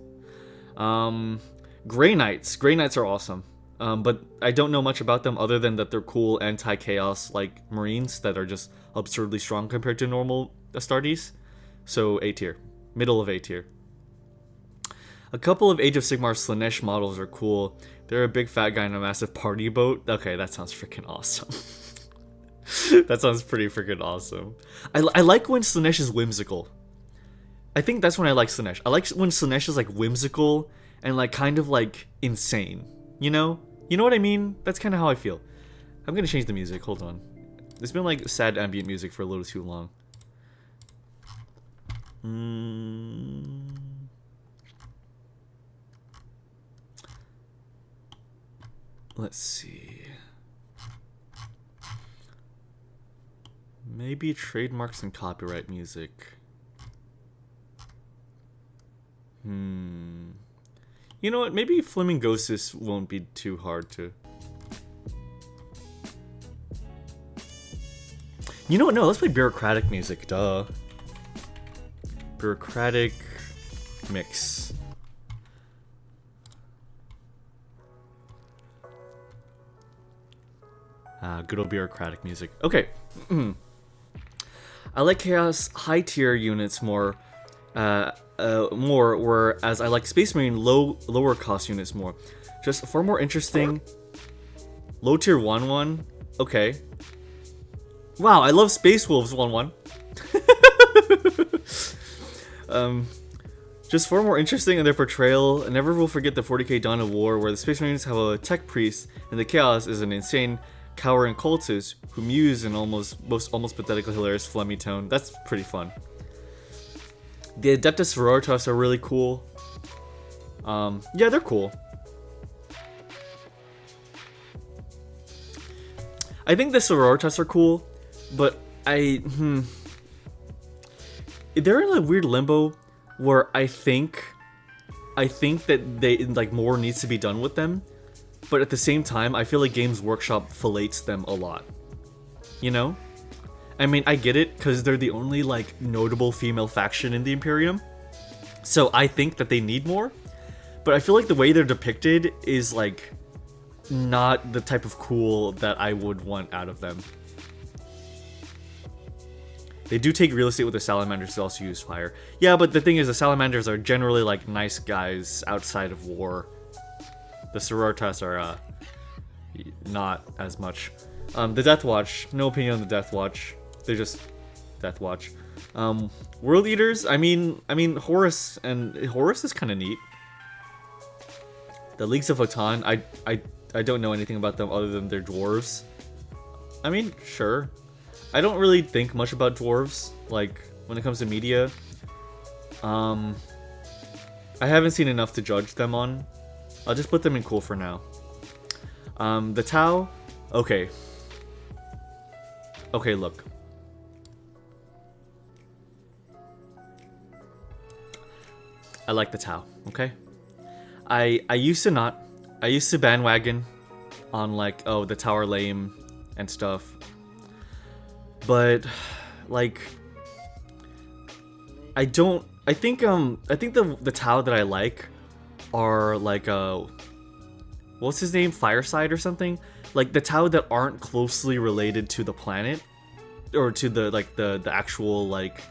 Speaker 1: Grey Knights. Grey Knights are awesome. But I don't know much about them other than that they're cool anti-chaos like Marines that are just absurdly strong compared to normal Astartes. So A tier. Middle of A tier. A couple of Age of Sigmar Slanesh models are cool. They're a big fat guy in a massive party boat. Okay, that sounds freaking awesome. That sounds pretty freaking awesome. I like when Slanesh is whimsical. I think that's when I like Slanesh. I like when Slanesh is like whimsical and like kind of like insane. You know? You know what I mean? That's kind of how I feel. I'm gonna change the music. Hold on. There's been like sad ambient music for a little too long. Let's see. Maybe trademarks and copyright music. You know what? Maybe Flamingosis won't be too hard to. You know what? No, let's play bureaucratic music. Duh. Bureaucratic mix. Good old bureaucratic music. Okay. I like Chaos high tier units more, whereas I like Space Marine lower cost units more. Just far more interesting. Low tier 1/1. Okay. Wow, I love Space Wolves 1/1. Just far more interesting in their portrayal. I never will forget the 40k Dawn of War, where the Space Marines have a tech priest, and the Chaos is an insane cowering cultist who muse in almost pathetically hilarious phlegmy tone. That's pretty fun. The Adeptus Sororitas are really cool. Yeah, they're cool. I think the sororitas are cool, but they're in a weird limbo where I think that they like more needs to be done with them, but at the same time, I feel like Games Workshop fillets them a lot. You know? I mean, I get it because they're the only like notable female faction in the Imperium, so I think that they need more. But I feel like the way they're depicted is like not the type of cool that I would want out of them. They do take real estate with the salamanders, they also use fire. Yeah, but the thing is, the salamanders are generally like nice guys outside of war. The sororitas are not as much. The Death Watch, no opinion on the Death Watch. They're just Death Watch. World Eaters, I mean Horus is kind of neat. The Leagues of Hatan, I don't know anything about them other than they're dwarves. I mean, sure. I don't really think much about dwarves, like, when it comes to media. I haven't seen enough to judge them on. I'll just put them in cool for now. The Tau, okay. Okay, look. I like the Tau, okay? I used to not. I used to bandwagon on like, oh, the Tau are lame and stuff. But like I think the Tau that I like are like what's his name? Fireside or something? Like the Tau that aren't closely related to the planet or to the actual like,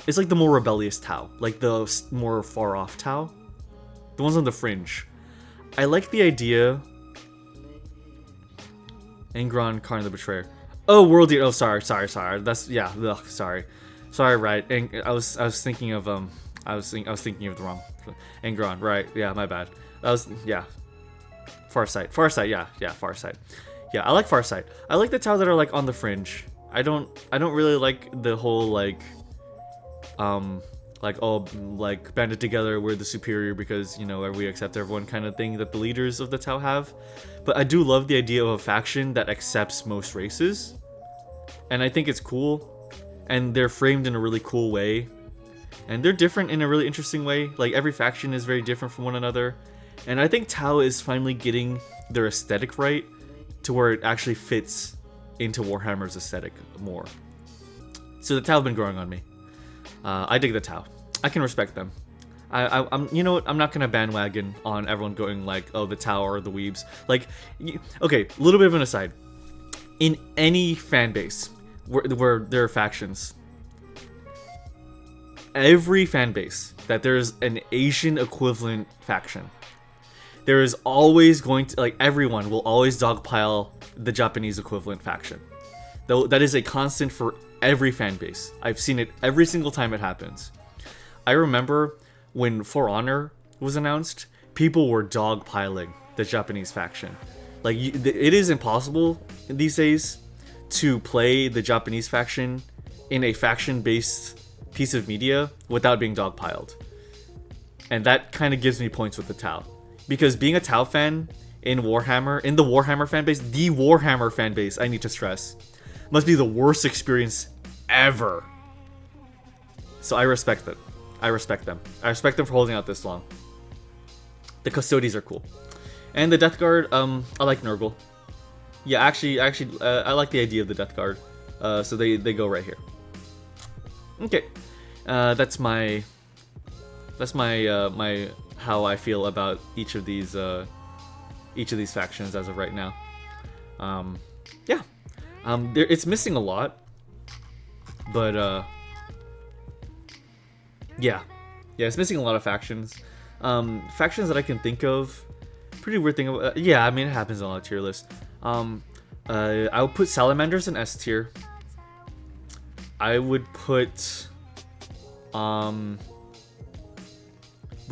Speaker 1: it's like the more rebellious Tau, like the more far off Tau. The ones on the fringe. I like the idea. Angron, Karn the Betrayer. Oh, World Eater. Oh, sorry. That's yeah. Ugh, sorry, right. And I was thinking of I was thinking of the wrong Angron. Right. Yeah, my bad. That was yeah. Farsight. Yeah, Farsight. Yeah, I like Farsight. I like the Tau that are like on the fringe. I don't really like the whole like all like banded together, we're the superior because, you know, we accept everyone kind of thing that the leaders of the Tau have. But I do love the idea of a faction that accepts most races. And I think it's cool. And they're framed in a really cool way. And they're different in a really interesting way. Like every faction is very different from one another. And I think Tau is finally getting their aesthetic right to where it actually fits into Warhammer's aesthetic more. So the Tau have been growing on me. I dig the Tau. I can respect them. I'm, you know what? I'm not gonna bandwagon on everyone going like, oh, the Tau or the weebs. Like, okay, a little bit of an aside. In any fan base where there are factions, every fan base that there's an Asian equivalent faction, there is always going to, like, everyone will always dogpile the Japanese equivalent faction. Though that is a constant for every fan base. I've seen it every single time it happens. I remember when For Honor was announced, people were dogpiling the Japanese faction. Like, it is impossible these days to play the Japanese faction in a faction-based piece of media without being dogpiled. And that kind of gives me points with the Tau. Because being a Tau fan in Warhammer, in the Warhammer fan base, I need to stress, must be the worst experience ever. So I respect them. I respect them for holding out this long. The Custodies are cool. And the Death Guard, I like Nurgle. Yeah, actually, I like the idea of the Death Guard. So they go right here. Okay. That's my how I feel about each of these factions as of right now. Yeah. It's missing a lot, but yeah, it's missing a lot of factions. Factions that I can think of. Pretty weird thing. Yeah, I mean, it happens on a tier list. I would put Salamanders in S tier. I would put would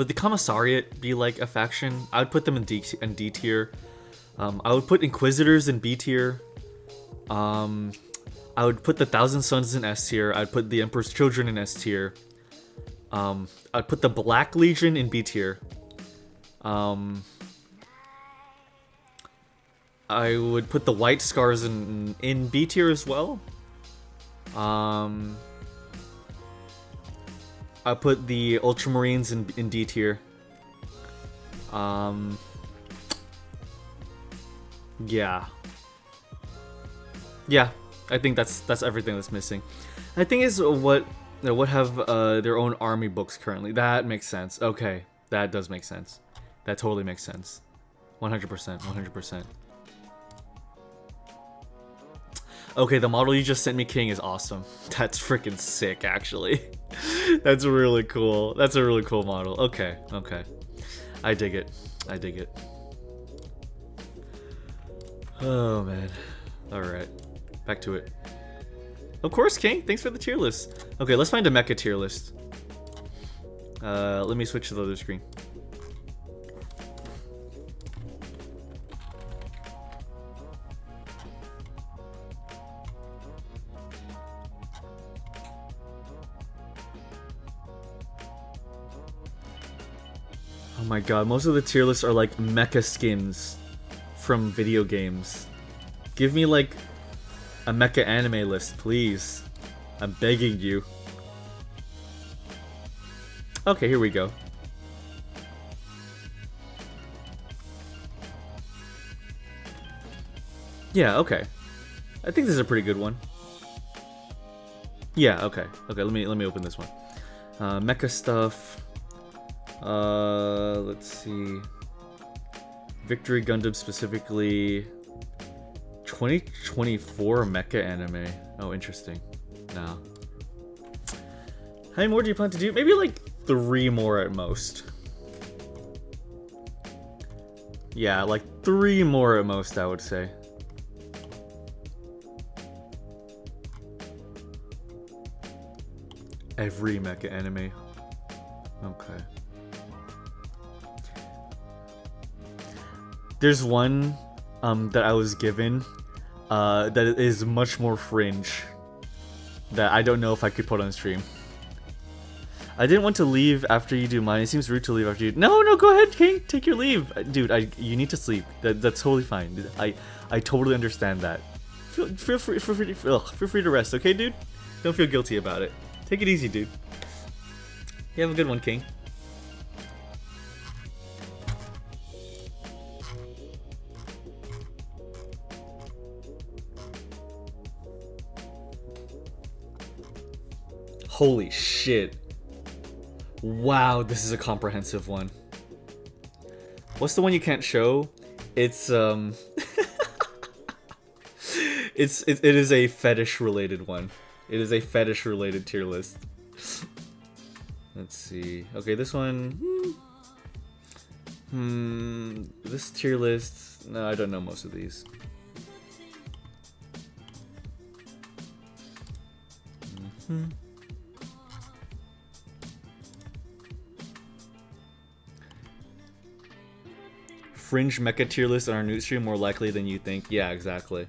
Speaker 1: the Commissariat be like a faction? I would put them in D tier. I would put Inquisitors in B tier. I would put the Thousand Sons in S tier. I'd put the Emperor's Children in S tier. I'd put the Black Legion in B tier. I would put the white scars in B tier as well. I put the ultramarines in D tier. Yeah. Yeah, I think that's everything that's missing. I think is what have their own army books currently. That makes sense. Okay, that does make sense. That totally makes sense. 100%, 100%. Okay, the model you just sent me, King, is awesome. That's freaking sick, actually. That's really cool. That's a really cool model. Okay, okay. I dig it. I dig it. Oh, man. Alright. Back to it. Of course, King. Thanks for the tier list. Okay, let's find a mecha tier list. Let me switch to the other screen. Oh my god, most of the tier lists are like mecha skins from video games. Give me like a mecha anime list, please. I'm begging you. Okay, here we go. Yeah, okay. I think this is a pretty good one. Yeah, okay. Okay, let me open this one. Mecha stuff. Let's see. Victory Gundam specifically. 2024 mecha anime. Oh, interesting. No. How many more do you plan to do? Maybe like 3 more at most. Yeah, like 3 more at most, I would say. Every mecha anime. Okay. There's one that I was given that is much more fringe that I don't know if I could put on stream. I didn't want to leave after you do mine. It seems rude to leave after you. No, go ahead, King. Take your leave, dude. You need to sleep. That's totally fine. I totally understand that. Feel free to rest, okay, dude? Don't feel guilty about it. Take it easy, dude. You have a good one, King. Holy shit. Wow, this is a comprehensive one. What's the one you can't show? It's it is a fetish related one. It is a fetish related tier list. Let's see. Okay, this one. This tier list. No, I don't know most of these. Fringe mecha tier list on our news stream more likely than you think. Yeah, exactly.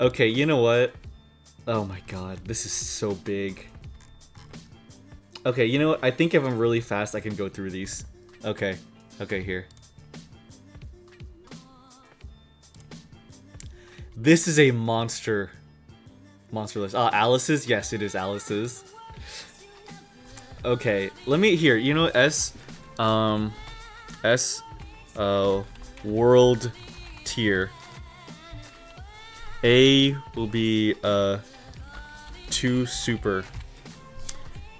Speaker 1: Okay, you know what? Oh my god, this is so big. Okay, you know what? I think if I'm really fast, I can go through these. Okay. Okay, here. This is a monster list. Alice's? Yes, it is Alice's. Okay, let me here. You know, world tier. A will be 2 super.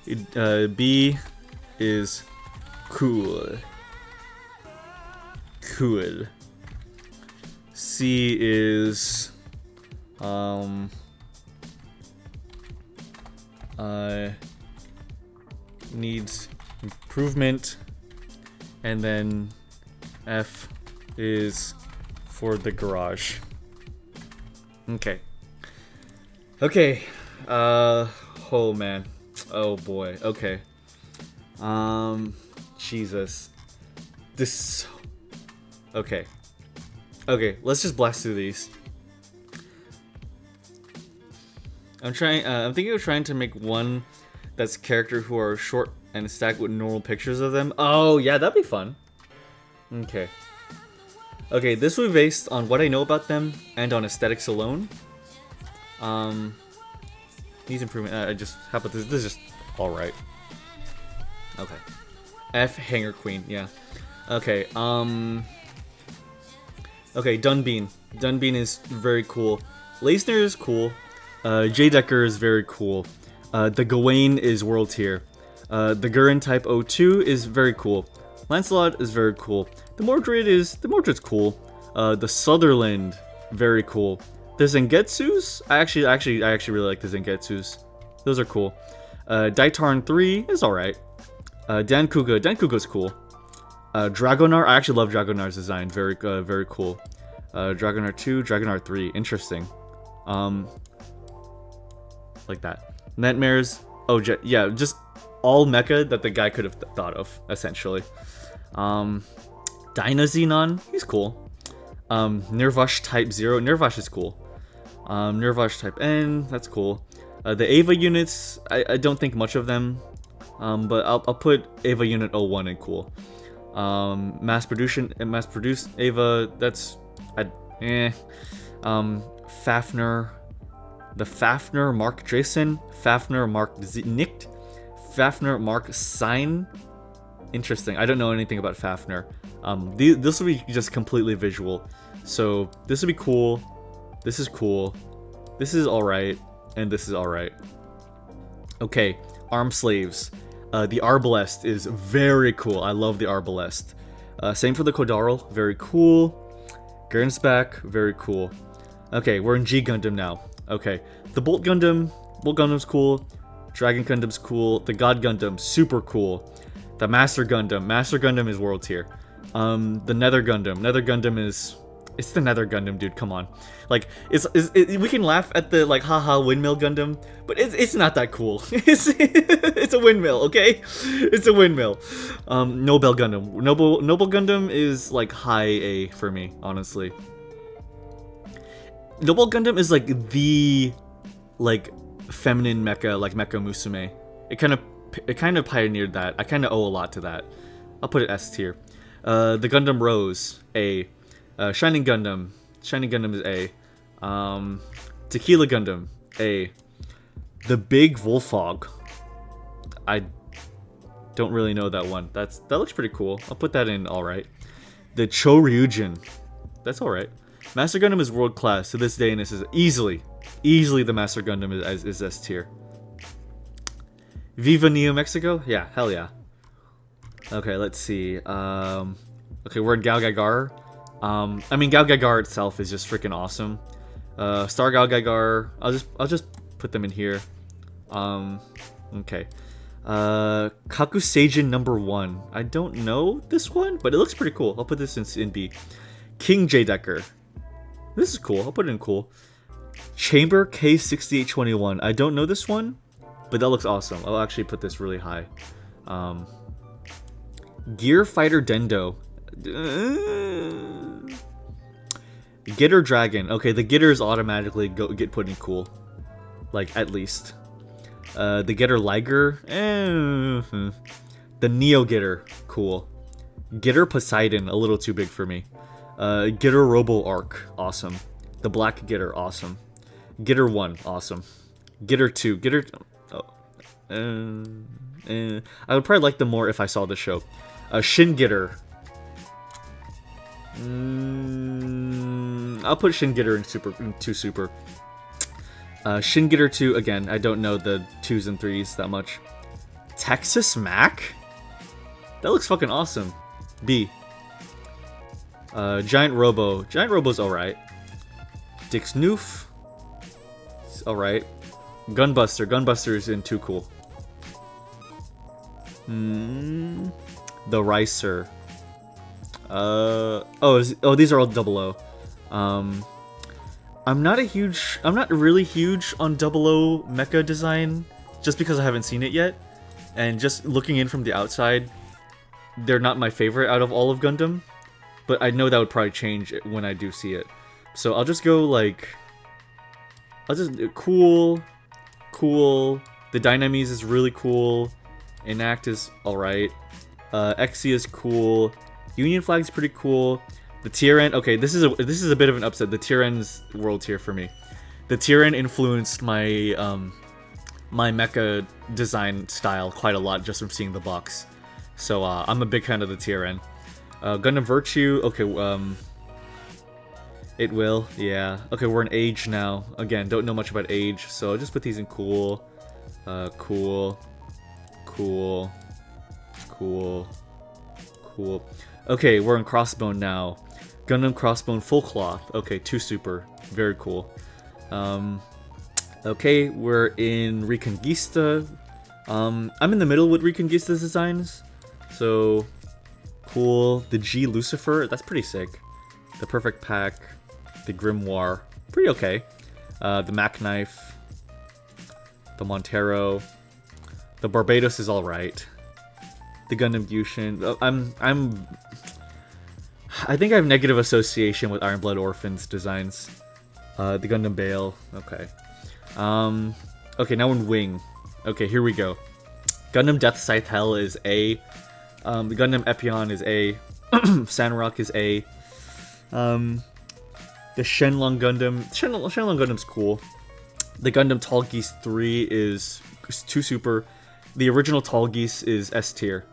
Speaker 1: B is cool. Cool. C is needs improvement, and then F is for the garage. Okay. Okay. Oh man. Oh boy. Okay. Jesus. This. Okay. Okay. Let's just blast through these. I'm thinking of trying to make one that's character who are short and stacked with normal pictures of them. Oh yeah, that'd be fun. Okay. Okay, this will be based on what I know about them and on aesthetics alone. Needs improvement. How about this? This is just alright. Okay. F Hanger Queen, yeah. Okay, okay, Dunbean. Dunbean is very cool. Leisner is cool. J Decker is very cool. The Gawain is world tier. The Gurren type 02 is very cool. Lancelot is very cool. The Mordred's cool. The Sutherland, very cool. The Zangetsus, I actually really like the Zangetsus. Those are cool. Daitarn 3 is alright. Dankuga's cool. Dragonar, I actually love Dragonar's design. Very cool. Dragonar 2, Dragonar 3, interesting. Like that. Nightmares. Oh, yeah, just all mecha that the guy could have thought of, essentially. Dynazenon, he's cool. Nirvash type 0, Nirvash is cool. Nirvash type N, that's cool. The Ava units, I don't think much of them. But I'll put Ava unit 01 in cool. Mass produced Ava, that's Fafnir. The Fafnir Mark Jason, Fafnir Mark Nicked, Fafnir Mark Sign. Interesting. I don't know anything about Fafnir. This will be just completely visual. So this will be cool. This is cool. This is alright. And this is alright. Okay, Arm Slaves. The Arbalest is very cool. I love the Arbalest. Same for the Kodarl. Very cool. Gernsback. Very cool. Okay, we're in G Gundam now. Okay, the Bolt Gundam's cool. Dragon Gundam's cool. The God Gundam, super cool. The Master Gundam is world tier. The Nether Gundam is... It's the Nether Gundam, dude, come on. Like, we can laugh at the, like, haha, windmill Gundam, but it's not that cool. It's a windmill, okay? It's a windmill. Noble Gundam. Noble Gundam is, like, high A for me, honestly. Noble Gundam is, like, the, like, feminine mecha, like Mecha Musume. It kind of pioneered that. I kind of owe a lot to that. I'll put it S tier. The Gundam Rose, A. Shining Gundam is A. Tequila Gundam, A. The Big Wolfhog. I don't really know that one. That looks pretty cool. I'll put that in alright. The Choryujin. That's alright. Master Gundam is world class to this day, and this is easily the Master Gundam is S tier. Viva Neo Mexico? Yeah, hell yeah. Okay, let's see. Okay, we're in Gal Gaigar. I mean, Gal Gaigar itself is just freaking awesome. Star Gal Gaigar, I'll just put them in here. Okay. Kakuseijin number 1. I don't know this one, but it looks pretty cool. I'll put this in B. King J Decker. This is cool. I'll put it in cool. Chamber K6821. I don't know this one, but that looks awesome. I'll actually put this really high. Gear Fighter Dendo. Gitter Dragon. Okay, the Gitters automatically get put in cool. Like, at least. The Gitter Liger. The Neo Gitter. Cool. Gitter Poseidon. A little too big for me. Gitter Robo Arc. Awesome. The Black Gitter. Awesome. Gitter 1. Awesome. Gitter 2. Gitter... I would probably like them more if I saw the show. Shin Gitter. I'll put Shin Gitter in 2 super. Shin Gitter 2, again, I don't know the 2s and 3s that much. Texas Mac? That looks fucking awesome. B. Giant Robo. Giant Robo's alright. Dix Noof. Alright. Gunbuster. Gunbuster is in 2 cool. The Ricer. These are all 00. I'm not really huge on 00 mecha design, just because I haven't seen it yet, and just looking in from the outside, they're not my favorite out of all of Gundam, but I know that would probably change when I do see it. So I'll just go like, cool. The Dynames is really cool. Enact is alright. Exia is cool. Union Flag is pretty cool. The tier N. Okay, this is a bit of an upset. The tier N's world tier for me. The tier N influenced my my mecha design style quite a lot just from seeing the box. So I'm a big fan of the tier N. Gundam Virtue. Okay. It will. Yeah. Okay, we're in Age now. Again, don't know much about Age, so I'll just put these in cool. Cool. Cool. Cool. Cool. Okay, we're in Crossbone now. Gundam Crossbone Full Cloth. Okay, 2 super. Very cool. Okay, we're in Reconquista. I'm in the middle with Reconquista's designs. So, cool. The G Lucifer. That's pretty sick. The Perfect Pack. The Grimoire. Pretty okay. The Mac Knife. The Montero. The Barbados is alright. The Gundam Gyushin. I think I have negative association with Iron Blood Orphans designs. The Gundam Bale. Okay. Okay, now in Wing. Okay, here we go. Gundam Death Scythe Hell is A. The Gundam Epion is A. Sandrock is A. The Shenlong Gundam. Shenlong Gundam's cool. The Gundam Tall Geese 3 is 2 super. The original Tall Geese is S tier.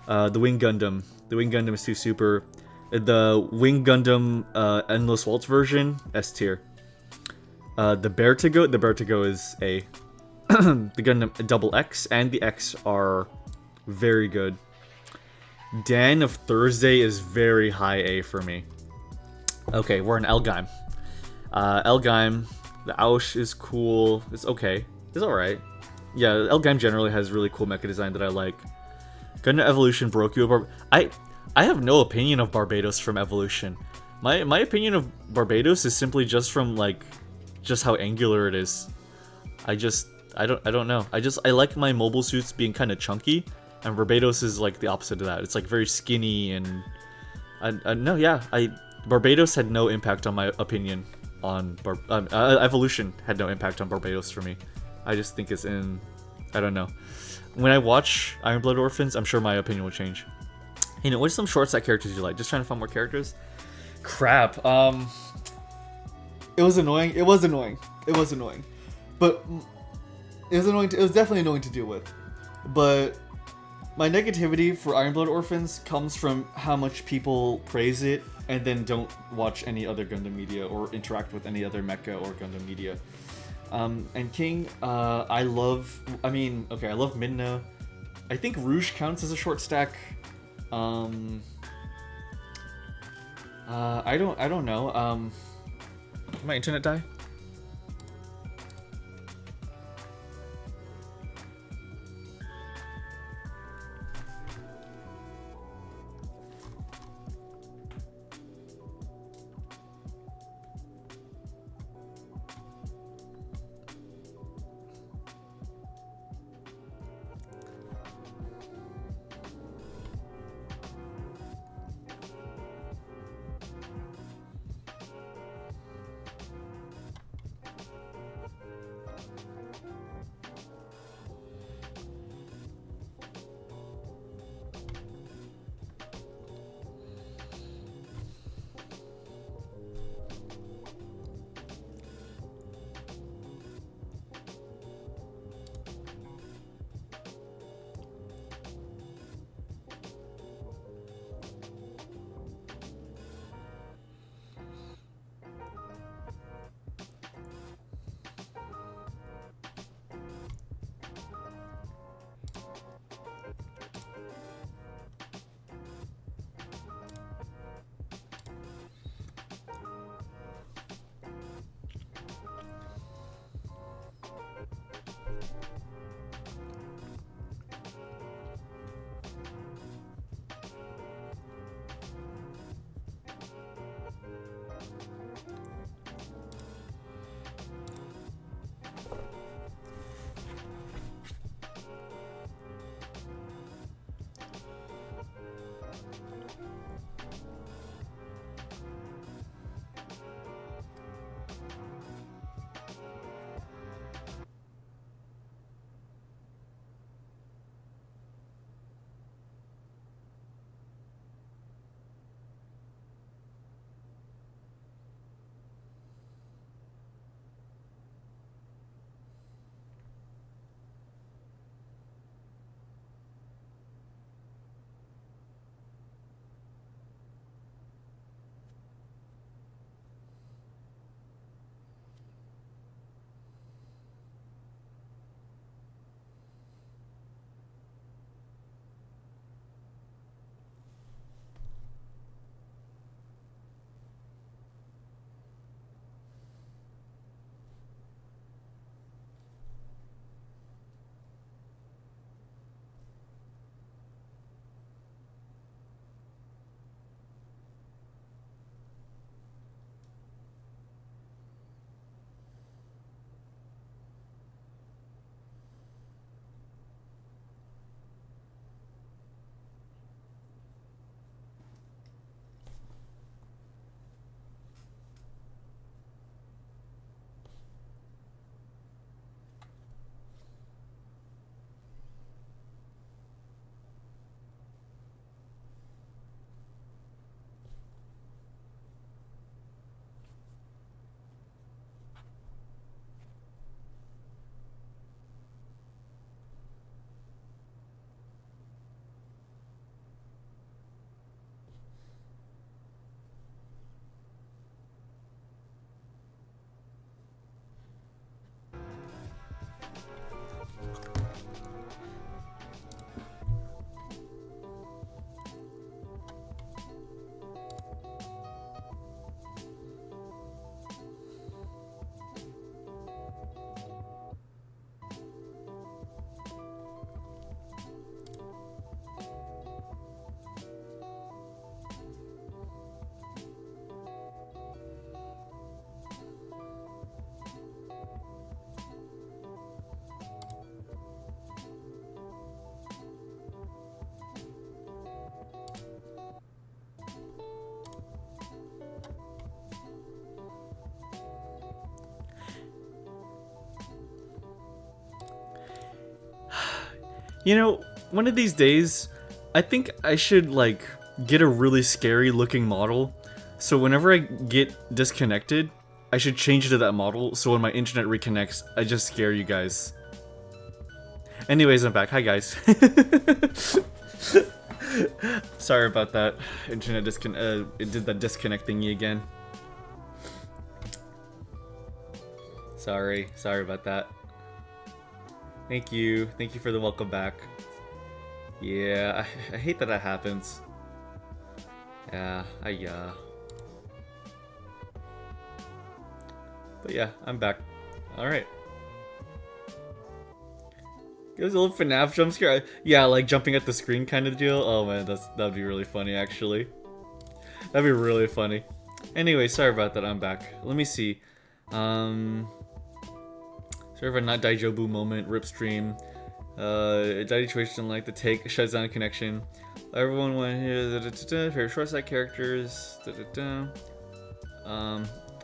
Speaker 1: The Wing Gundam. The Wing Gundam is 2 super. The Wing Gundam Endless Waltz version, S tier. The Bertigo is A. The Gundam Double X and the X are very good. Dan of Thursday is very high A for me. Okay, we're in Elgheim. Elgheim, the Ausch is cool. It's okay. It's alright. Yeah, Elgheim generally has really cool mecha design that I like. Gundam Evolution broke you. I have no opinion of Barbados from Evolution. My opinion of Barbados is simply just from like just how angular it is. I don't know. I like my mobile suits being kind of chunky, and Barbados is like the opposite of that. It's like very skinny and Barbados had no impact on my opinion on Evolution had no impact on Barbados for me. I just think it's in, I don't know. When I watch Iron Blood Orphans, I'm sure my opinion will change. You know, what's some short set characters you like? Just trying to find more characters. Crap. It was annoying. But it was annoying. It was definitely annoying to deal with. But my negativity for Iron Blood Orphans comes from how much people praise it and then don't watch any other Gundam media or interact with any other mecha or Gundam media. And King, I love Midna. I think Rouge counts as a short stack. I don't know. Did my internet die? You know, one of these days, I think I should, like, get a really scary looking model. So whenever I get disconnected, I should change it to that model, so when my internet reconnects, I just scare you guys. Anyways, I'm back. Hi, guys. Sorry about that. Internet it did that disconnect thingy again. Sorry about that. Thank you for the welcome back. Yeah, I hate that happens. Yeah, but yeah, I'm back. Alright. It was a little FNAF jump scare. Yeah, like jumping at the screen kind of deal. Oh man, that'd be really funny actually. That'd be really funny. Anyway, sorry about that, I'm back. Let me see. Sort of a not Daijobu moment, rip stream. Situation like the take, shuts down connection. Everyone went here, favorite short side characters.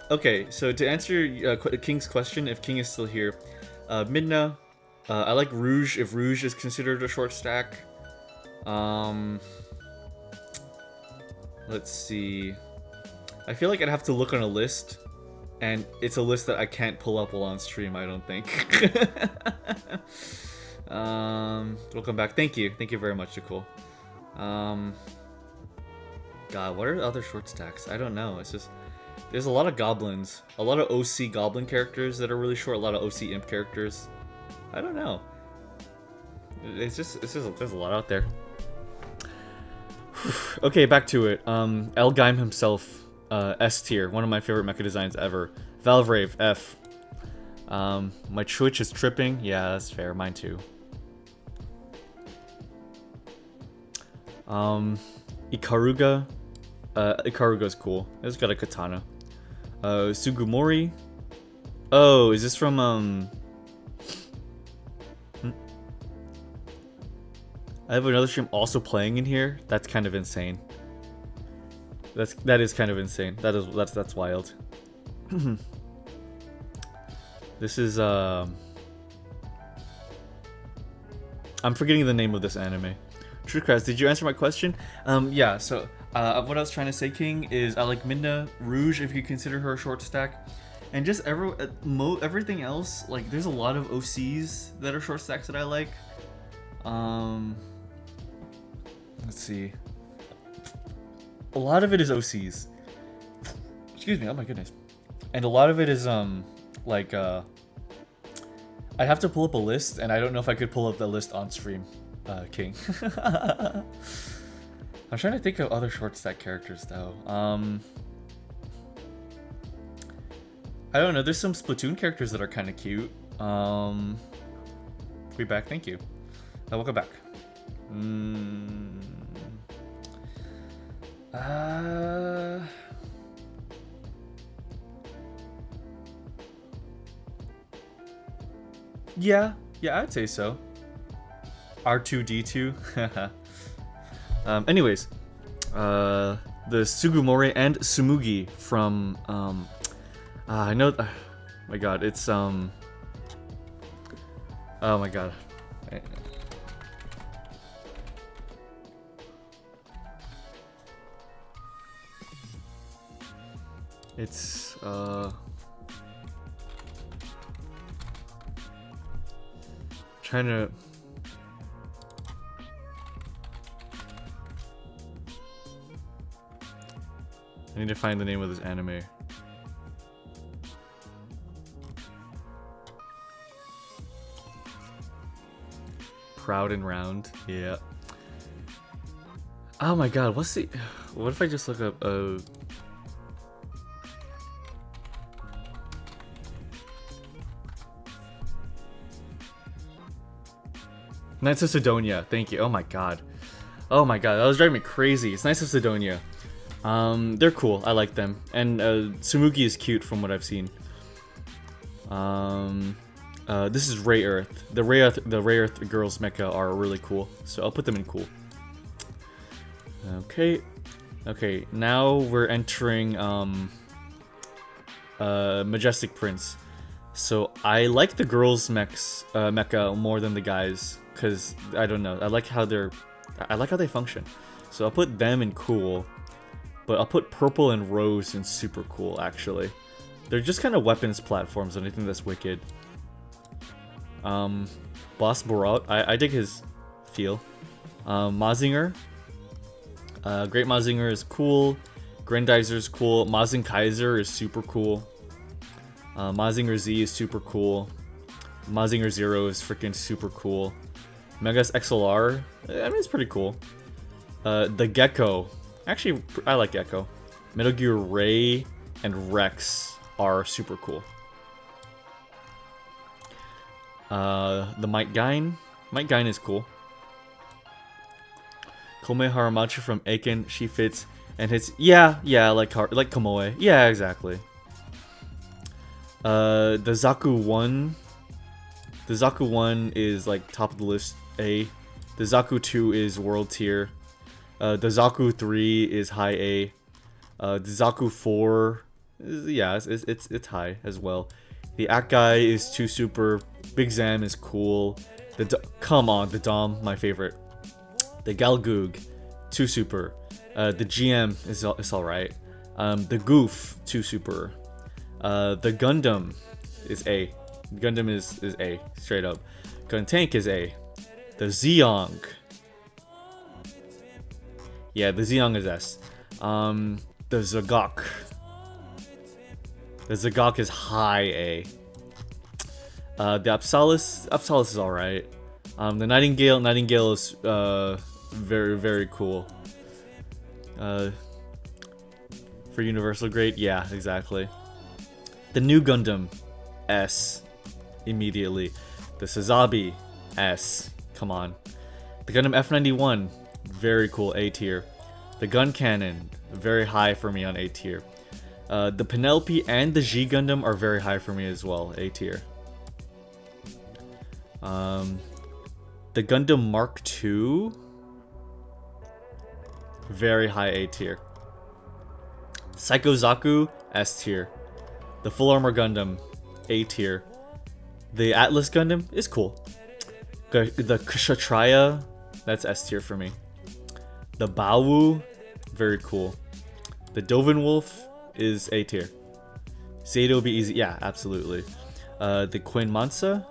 Speaker 1: Okay, so to answer King's question, if King is still here, Midna, I like Rouge if Rouge is considered a short stack. Let's see. I feel like I'd have to look on a list, and it's a list that I can't pull up while on stream, I don't think. Welcome back. Thank you very much, Nicole. God, what are other short stacks? I don't know. It's just there's a lot of goblins, a lot of OC goblin characters that are really short, a lot of OC imp characters. I don't know. It's just there's a lot out there. Okay, back to it. Elgheim himself, S tier, one of my favorite mecha designs ever. Valvrave, F. My Twitch is tripping. Yeah, that's fair. Mine too. Ikaruga. Ikaruga's cool. It's got a katana. Sugimori. Oh, is this from I have another stream also playing in here. That's kind of insane. That is kind of insane. That's wild. This is I'm forgetting the name of this anime. Truecrest, did you answer my question? Yeah, so what I was trying to say, King, is I like Midna Rouge if you consider her a short stack. And just everything else, like there's a lot of OCs that are short stacks that I like. Let's see. A lot of it is OCs. Excuse me, oh my goodness. And a lot of it is like I'd have to pull up a list, and I don't know if I could pull up the list on stream, King. I'm trying to think of other short stack characters though. I don't know, there's some Splatoon characters that are kind of cute. We back, thank you. Welcome back. Yeah, I'd say so. R2D2. Anyways, the Sugimori and Sumugi from I know. Oh my god, it's oh my god. It's trying to I need to find the name of this anime. Proud and Round, yeah. Oh my god, what if I just look up Knights of Sidonia, thank you. Oh my god, that was driving me crazy. It's Knights of Sidonia. They're cool. I like them, and Sumugi is cute from what I've seen. This is Ray Earth. The Ray Earth girls mecha are really cool, so I'll put them in cool. Okay. Now we're entering Majestic Prince. So I like the girls' mecha more than the guys, cause I don't know. I like how they function. So I'll put them in cool, but I'll put purple and rose in super cool. Actually, they're just kind of weapons platforms, and I think that's wicked. Boss Borat, I dig his feel. Mazinger, Great Mazinger is cool. Grandizer is cool. Mazing Kaiser is super cool. Mazinger Z is super cool. Mazinger Zero is freaking super cool. Megas XLR, I mean, it's pretty cool. The Gecko, actually, I like Gecko. Metal Gear Ray and Rex are super cool. The Might Gain is cool. Kome Haramachi from Aiken, she fits and hits. Yeah, like Komoe. Yeah, exactly. The Zaku 1. The Zaku 1 is like top of the list A. The Zaku 2 is world tier. The Zaku 3 is high A. The Zaku 4 is, yeah, it's high as well. The Akai is 2 super. Big Zam is cool. Come on, the Dom, my favorite. The Galgoog, 2 super. The GM is alright. The Goof, 2 super. The Gundam is A. Gundam is A, straight up. Gun Tank is A. The Zeong. Yeah, the Zeong is S. The Zagok. The Zagok is high A. The Apsalis is alright. The Nightingale is very, very cool. For Universal Grade, yeah, exactly. The new Gundam, S, immediately. The Sazabi, S, come on. The Gundam F91, very cool, A tier. The Gun Cannon, very high for me on A tier. The Penelope and the G Gundam are very high for me as well, A tier. The Gundam Mark II, very high A tier. Psycho Zaku, S tier. The Full Armor Gundam, A tier. The Atlas Gundam is cool. The Kshatriya, that's S tier for me. The Baowu, very cool. The Dovin Wolf is A tier. Zato be easy, yeah, absolutely. The Queen Mansa,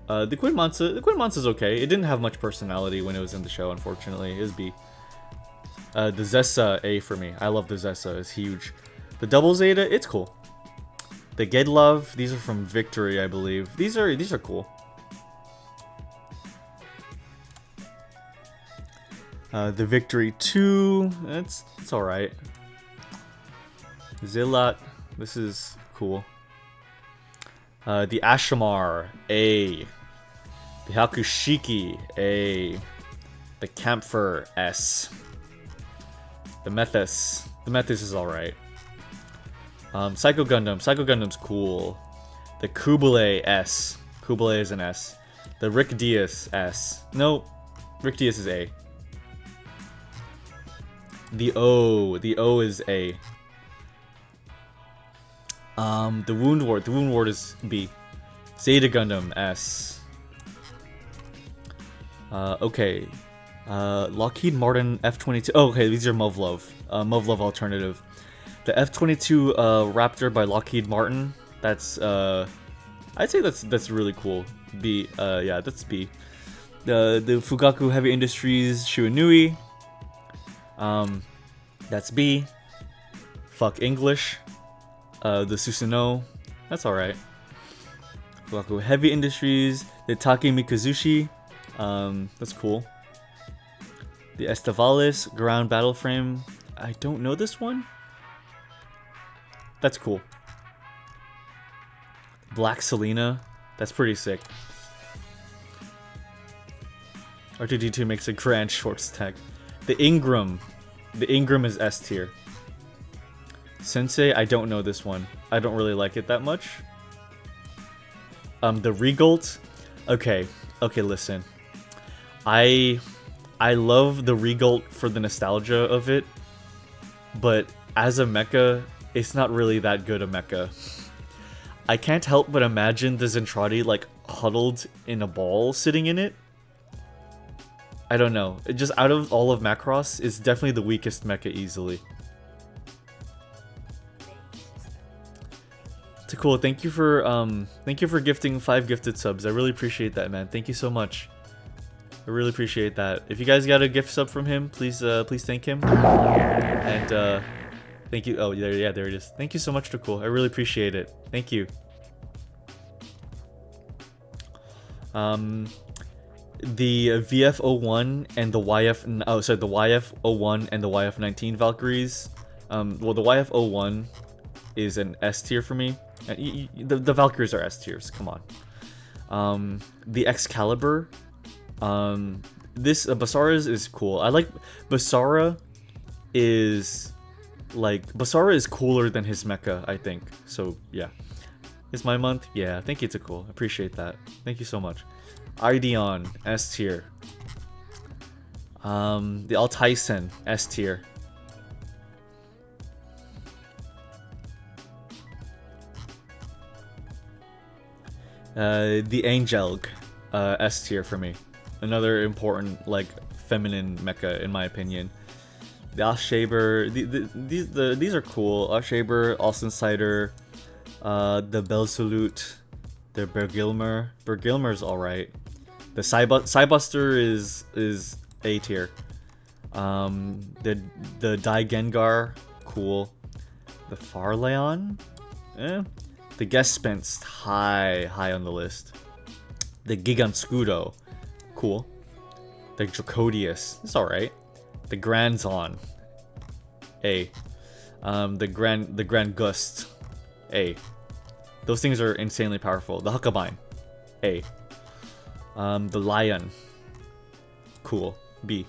Speaker 1: the Queen Mansa's okay. It didn't have much personality when it was in the show, unfortunately. It was B. The Zessa, A for me. I love the Zessa, it's huge. The Double Zeta, it's cool. The Gedlove, these are from Victory, I believe. These are cool. The Victory 2, it's alright. Zilat, this is cool. The Ashamar, A. The Hakushiki, A. The Camphor, S. The Methus is alright. Psycho Gundam's cool. The Kubele, S. Kubele is an S. The Rick Diaz, S. No, Rick Diaz is A. The O is A. The Wound Ward is B. Zeta Gundam, S. Okay. Lockheed Martin F-22. Oh, okay, these are Movlov. Movlov alternative. The F-22 Raptor by Lockheed Martin. That's I'd say that's really cool. B. Yeah, that's B. The Fugaku Heavy Industries Shuanui. That's B. Fuck English. The Susanoo. That's alright. Fugaku Heavy Industries. The Take Mikazushi. That's cool. The Estavalis Ground Battle Frame. I don't know this one. That's cool. Black Selena. That's pretty sick. R2D2 makes a grand shorts tag. The Ingram. The Ingram is S tier. Sensei, I don't know this one. I don't really like it that much. The Regalt. Okay, listen. I love the Regalt for the nostalgia of it, but as a mecha, it's not really that good a mecha. I can't help but imagine the Zentradi like huddled in a ball sitting in it. I don't know. It just out of all of Macross, it's definitely the weakest mecha easily. So cool. Thank you for gifting 5 gifted subs. I really appreciate that, man. Thank you so much. I really appreciate that. If you guys got a gift sub from him, please thank him. And thank you. Oh, yeah, there it is. Thank you so much, Cool. I really appreciate it. Thank you. The VF01 and the the YF01 and the YF19 Valkyries. Well, the YF01 is an S tier for me. The Valkyries are S tiers. Come on. The Excalibur. This Basara is cool. I like Basara. Basara is cooler than his mecha, I think. So yeah. It's my month? Yeah, thank you, Cool. Appreciate that. Thank you so much. Ideon, S tier. The Altyson, S tier. The Angelg, S tier for me. Another important, like, feminine mecha, in my opinion. The Alshaber, these are cool. Alshaber, Alcensider, the Belsalute, the Bergilmer. Bergilmer's alright. The Cybuster is A tier. The Daigengar, cool. The Farleon, The Gespenst, high on the list. The Gigantscudo, cool. The Dracodius, it's alright. The Granzon, A. The Grand Gust, A. Those things are insanely powerful. The Huckabine, A. The Lion, cool, B.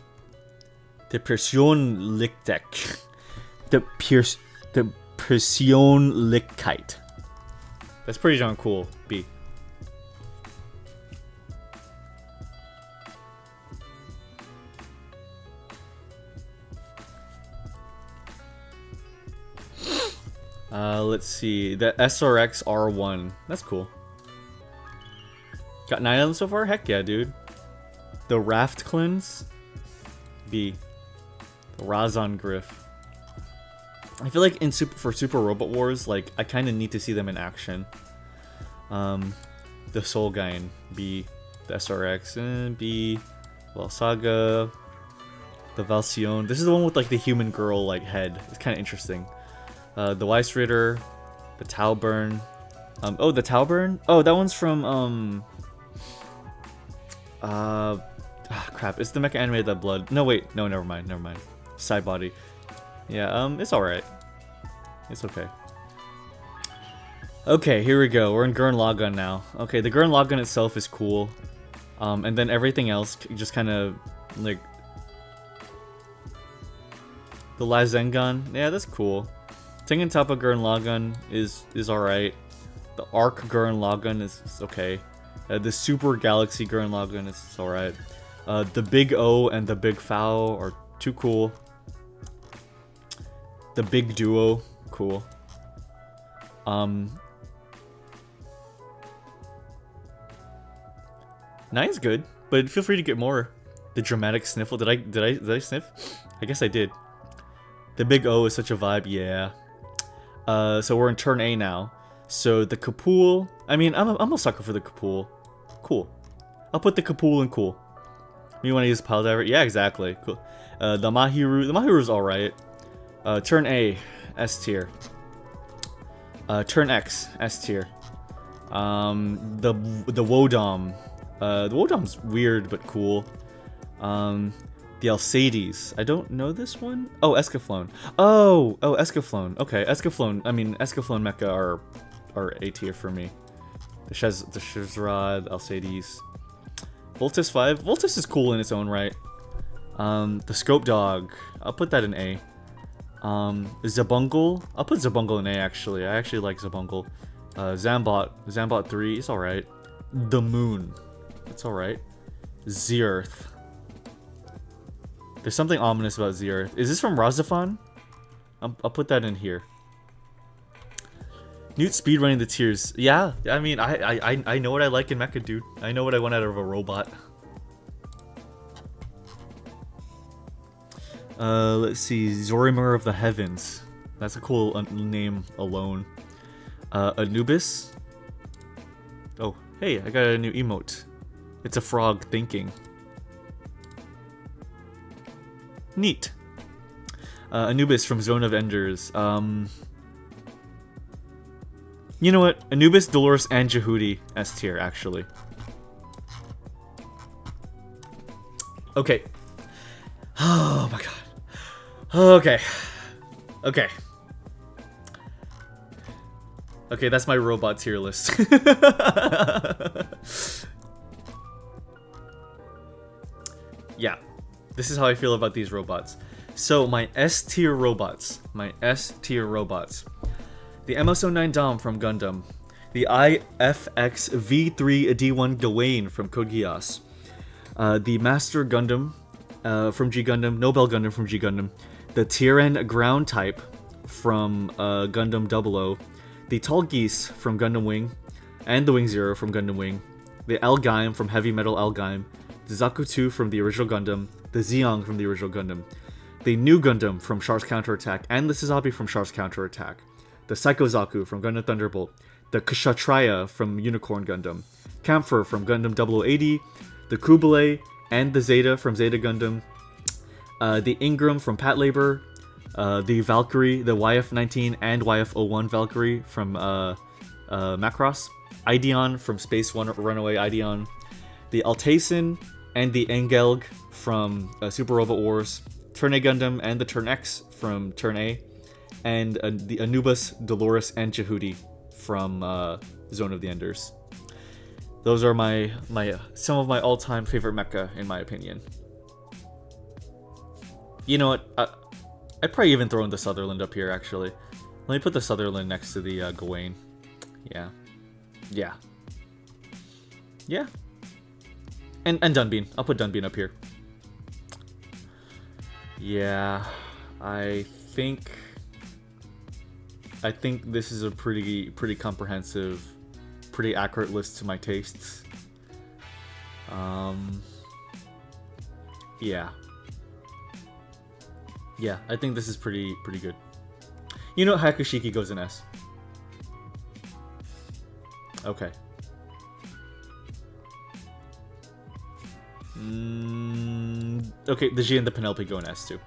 Speaker 1: The Persionslicktek, the Persionslickkeit. That's pretty darn cool, B. Let's see. The SRX R1. That's cool. Got 9 of them so far? Heck yeah, dude. The Raft Cleanse. B. The Razon Griff. I feel like for Super Robot Wars, like, I kind of need to see them in action. The Solgain. B. The SRX. B. Valsaga. The Valsion. This is the one with, like, the human girl, like, head. It's kind of interesting. The Weiss Ritter, the Tauburn. Oh, the Tauburn? Oh, that one's from, crap. It's the mecha animated that blood. No, wait. No, never mind. Side body. Yeah, it's alright. It's okay. Okay, here we go. We're in Gurren Lagann now. Okay, the Gurren Lagann itself is cool. And then everything else just kind of, like... The Lazengan. Yeah, that's cool. Tengen Toppa Gurren Lagann is alright. The Arc Gurren Lagann is okay. The Super Galaxy Gurren Lagann is alright. The Big O and the Big Foul are too cool. The Big Duo, cool. 9's good, but feel free to get more. The Dramatic Sniffle. Did I sniff? I guess I did. The Big O is such a vibe, yeah. So we're in turn A now. So the Kapool. I mean, I'm a sucker for the Kapool. Cool. I'll put the Kapool in cool. You want to use Pile Diver? Yeah, exactly. Cool. The Mahiru. The Mahiru's alright. Turn A, S tier. Turn X, S tier. The Wodom. The Wodom's weird but cool. The Alcides. I don't know this one. Oh, Escaflowne. Oh, Escaflowne. Okay, Escaflowne. I mean, Escaflowne mecha are A tier for me. The Shizrad, Alcides. Voltus 5. Voltus is cool in its own right. The Scope Dog. I'll put that in A. Zabungle. I'll put Zabungle in A, actually. I actually like Zabungle. Zambot. Zambot 3 is alright. The Moon. It's alright. Zearth. There's something ominous about Zearth. Is this from Razafan? I'll put that in here. Newt speedrunning the tiers. Yeah, I mean, I know what I like in mecha, dude. I know what I want out of a robot. Let's see, Zorimur of the Heavens. That's a cool name alone. Anubis. Oh, hey, I got a new emote. It's a frog thinking. Neat. Anubis from Zone of Enders. You know what? Anubis, Dolores, and Jehudi S tier, actually. Okay. Oh my god. Okay. Okay. Okay, that's my robot tier list. Yeah. This is how I feel about these robots. So, my S tier robots. My S tier robots. The MS-09 Dom from Gundam. The IFX V3 D1 Gawain from Code Geass. The Master Gundam from G Gundam. Nobel Gundam from G Gundam. The Tyran Ground Type from Gundam 00. The Tall Geese from Gundam Wing. And the Wing Zero from Gundam Wing. The Algaim from Heavy Metal Algaim. The Zaku 2 from the original Gundam. The Zeong from the original Gundam. The New Gundam from Shark's Counterattack. And the Suzabi from Shark's Counterattack. The Psycho Zaku from Gundam Thunderbolt, the Kshatriya from Unicorn Gundam, Camphor from Gundam 0080, the Kublai and the Zeta from Zeta Gundam, the Ingram from Patlabor, the Valkyrie, the YF-19 and YF-01 Valkyrie from Macross, Ideon from Space Runaway Ideon, the Altaisin and the Engelg from Super Robot Wars, Turn A Gundam and the Turn X from Turn A, and the Anubis, Dolores, and Jehudi from Zone of the Enders. Those are some of my all-time favorite mecha, in my opinion. You know what? I'd probably even throw in the Sutherland up here, actually. Let me put the Sutherland next to the Gawain. Yeah. Yeah. Yeah. And Dunbean. I'll put Dunbean up here. Yeah. I think this is a pretty comprehensive, pretty accurate list to my tastes. Yeah. Yeah, I think this is pretty good. You know, Hakushiki goes in S. Okay. Okay, the G and the Penelope go in S too.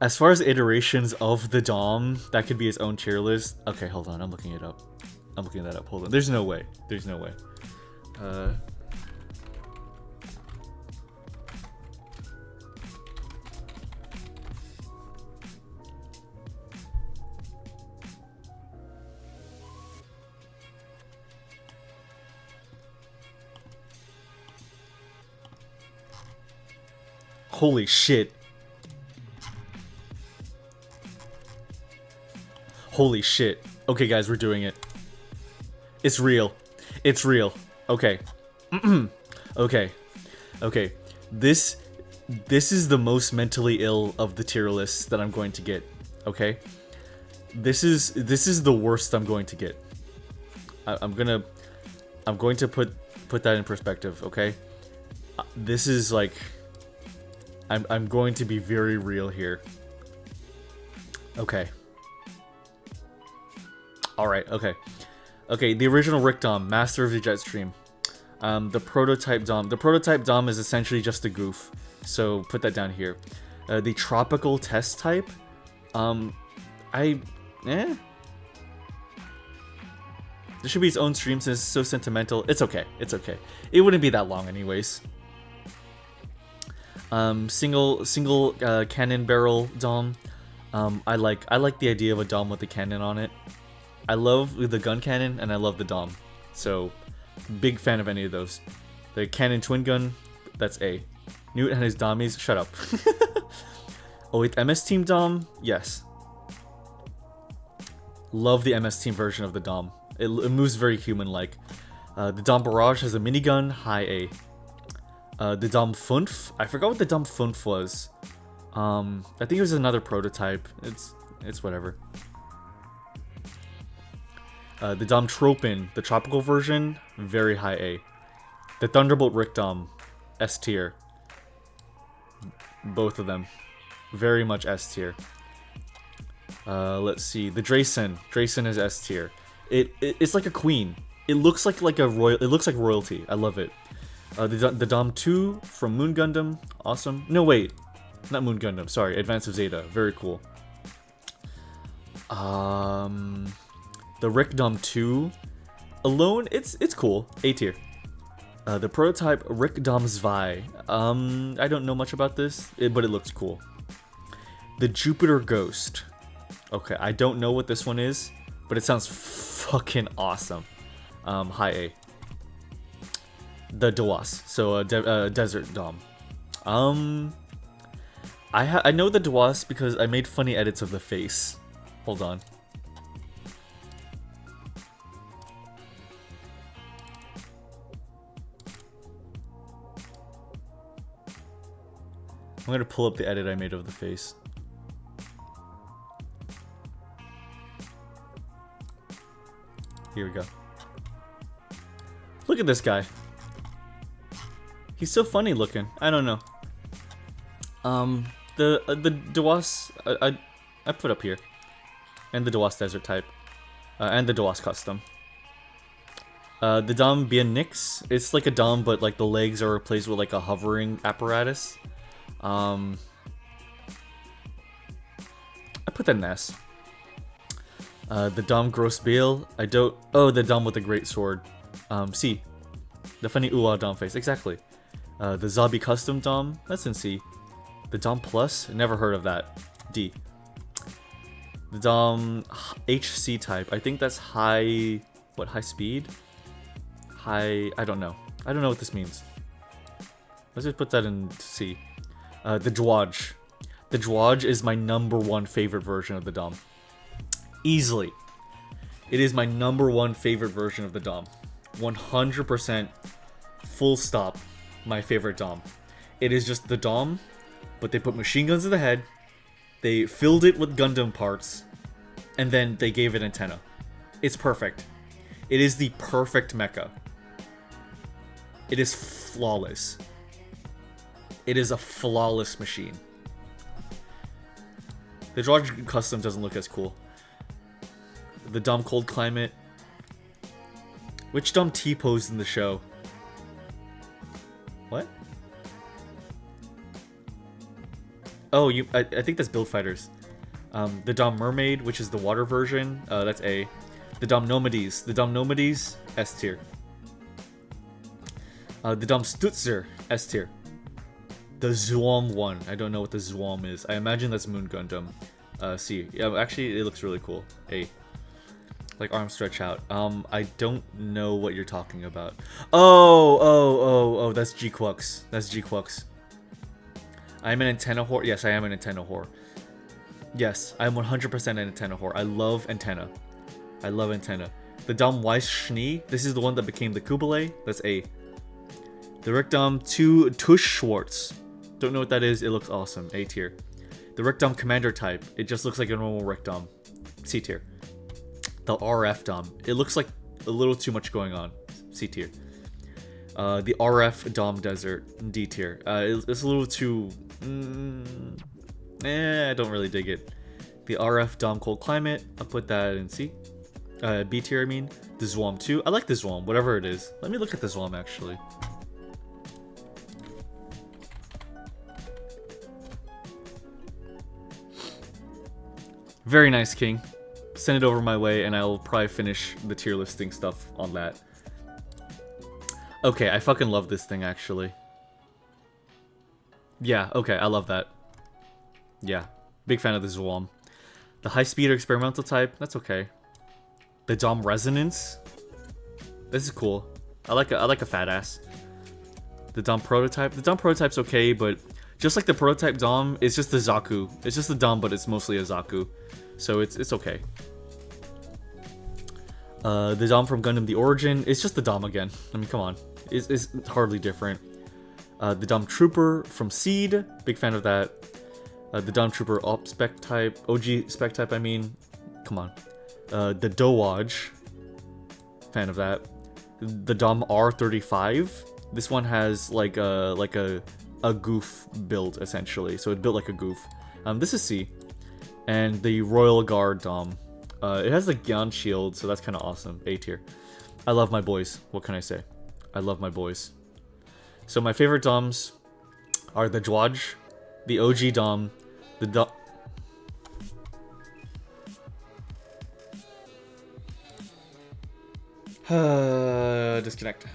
Speaker 1: As far as iterations of the Dom, that could be its own tier list. Okay, hold on, I'm looking it up. I'm looking that up. Hold on. There's no way. There's no way. Holy shit. Holy shit. Okay, guys, we're doing it. It's real. It's real. Okay. Okay. Okay. This is the most mentally ill of the tier lists that I'm going to get. Okay? This is the worst I'm going to get. I'm going to put that in perspective, okay? This is like I'm going to be very real here. Okay. Alright, okay. Okay, the original Rick Dom, Master of the Jetstream. The prototype Dom. The prototype Dom is essentially just a goof. So put that down here. The tropical test type. There should be its own stream since it's so sentimental. It's okay. It's okay. It wouldn't be that long anyways. Single cannon barrel Dom. I like the idea of a Dom with a cannon on it. I love the gun cannon and I love the Dom. So, big fan of any of those. The cannon twin gun, that's A. Newt and his Dommies, shut up. Oh wait, MS Team Dom? Yes. Love the MS Team version of the Dom. It moves very human-like. The Dom Barrage has a minigun, high A. The Dom Funf? I forgot what the Dom Funf was. I think it was another prototype. It's whatever. The Dom Tropin, the tropical version, very high A. The Thunderbolt Rick Dom, S tier. Both of them, very much S tier. Let's see, the Drayson is S tier. It's like a queen. It looks like a royal. It looks like royalty. I love it. The Dom 2 from Moon Gundam, awesome. No wait, not Moon Gundam. Sorry, Advance of Zeta, very cool. The Rick Dom 2 alone, it's cool. A tier. The prototype Rick Dom Zwei. I don't know much about this, but it looks cool. The Jupiter Ghost. Okay, I don't know what this one is, but it sounds fucking awesome. High A. The Dewas, so Desert Dom. I know the Dewas because I made funny edits of the face. Hold on. I'm gonna pull up the edit I made of the face. Here we go. Look at this guy. He's so funny looking. I don't know. The Dewas I put up here, and the Dewas Desert type, and the Dewas custom. The Dom Bien Nix. It's like a Dom, but like the legs are replaced with like a hovering apparatus. I put that in S. The Dom Gross Bale. I don't. Oh, the Dom with the great sword. C. The funny Uwa Dom face. Exactly. The Zabi Custom Dom. That's in C. The Dom Plus. Never heard of that. D. The Dom HC type. I think that's high. What, high speed? High. I don't know. I don't know what this means. Let's just put that in C. The Dwaj. The Dwaj is my #1 favorite version of the Dom. Easily. It is my #1 favorite version of the Dom. 100% full stop my favorite Dom. It is just the Dom, but they put machine guns in the head, they filled it with Gundam parts, and then they gave it antenna. It's perfect. It is the perfect mecha. It is flawless. It is a flawless machine. The Dodge Custom doesn't look as cool. The Dom Cold Climate. Which Dom T-posed in the show? What? Oh, I think that's Build Fighters. The Dom Mermaid, which is the water version, that's A. The Dom Nomades. The Dom Nomades, S tier. The Dom Stutzer, S tier. The Zwam one. I don't know what the Zwam is. I imagine that's Moon Gundam. C. Yeah, actually, it looks really cool. A. Like arm stretch out. I don't know what you're talking about. Oh, that's G-Quux. That's G-Quux. I'm an antenna whore. Yes, I am an antenna whore. Yes, I'm 100% an antenna whore. I love antenna. I love antenna. The Dom Weiss Schnee. This is the one that became the Kubele. That's A. The Rick Dom 2 Tush Schwartz. Don't know what that is. It looks awesome. A tier. The Rick Dom Commander type. It just looks like a normal Rick Dom. C tier. The RF Dom. It looks like a little too much going on. C tier. The RF Dom Desert. D tier. It's a little too... I don't really dig it. The RF Dom Cold Climate. I'll put that in C. B tier, I mean. The Zwam 2. I like the Zwam, whatever it is. Let me look at the Zwam, actually. Very nice, King. Send it over my way, and I'll probably finish the tier listing stuff on that. Okay, I fucking love this thing, actually. Yeah, okay, I love that. Yeah, big fan of the Zwam. The high-speed experimental type, that's okay. The Dom Resonance. This is cool. I like a fat ass. The Dom Prototype. The Dom Prototype's okay, but just like the Prototype Dom, it's just the Zaku. It's just the Dom, but it's mostly a Zaku. So it's okay. The Dom from Gundam The Origin, it's just the Dom again. I mean, come on. It's hardly different. The Dom Trooper from Seed, big fan of that. The Dom Trooper OG spec type, I mean. Come on. The Dowaj. fan of that. The Dom R35. This one has like a goof build essentially, so it built like a goof. This is C, and the Royal Guard Dom. It has the Gyan shield, so that's kind of awesome. A tier. I love my boys. What can I say? I love my boys. So my favorite Doms are the Dwaj, the OG Dom, the Dom. Disconnect.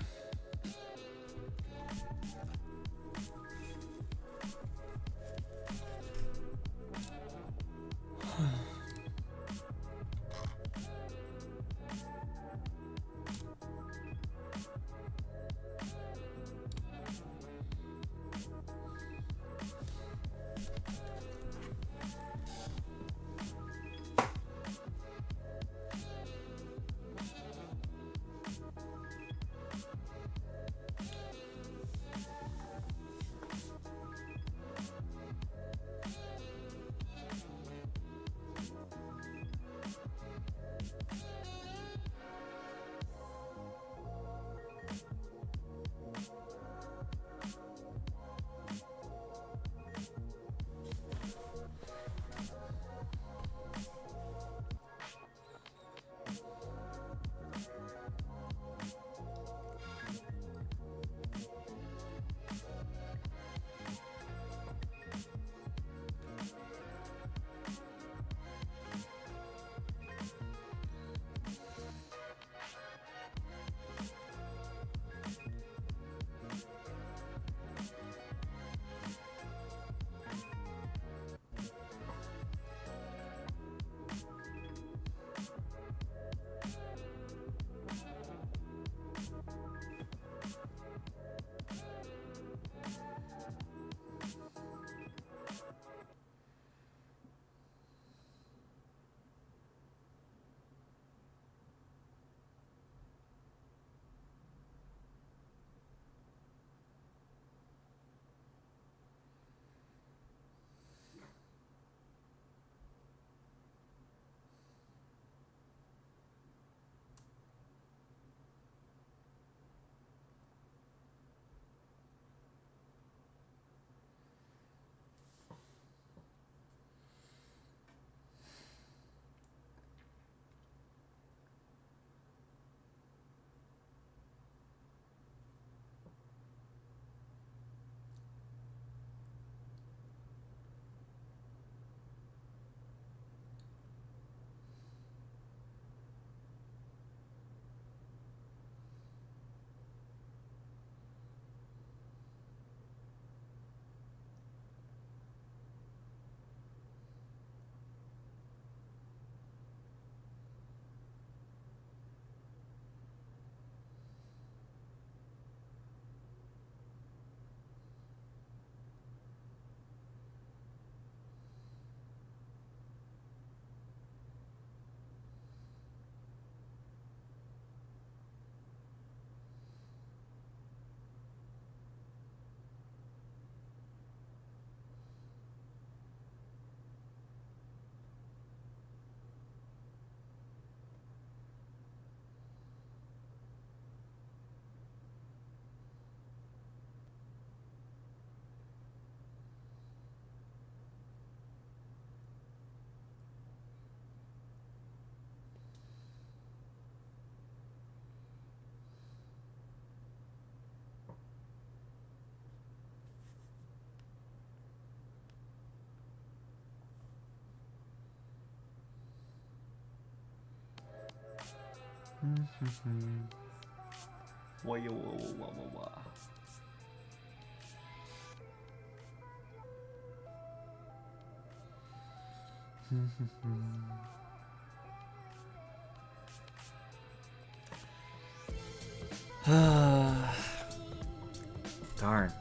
Speaker 1: Darn.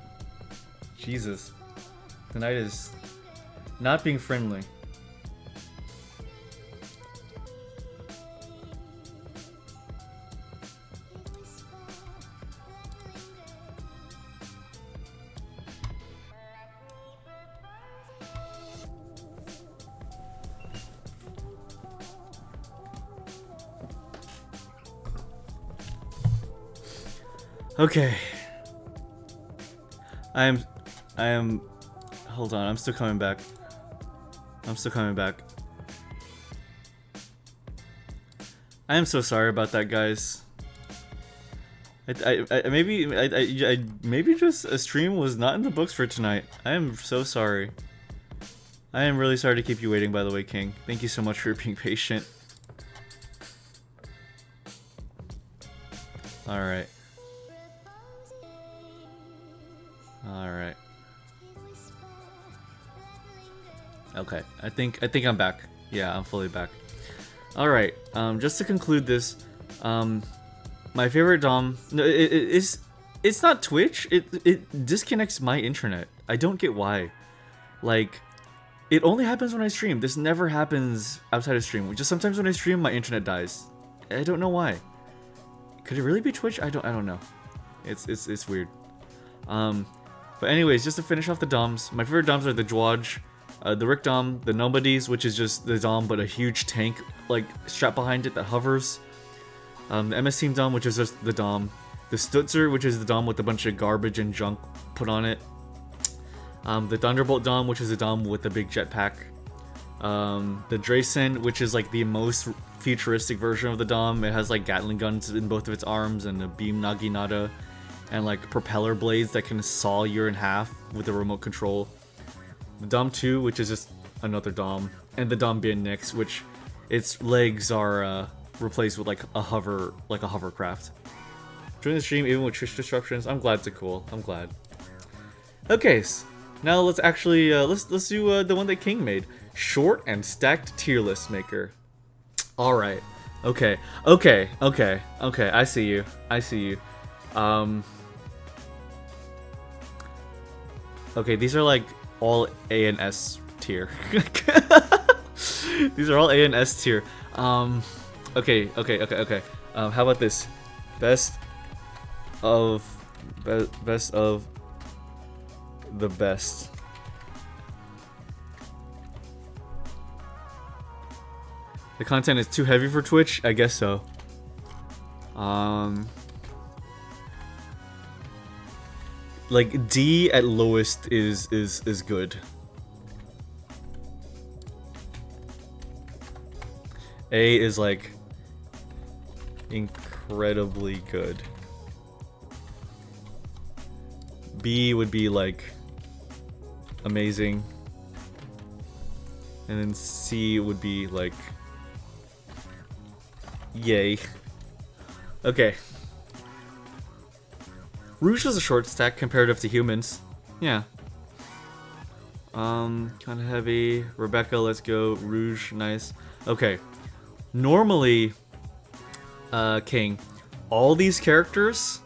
Speaker 1: Jesus. Tonight is not being friendly. Okay. I am. Hold on, I'm still coming back. I'm still coming back. I am so sorry about that, guys. Maybe just a stream was not in the books for tonight. I am so sorry. I am really sorry to keep you waiting, by the way, King. Thank you so much for being patient. Alright. Alright. Okay, I think I'm back. Yeah, I'm fully back. Alright, just to conclude this, my favorite Dom... No, it's not Twitch. It disconnects my internet. I don't get why. Like, it only happens when I stream. This never happens outside of stream. Just sometimes when I stream, my internet dies. I don't know why. Could it really be Twitch? I don't know. It's weird. But anyways, just to finish off the Doms, my favorite Doms are the Dwaj, the Rick Dom, the Nobodies, which is just the Dom but a huge tank like strapped behind it that hovers. The MS Team Dom, which is just the Dom. The Stutzer, which is the Dom with a bunch of garbage and junk put on it. The Thunderbolt Dom, which is a Dom with a big jetpack. The Draysen, which is like the most futuristic version of the Dom. It has like Gatling guns in both of its arms and a beam Naginata and like propeller blades that can saw you in half with a remote control. The Dom 2, which is just another Dom, and the Dom Bien Nix, which its legs are replaced with like a hovercraft. During the stream, even with Trish disruptions, I'm glad to cool. I'm glad. Okay, so now let's actually let's do the one that King made. Short and stacked tier list maker. All right. Okay. I see you. Okay, these are like all A and S tier. These are all A and S tier. Okay. How about this? Best of the best. The content is too heavy for Twitch? I guess so. Like D at lowest is good. A is like incredibly good. B would be like amazing. And then C would be like yay. Okay. Rouge is a short stack comparative to humans. Yeah. Kind of heavy. Rebecca, let's go. Rouge, nice. Okay. Normally, King, all these characters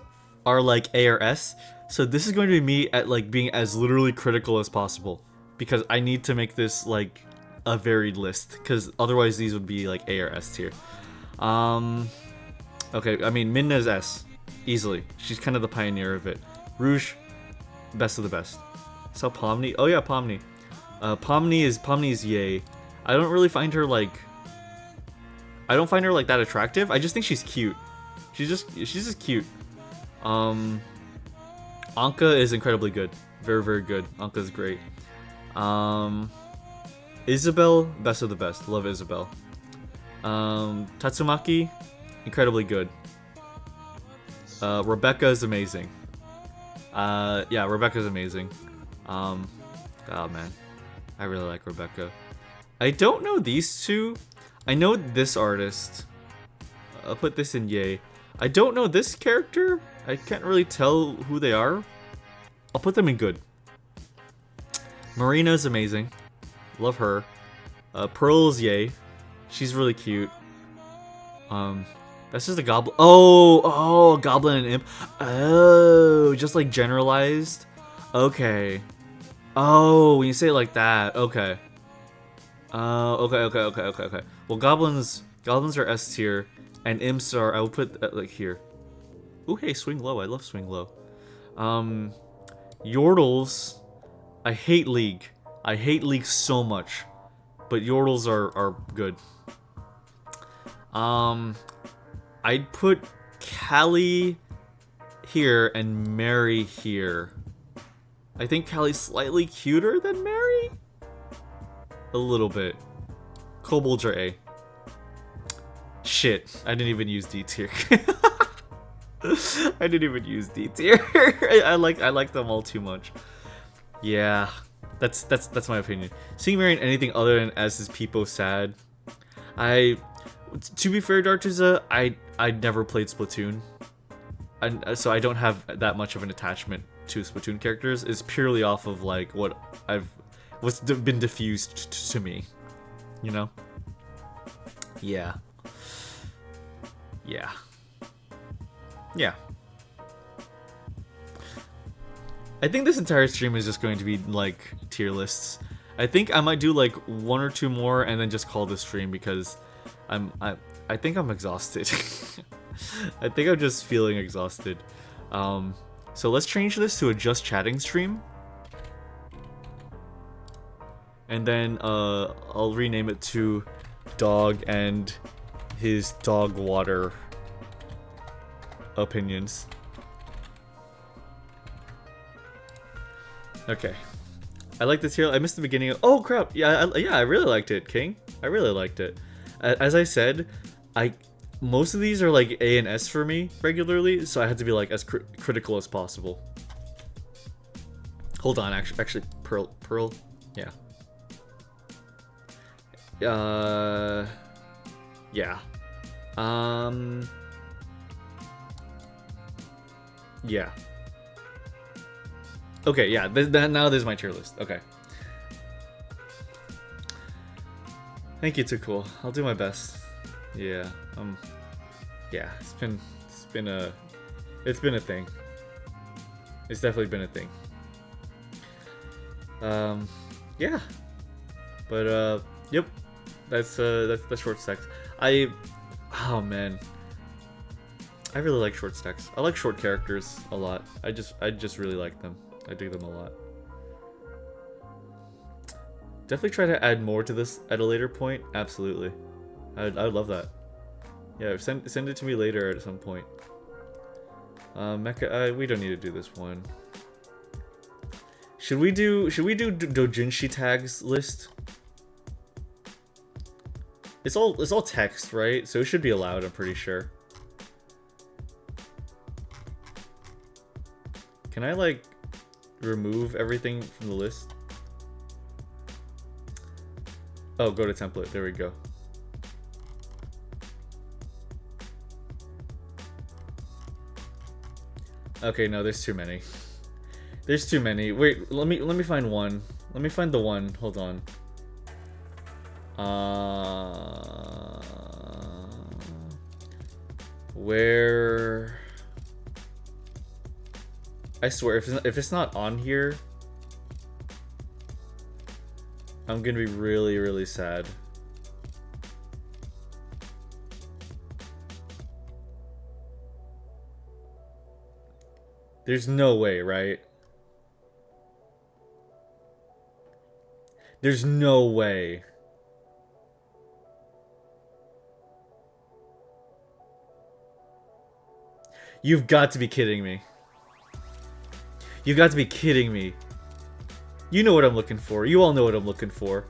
Speaker 1: are like A or S. So this is going to be me at like being as literally critical as possible. Because I need to make this like a varied list. Because otherwise these would be like A or S tier. Okay, I mean, Minna is S. Easily. She's kind of the pioneer of it. Rouge, best of the best. So Pomni? Oh yeah, Pomni. Pomni is yay. I don't really find her like... I don't find her like that attractive. I just think she's cute. She's just cute. Anka is incredibly good. Very, very good. Anka's great. Isabel, best of the best. Love Isabel. Tatsumaki, incredibly good. Rebecca is amazing. Yeah, Rebecca's amazing. Oh man, I really like Rebecca. I don't know these two. I know this artist. I'll put this in yay. I don't know this character. I can't really tell who they are. I'll put them in good. Marina's amazing. Love her. Pearl's yay. She's really cute. That's just a goblin. Oh, goblin and imp. Oh, just like generalized. Okay. Oh, when you say it like that, okay. Okay. Well, goblins are S tier, and imps are. I will put like here. Ooh, hey, swing low. I love swing low. Yordles. I hate League. I hate League so much, but Yordles are good. I'd put Callie here and Mary here. I think Callie's slightly cuter than Mary? A little bit. Kobolds are A. Shit, I didn't even use D tier. I didn't even use D tier. I like them all too much. Yeah, that's my opinion. Seeing Mary in anything other than as is Peepo sad. To be fair, Dartuza, I never played Splatoon, and so I don't have that much of an attachment to Splatoon characters. It's purely off of like what's been diffused to me, you know. Yeah. I think this entire stream is just going to be like tier lists. I think I might do like one or two more and then just call this stream because I think I'm exhausted. I think I'm just feeling exhausted. So let's change this to a just chatting stream. And then I'll rename it to Dog and his dog water opinions. Okay. I like this here. I missed the beginning of... Oh crap! Yeah, I really liked it, King. I really liked it. As I said, most of these are like A and S for me regularly, so I had to be like as critical as possible. Hold on, actually, Pearl, yeah. Yeah. Yeah. Okay, yeah, now there's my tier list. Okay. Thank you, Too Cool. I'll do my best. Yeah, yeah, it's been a thing. It's definitely been a thing. Yeah. But yep. That's short stacks. Oh man. I really like short stacks. I like short characters a lot. I just really like them. I dig them a lot. Definitely try to add more to this at a later point. Absolutely. I would love that. Yeah, send it to me later at some point. Mecha, we don't need to do this one. Should we do doujinshi tags list? It's all text, right? So it should be allowed, I'm pretty sure. Can I like remove everything from the list? Oh, go to template. There we go. Okay, no, there's too many. There's too many. Wait, let me find one. Let me find the one. Hold on. Where? I swear, if it's not on here, I'm gonna be really, really sad. There's no way, right? There's no way. You've got to be kidding me. You've got to be kidding me. You know what I'm looking for. You all know what I'm looking for.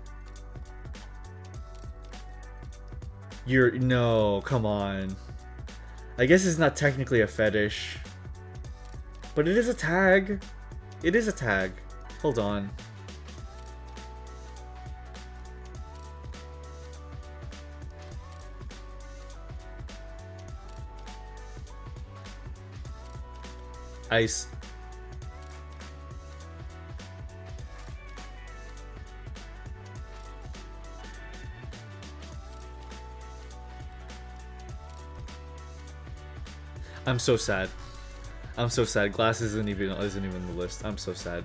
Speaker 1: No, come on. I guess it's not technically a fetish. But it is a tag. It is a tag. Hold on. Ice. I'm so sad. I'm so sad. Glass isn't even the list. I'm so sad.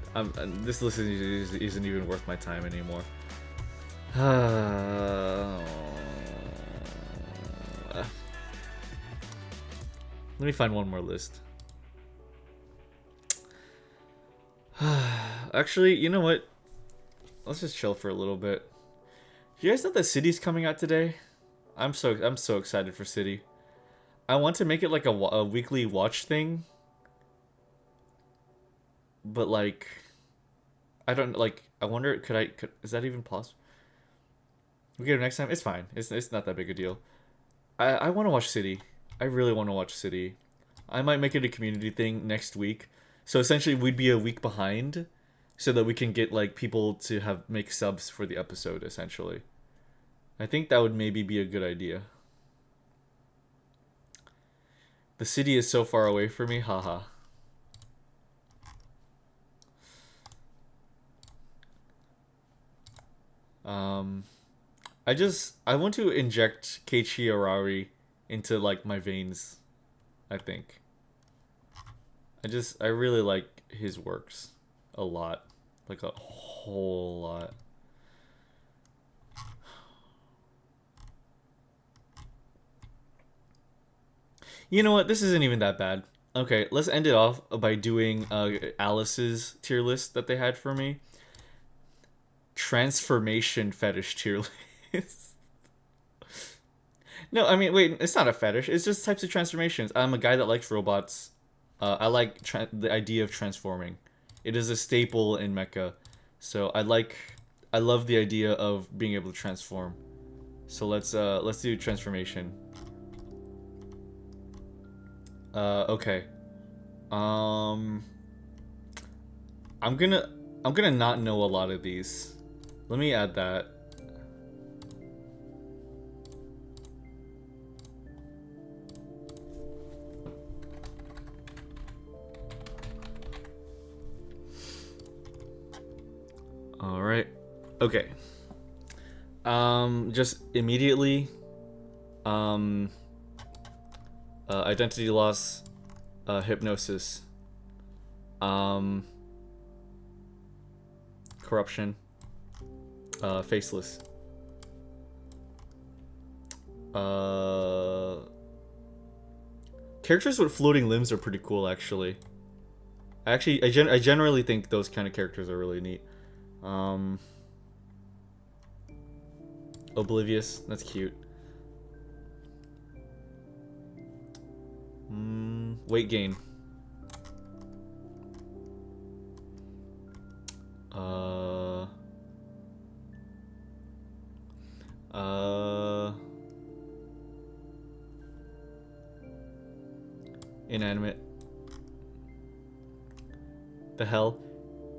Speaker 1: This list isn't even worth my time anymore. Let me find one more list. Actually, you know what? Let's just chill for a little bit. You guys know that City's coming out today? I'm so excited for City. I want to make it like a weekly watch thing. but like, I don't like. I wonder, is that even possible? We get it next time. It's fine. It's not that big a deal. I want to watch City. I really want to watch City. I might make it a community thing next week. So essentially, we'd be a week behind, so that we can get like people to have make subs for the episode. Essentially, I think that would maybe be a good idea. The city is so far away from me. Haha. Um, I want to inject Keiichi Arari into like my veins. I think. I really like his works a lot, like a whole lot. You know what? This isn't even that bad. Okay, let's end it off by doing Alice's tier list that they had for me. Transformation fetish tier list. No, I mean, wait, it's not a fetish. It's just types of transformations. I'm a guy that likes robots. I like the idea of transforming. It is a staple in mecha. So I love the idea of being able to transform. So let's do transformation. Okay. Um, I'm gonna not know a lot of these. Let me add that. All right. Okay. Just immediately. Identity loss, hypnosis, corruption, faceless. Characters with floating limbs are pretty cool, actually. I generally think those kind of characters are really neat. Oblivious, that's cute. Weight gain. Inanimate. The hell?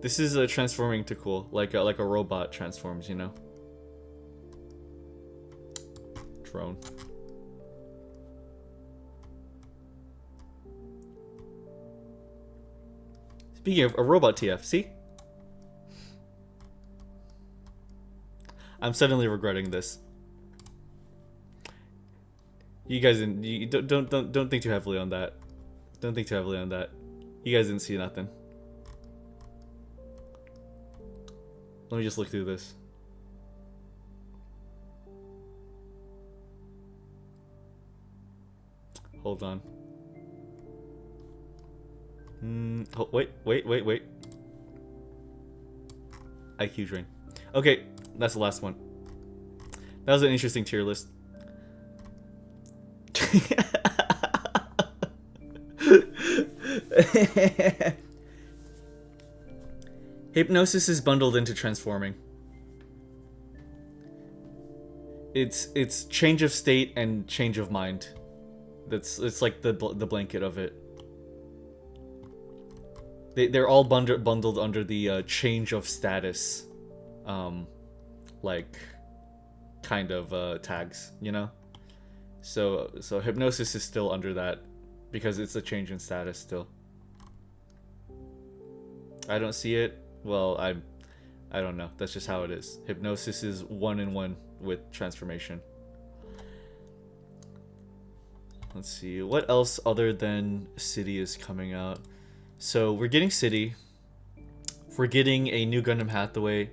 Speaker 1: This is transforming to cool, like a robot transforms, you know. Drone. Speaking of a robot TF, see? I'm suddenly regretting this. You guys didn't. You don't think too heavily on that. Don't think too heavily on that. You guys didn't see nothing. Let me just look through this. Hold on. Oh, wait. IQ drain. Okay, that's the last one. That was an interesting tier list. Hypnosis is bundled into transforming. It's change of state and change of mind. It's like the blanket of it. They're all bundled under the change of status, like kind of tags, you know. So hypnosis is still under that because it's a change in status still. I don't see it. Well, I don't know. That's just how it is. Hypnosis is 1-in-1 with transformation. Let's see. What else other than City is coming out? So we're getting City. We're getting a new Gundam Hathaway.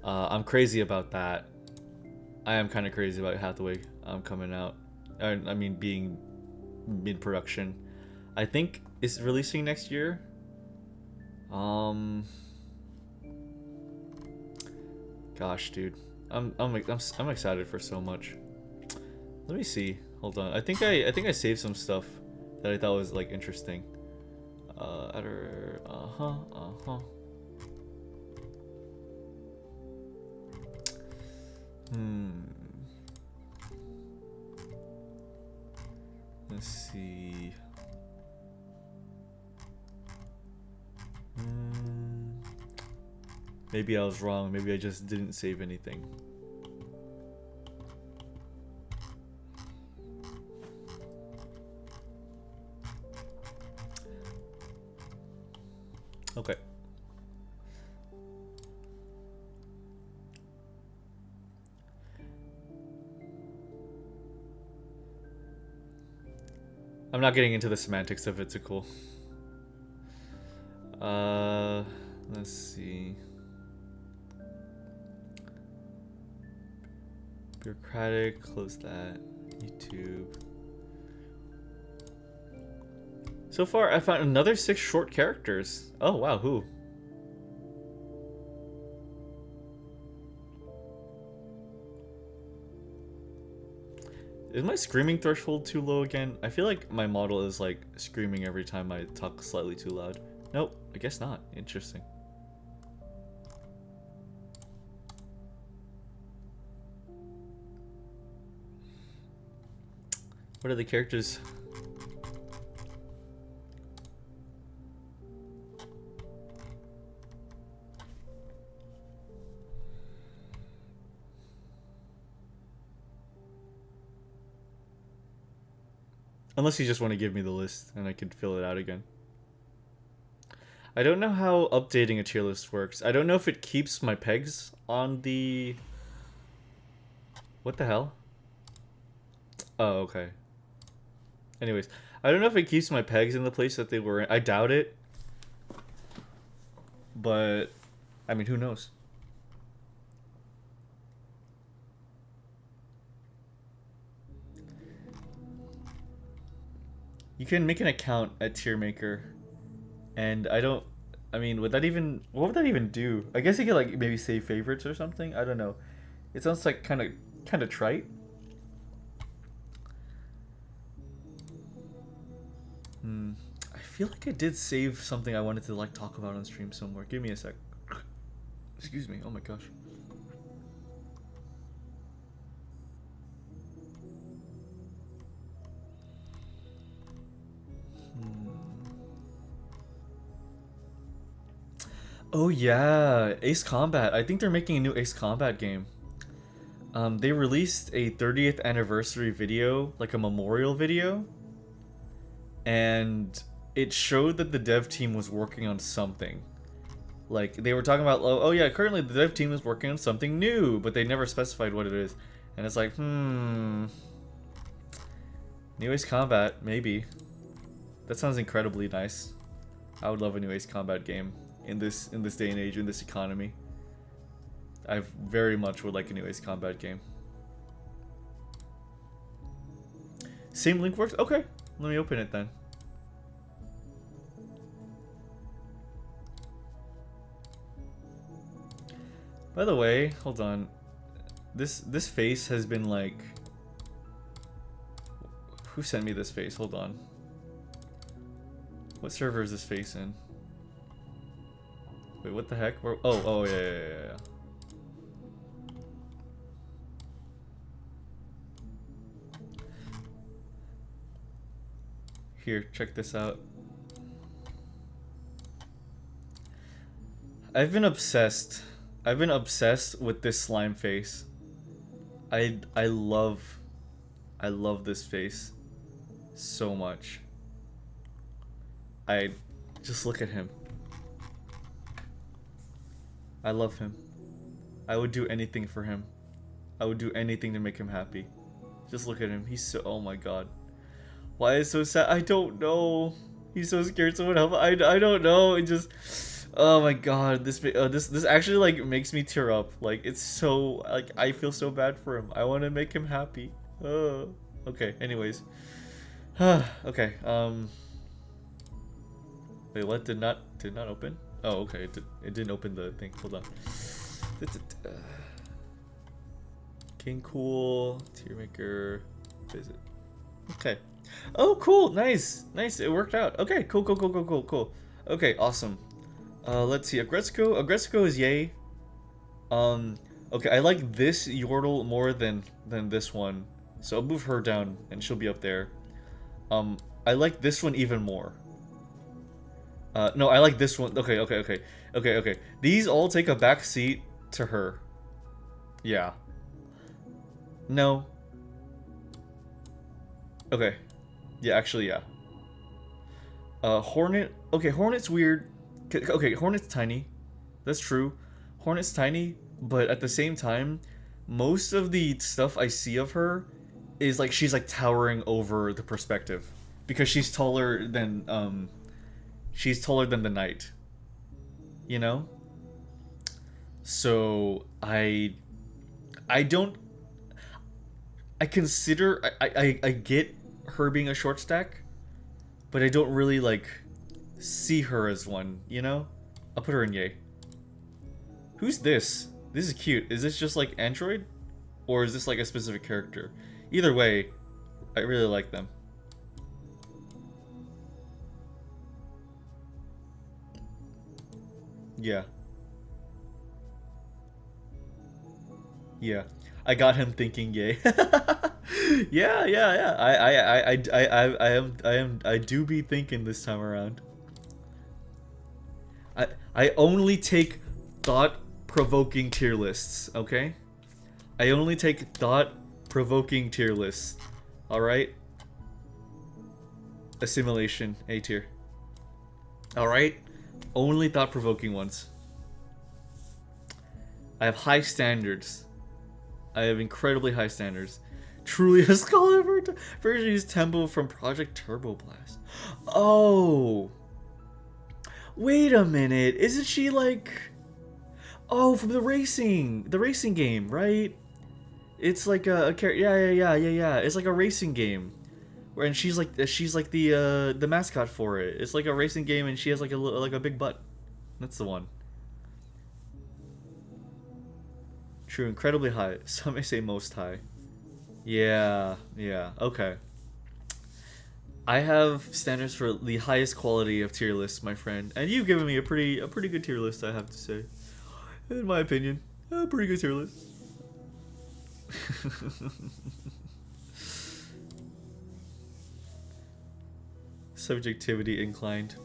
Speaker 1: I'm crazy about that. I am kind of crazy about Hathaway coming out. I mean, being mid-production. I think it's releasing next year. Gosh, dude, I'm excited for so much. Let me see. Hold on. I think I saved some stuff that I thought was like interesting. Editor. Let's see. Maybe I was wrong. Maybe I just didn't save anything. Okay. I'm not getting into the semantics of it, so cool. Let's see. Bureaucratic, close that. YouTube. So far, I found another 6 short characters. Oh, wow, who? Is my screaming threshold too low again? I feel like my model is like screaming every time I talk slightly too loud. Nope, I guess not. Interesting. What are the characters? Unless you just want to give me the list and I can fill it out again. I don't know how updating a tier list works. I don't know if it keeps my pegs on the... What the hell? Oh, okay. Anyways, I don't know if it keeps my pegs in the place that they were in. I doubt it. But, I mean, who knows? You can make an account at Tiermaker, and I mean, what would that even do? I guess you could like maybe save favorites or something. I don't know. It sounds like kind of trite. I feel like I did save something I wanted to like talk about on stream somewhere. Give me a sec. Excuse me. Oh my gosh. Oh yeah, Ace Combat. I think they're making a new Ace Combat game. They released a 30th anniversary video, like a memorial video, and it showed that the dev team was working on something. Like, they were talking about, oh yeah, currently the dev team is working on something new, but they never specified what it is. And it's like, New Ace Combat, maybe. That sounds incredibly nice. I would love a new Ace Combat game in this day and age, in this economy. I very much would like a new Ace Combat game. Same link works? Okay, let me open it then. By the way, hold on. This face has been like... Who sent me this face? Hold on. What server is this face in? Wait, what the heck? Oh, yeah. Here, check this out. I've been obsessed with this slime face. I love this face so much. I just look at him. I love him. I would do anything for him. I would do anything to make him happy. Just look at him. He's so... Oh my god. Why is so sad? I don't know. He's so scared someone help. I don't know. It just... Oh my god. This actually like makes me tear up. Like, it's so... Like, I feel so bad for him. I want to make him happy. Okay, anyways. Okay, Wait, what? Did not open? Oh, okay. It didn't open the thing. Hold on. King Cool, Tiermaker, visit. Okay. Oh, cool. Nice. Nice. It worked out. Okay, cool, cool, cool, cool, cool, cool. Okay, awesome. Let's see. Agretzko. Agretzko is yay. Okay, I like this Yordle more than this one. So I'll move her down and she'll be up there. I like this one even more. No, I like this one. Okay, okay, okay. Okay, okay. These all take a back seat to her. Yeah. No. Okay. Yeah, actually, yeah. Hornet. Okay, Hornet's weird. Okay, Hornet's tiny. That's true. Hornet's tiny, but at the same time, most of the stuff I see of her is like she's like towering over the perspective because she's taller than the knight. You know? So I don't I consider I get her being a short stack, but I don't really like see her as one, you know? I'll put her in yay. Who's this? This is cute. Is this just like Android? Or is this like a specific character? Either way, I really like them. Yeah. Yeah. I got him thinking yay. Yeah, yeah, yeah. I do be thinking this time around. I only take thought-provoking tier lists, okay? I only take thought-provoking tier lists. Alright? Assimilation, A tier. Alright? Only thought-provoking ones. I have high standards. I have incredibly high standards. Truly a scholar version is Tempo from Project Turbo Blast. Oh! Wait a minute, isn't she like... Oh, from the racing game, right? It's like a character, yeah. It's like a racing game, and she's like the mascot for it. It's like a racing game, and she has like a big butt. That's the one. True, incredibly high. Some may say most high. Yeah, okay. I have standards for the highest quality of tier lists, my friend, and you've given me a pretty good tier list, I have to say. In my opinion, a pretty good tier list. Subjectivity inclined.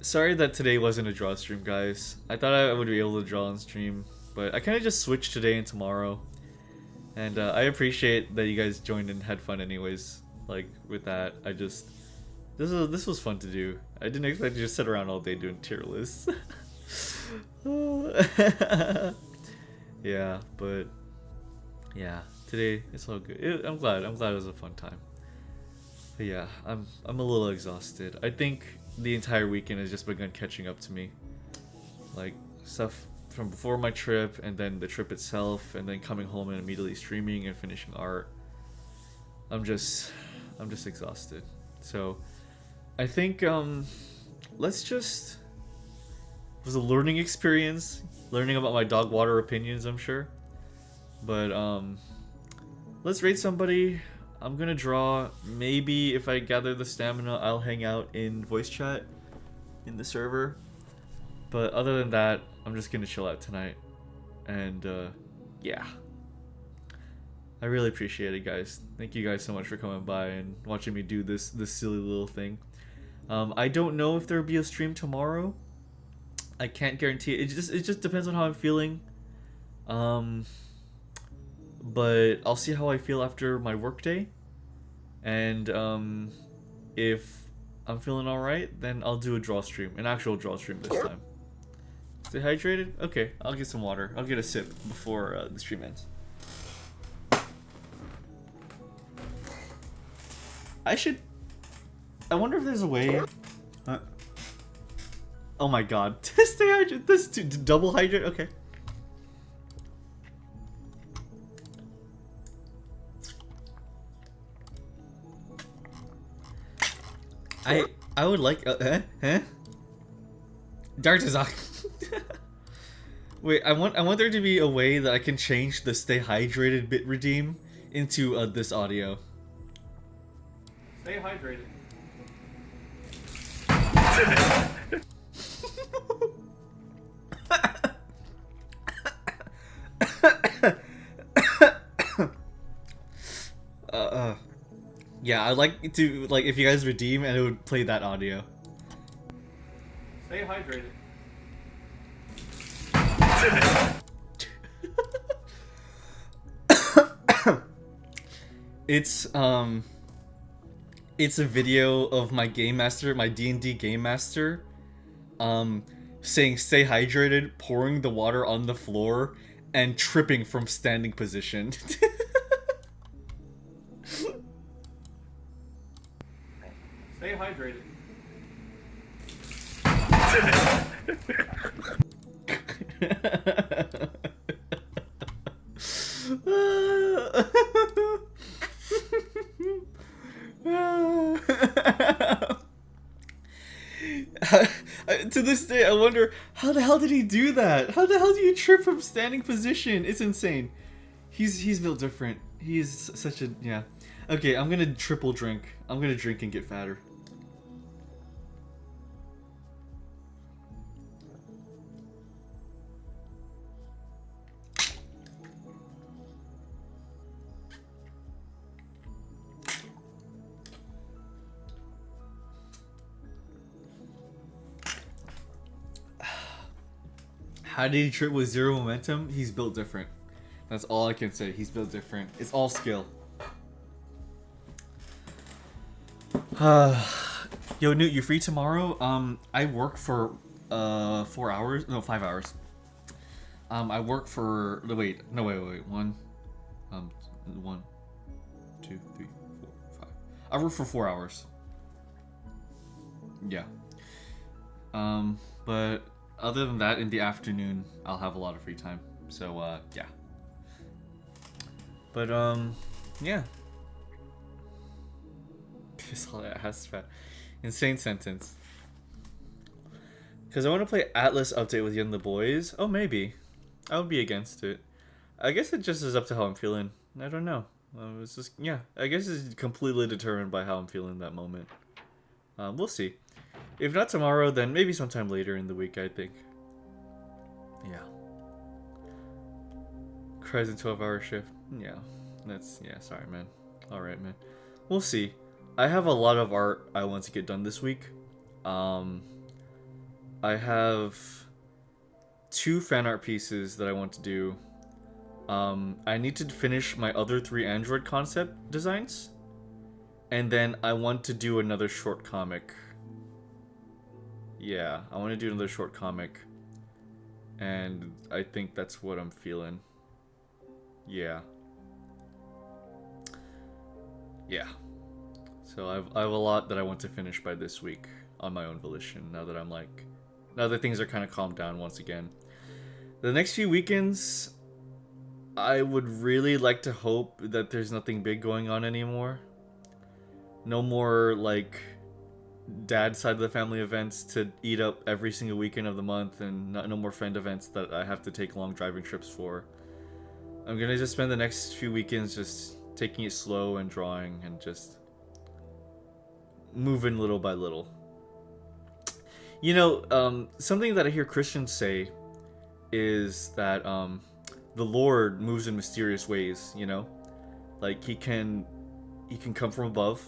Speaker 1: Sorry that today wasn't a draw stream, guys. I thought I would be able to draw on stream, but I kind of just switched today and tomorrow. And I appreciate that you guys joined and had fun anyways. Like, with that, this was fun to do. I didn't expect to just sit around all day doing tier lists. Yeah, but yeah, today it's all good. I'm glad it was a fun time. But yeah, I'm a little exhausted. I think the entire weekend has just begun catching up to me. Like stuff from before my trip, and then the trip itself, and then coming home and immediately streaming and finishing art. I'm just exhausted. So I think let's just... It was a learning experience, learning about my dog water opinions, I'm sure. But let's rate somebody. I'm gonna draw. Maybe if I gather the stamina, I'll hang out in voice chat in the server. But other than that, I'm just gonna chill out tonight. And yeah, I really appreciate it, guys. Thank you guys so much for coming by and watching me do this silly little thing. I don't know if there'll be a stream tomorrow. I can't guarantee it. It just depends on how I'm feeling. But I'll see how I feel after my workday. And if I'm feeling alright, then I'll do a draw stream, an actual draw stream this time. Stay hydrated? Okay, I'll get some water. I'll get a sip before the stream ends. I wonder if there's a way... Oh my god. Stay hydrated. This double hydrate? Okay. I would like... Dartazak. Wait, I want there to be a way that I can change the stay hydrated bit redeem into this audio. Stay hydrated. Yeah, I'd like to, like, if you guys redeem and it would play that audio. Stay hydrated. It's a video of my game master, my D&D game master, saying stay hydrated, pouring the water on the floor, and tripping from standing position. Stay hydrated. To this day, I wonder, how the hell did he do that? How the hell do you trip from standing position? It's insane. He's built different. He's such a, yeah. Okay, I'm gonna triple drink. I'm gonna drink and get fatter. How did he trip with zero momentum? He's built different. That's all I can say. He's built different. It's all skill. Yo, Newt, you free tomorrow? I work for 4 hours. No, 5 hours. I work for wait. 1, 2, 3, 4, 5. I work for 4 hours. Yeah. But other than that, in the afternoon, I'll have a lot of free time. So, yeah. But, yeah. This all that has fat. Insane sentence. Because I want to play Atlas Update with you and the boys. Oh, maybe. I would be against it. I guess it just is up to how I'm feeling. I don't know. It's just, yeah. I guess it's completely determined by how I'm feeling that moment. We'll see. If not tomorrow, then maybe sometime later in the week, I think. Yeah. Cries a 12-hour shift. Yeah. Sorry, man. Alright, man. We'll see. I have a lot of art I want to get done this week. I have 2 fan art pieces that I want to do. I need to finish my other 3 Android concept designs. And then I want to do another short comic. Yeah, I want to do another short comic. And I think that's what I'm feeling. Yeah. Yeah. So I have a lot that I want to finish by this week on my own volition, now that things are kind of calmed down once again. The next few weekends, I would really like to hope that there's nothing big going on anymore. No more, like, dad side of the family events to eat up every single weekend of the month, and no more friend events that I have to take long driving trips for. I'm gonna just spend the next few weekends just taking it slow and drawing and just moving little by little. You know, something that I hear Christians say is that the Lord moves in mysterious ways, you know? Like, he can come from above,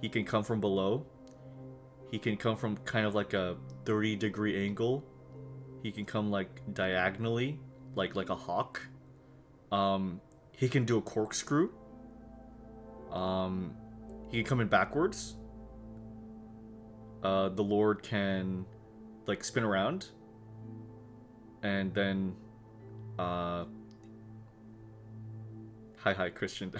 Speaker 1: he can come from below, he can come from kind of like a 30-degree angle, he can come like diagonally, like a hawk. He can do a corkscrew. He can come in backwards. The Lord can, like, spin around. And then, hi, Christian.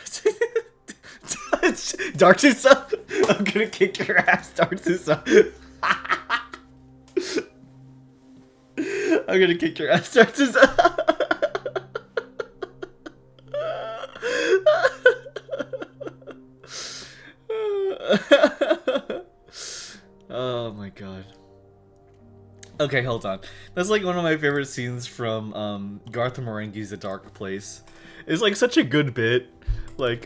Speaker 1: Dartusa! I'm gonna kick your ass, Dartusa. I'm gonna kick your ass, Dartusa. Oh my god. Okay, hold on. That's like one of my favorite scenes from Garth Marenghi's A Dark Place. It's like such a good bit. Like,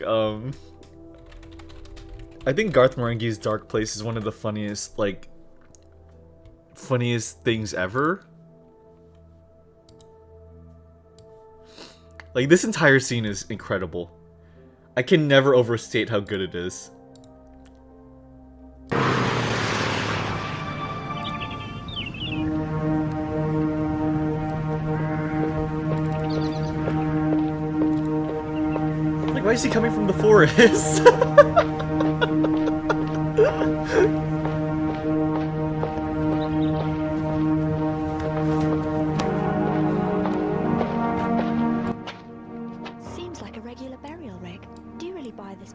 Speaker 1: I think Garth Marenghi's Dark Place is one of the funniest things ever. Like, this entire scene is incredible. I can never overstate how good it is. Like, why is he coming from the forest?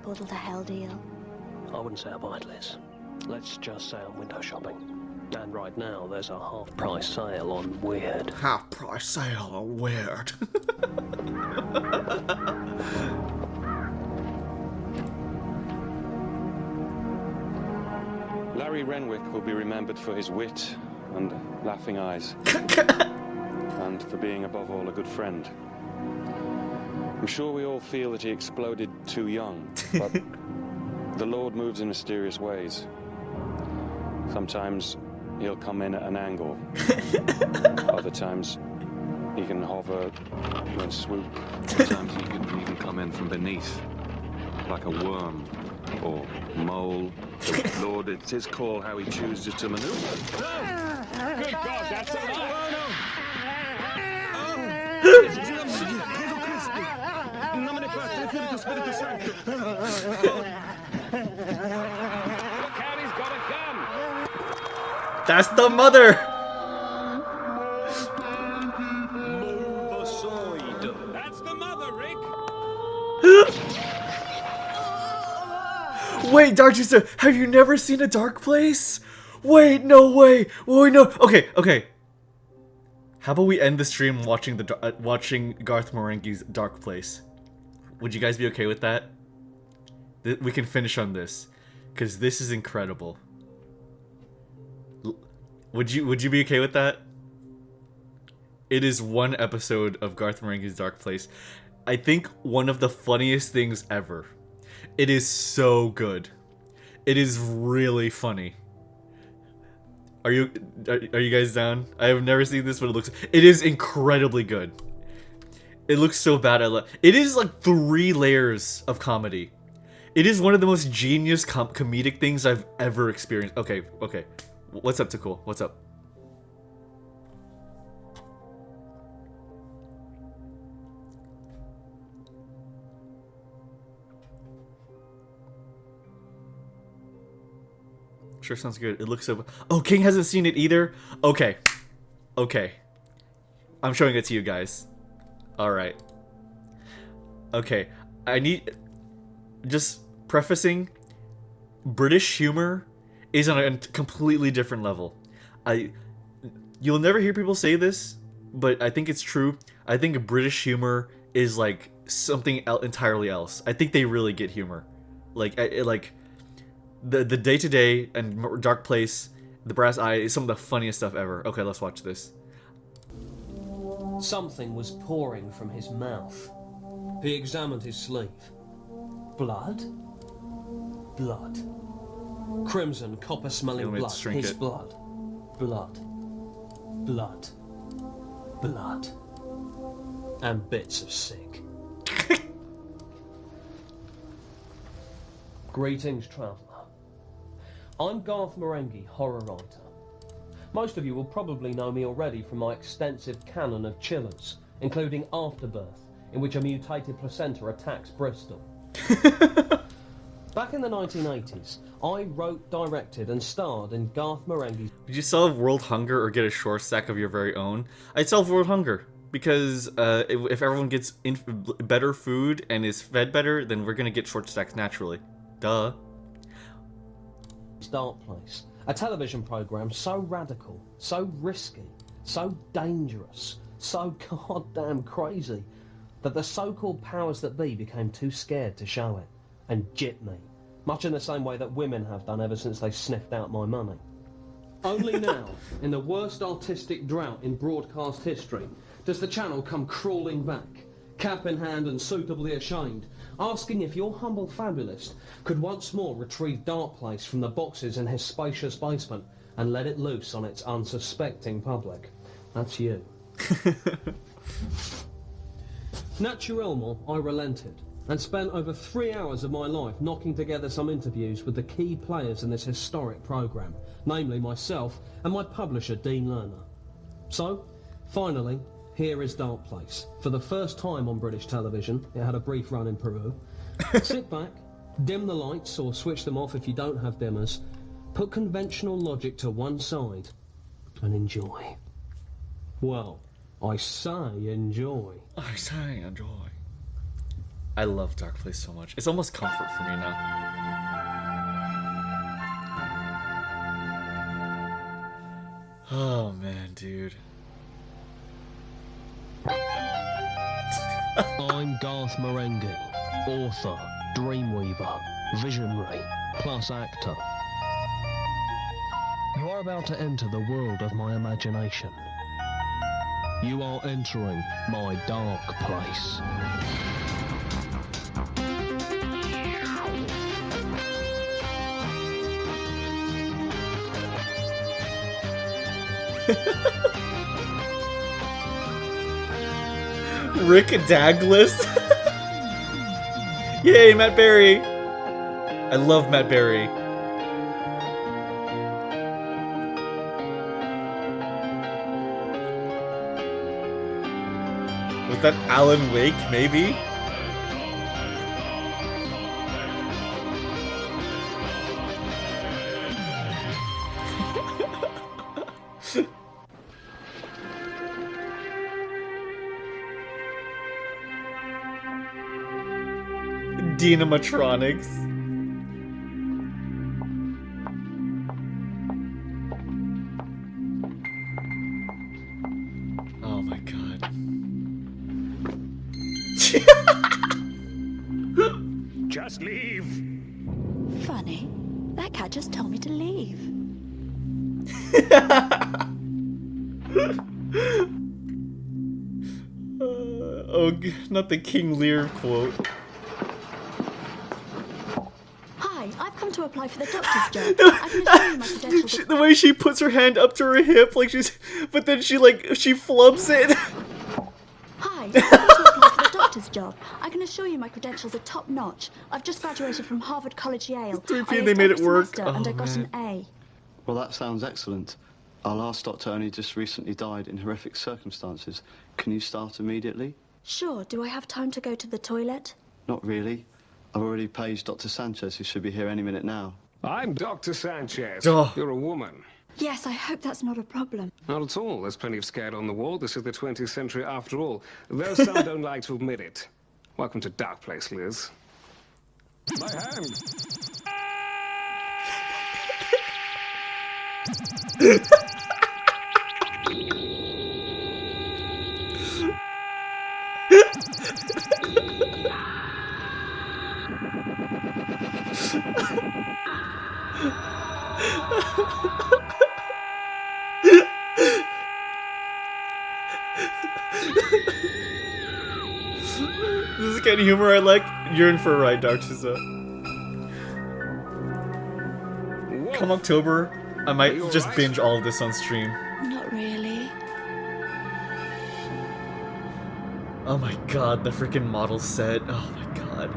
Speaker 3: Portal to hell deal.
Speaker 4: I wouldn't say I buy it, Liz. Let's just say I'm window shopping. And right now, there's a half-price sale on Weird.
Speaker 1: Half-price sale on Weird.
Speaker 5: Larry Renwick will be remembered for his wit and laughing eyes. And for being, above all, a good friend. I'm sure we all feel that he exploded too young, but the Lord moves in mysterious ways. Sometimes he'll come in at an angle. Other times he can hover and swoop.
Speaker 6: Sometimes he can even come in from beneath, like a worm or mole. Lord, it's his call how he chooses to maneuver.
Speaker 5: Good God, that's a lot!
Speaker 1: That's the mother!
Speaker 6: Move aside.
Speaker 5: That's the mother, Rick!
Speaker 1: Wait, Dark Sister, have you never seen A Dark Place? Wait, no way! Wait, no. Okay. How about we end the stream watching watching Garth Marenghi's Dark Place? Would you guys be okay with that? We can finish on this, because this is incredible. Would you be okay with that? It is one episode of Garth Marenghi's Dark Place. I think one of the funniest things ever. It is so good. It is really funny. Are you guys down? I have never seen this, but it is incredibly good. It looks so bad. It is like 3 layers of comedy. It is one of the most genius comedic things I've ever experienced. Okay. What's up, Takul? What's up? Sure sounds good. It looks so... Oh, King hasn't seen it either? Okay. I'm showing it to you guys. Alright. Okay. I need... Just prefacing... British humor is on a completely different level. You'll never hear people say this, but I think it's true. I think British humor is like something entirely else. I think they really get humor. Like the Day-to-Day and Dark Place, The Brass Eye is some of the funniest stuff ever. Okay, let's watch this.
Speaker 4: Something was pouring from his mouth. He examined his sleeve. Blood? Blood. Crimson, copper-smelling blood. His blood. Blood. Blood. Blood. And bits of sick. Greetings, traveller. I'm Garth Marenghi, horror writer. Most of you will probably know me already from my extensive canon of chillers, including Afterbirth, in which a mutated placenta attacks Bristol. Back in the 1980s, I wrote, directed, and starred in Garth Marenghi's...
Speaker 1: Did you solve world hunger or get a short stack of your very own? I'd solve world hunger, because if everyone gets better food and is fed better, then we're gonna get short stacks naturally. Duh.
Speaker 4: Dark Place, a television program so radical, so risky, so dangerous, so goddamn crazy, that the so-called powers that be became too scared to show it, and gypped me, much in the same way that women have done ever since they sniffed out my money. Only now, in the worst artistic drought in broadcast history, does the channel come crawling back, cap in hand and suitably ashamed, asking if your humble fabulist could once more retrieve Dark Place from the boxes in his spacious basement and let it loose on its unsuspecting public. That's you. Naturellement, I relented and spent over 3 hours of my life knocking together some interviews with the key players in this historic programme, namely myself and my publisher Dean Lerner. So, finally, here is Dark Place. For the first time on British television, it had a brief run in Peru. Sit back, dim the lights or switch them off if you don't have dimmers, put conventional logic to one side, and enjoy. Well, I say enjoy.
Speaker 1: I say enjoy. I love Dark Place so much. It's almost comfort for me now. Oh man, dude.
Speaker 4: I'm Garth Marenghi, author, dreamweaver, visionary, plus actor. You are about to enter the world of my imagination. You are entering my dark place.
Speaker 1: Rick Douglas. Yay, Matt Berry. I love Matt Berry. Was that Alan Wake, maybe? Dynamatronics. Oh my god.
Speaker 2: Just leave.
Speaker 3: Funny. That cat just told me to leave.
Speaker 1: Not the King Lear quote.
Speaker 3: Hi, I've come to apply for the doctor's job. I can assure you my credentials.
Speaker 1: The way she puts her hand up to her hip, like she's, but then she flubs it.
Speaker 3: Hi, I've come to apply for the doctor's job. I can assure you my credentials are top notch. I've just graduated from Harvard College Yale.
Speaker 1: 3
Speaker 3: I
Speaker 1: p.m. they
Speaker 3: aced
Speaker 1: made
Speaker 3: every
Speaker 1: it work.
Speaker 3: semester and I
Speaker 1: Oh,
Speaker 3: got
Speaker 1: man.
Speaker 3: an A.
Speaker 7: Well, that sounds excellent. Our last doctor only just recently died in horrific circumstances. Can you start immediately?
Speaker 3: Sure, do I have time to go to the toilet?
Speaker 7: Not really. I've already paged Dr. Sanchez, who should be here any minute now.
Speaker 8: I'm Dr. Sanchez.
Speaker 1: Oh.
Speaker 8: You're a woman.
Speaker 3: Yes, I hope that's not a problem.
Speaker 8: Not at all. There's plenty of scared on the wall. This is the 20th century after all. Though some don't like to admit it. Welcome to Dark Place, Liz. My hand.
Speaker 1: This is the kind of humor I like. You're in for a ride, Dark Siza. Come October, I might just binge all of this on stream.
Speaker 3: Not really.
Speaker 1: Oh my god, the freaking model set. Oh my god.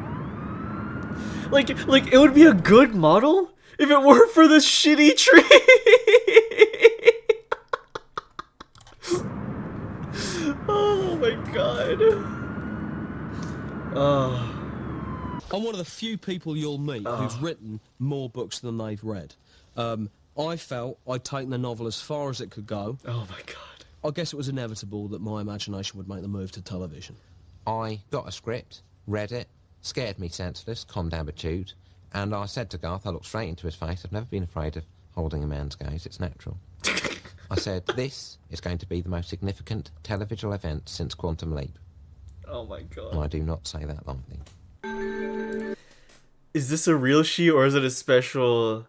Speaker 1: Like it would be a good model if it weren't for this shitty tree. Oh my god. Oh.
Speaker 4: I'm one of the few people you'll meet who's written more books than they've read. I felt I'd taken the novel as far as it could go.
Speaker 1: Oh my god.
Speaker 4: I guess it was inevitable that my imagination would make the move to television.
Speaker 9: I got a script, read it, scared me senseless, calmed attitude, and I said to Garth, I looked straight into his face, I've never been afraid of holding a man's gaze, it's natural. I said, this is going to be the most significant television event since Quantum Leap.
Speaker 1: Oh my god.
Speaker 9: And I do not say that lightly.
Speaker 1: Is this a real she or is it a special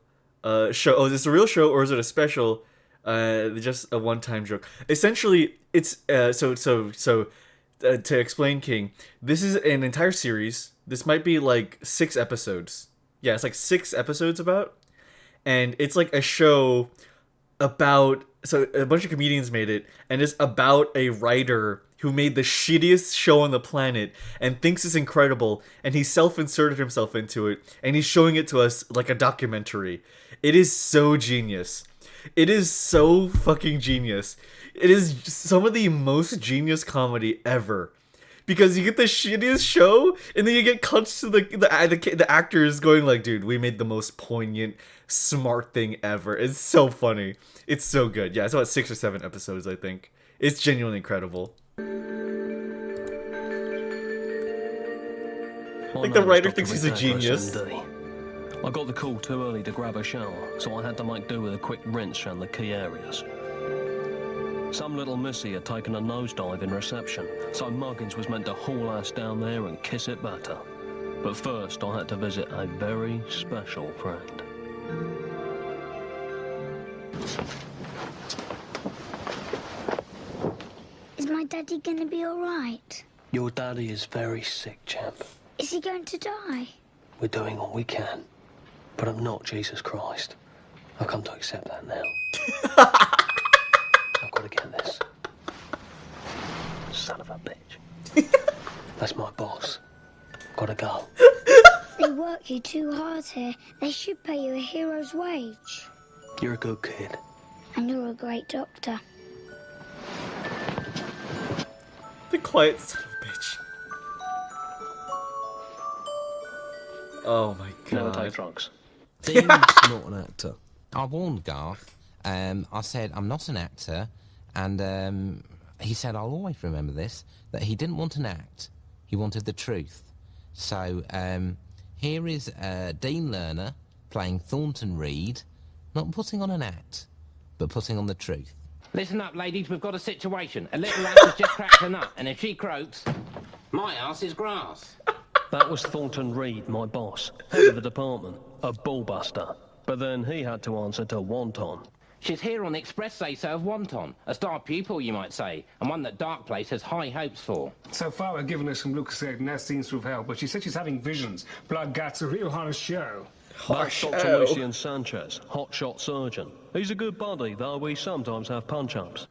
Speaker 1: show? Oh, is this a real show or is it a special just a one-time joke? Essentially, it's so to explain King, this is an entire series. This might be like 6 episodes. Yeah, it's like 6 episodes about. And it's like a show about... So a bunch of comedians made it. And it's about a writer who made the shittiest show on the planet and thinks it's incredible. And he self-inserted himself into it. And he's showing it to us like a documentary. It is so genius. It is so fucking genius. It is some of the most genius comedy ever. Because you get the shittiest show, and then you get cuts to the actors going like, dude, we made the most poignant, smart thing ever. It's so funny. It's so good. Yeah, it's about 6 or 7 episodes, I think. It's genuinely incredible. Like, the writer thinks he's a genius.
Speaker 10: I got the call too early to grab a shower, so I had to make do with a quick rinse around the key areas. Some little missy had taken a nosedive in reception, so Muggins was meant to haul us down there and kiss it better. But first, I had to visit a very special friend.
Speaker 11: Is my daddy going to be all right?
Speaker 10: Your daddy is very sick, champ.
Speaker 11: Is he going to die?
Speaker 10: We're doing all we can, but I'm not Jesus Christ. I've come to accept that now. I've got to get this. Son of a bitch. That's my boss. Gotta go.
Speaker 11: They work you too hard here. They should pay you a hero's wage.
Speaker 10: You're a good kid.
Speaker 11: And you're a great doctor.
Speaker 1: The quiet son of a bitch. Oh my god.
Speaker 10: Never take drugs.
Speaker 4: Dean's not an actor.
Speaker 9: I warned Garth. I said, I'm not an actor. And he said, I'll always remember this, that he didn't want an act. He wanted the truth. So here is Dean Lerner playing Thornton Reed, not putting on an act, but putting on the truth.
Speaker 12: Listen up, ladies, we've got a situation. A little lad has just cracked a nut, and if she croaks, my ass is grass.
Speaker 10: That was Thornton Reed, my boss, head of the department, a bullbuster. But then he had to answer to Wonton.
Speaker 12: She's here on the express say-so of Wonton, a star pupil, you might say, and one that Dark Place has high hopes for.
Speaker 8: So far, we've given her some Lucozade, and that seems to have helped, but she said she's having visions. Blood Gut's a real horror show.
Speaker 10: That's Dr. Lucian Sanchez, hotshot surgeon. He's a good buddy, though we sometimes have punch-ups.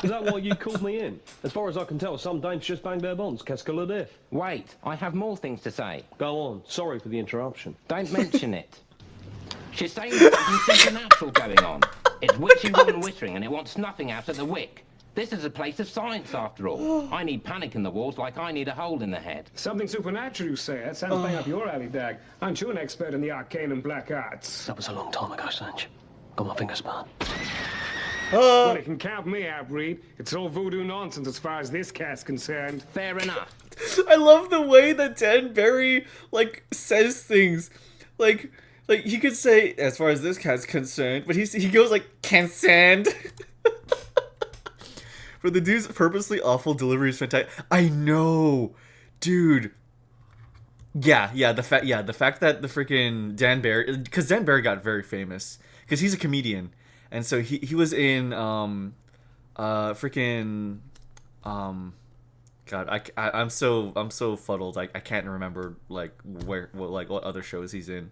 Speaker 10: Is that why you called me in? As far as I can tell, some dames just bang their bonds. Qu'est-ce que le diff?
Speaker 12: Wait, I have more things to say.
Speaker 10: Go on. Sorry for the interruption.
Speaker 12: Don't mention it. She's saying there's something supernatural going on. It's witchy woman whittering, and it wants nothing out of the wick. This is a place of science, after all. I need panic in the walls like I need a hole in the head.
Speaker 8: Something supernatural, you say? That sounds bang up your alley, Dag. Aren't you an expert in the arcane and black arts?
Speaker 10: That was a long time ago, Sanch. Got my fingers burned.
Speaker 8: Well, you can count me out, Reed. It's all voodoo nonsense as far as this cat's concerned.
Speaker 12: Fair enough.
Speaker 1: I love the way that Dan Barry, like, says things. Like he could say, as far as this cat's concerned, but he goes like, concerned. For the dude's purposely awful delivery is fantastic. I know, dude. Yeah, the fact that the freaking Dan Barry, because Dan Barry got very famous, because he's a comedian, and so he was in, God, I'm so fuddled. I can't remember like what other shows he's in.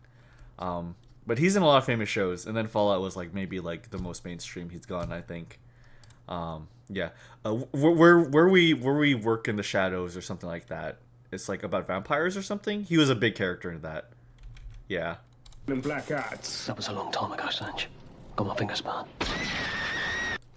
Speaker 1: But he's in a lot of famous shows, and then Fallout was like maybe like the most mainstream he's gone, I think. Yeah. Where we work in the shadows or something like that. It's like about vampires or something. He was a big character in that. Yeah.
Speaker 8: And black arts.
Speaker 10: That was a long time ago, Sanch. Got my fingers burned.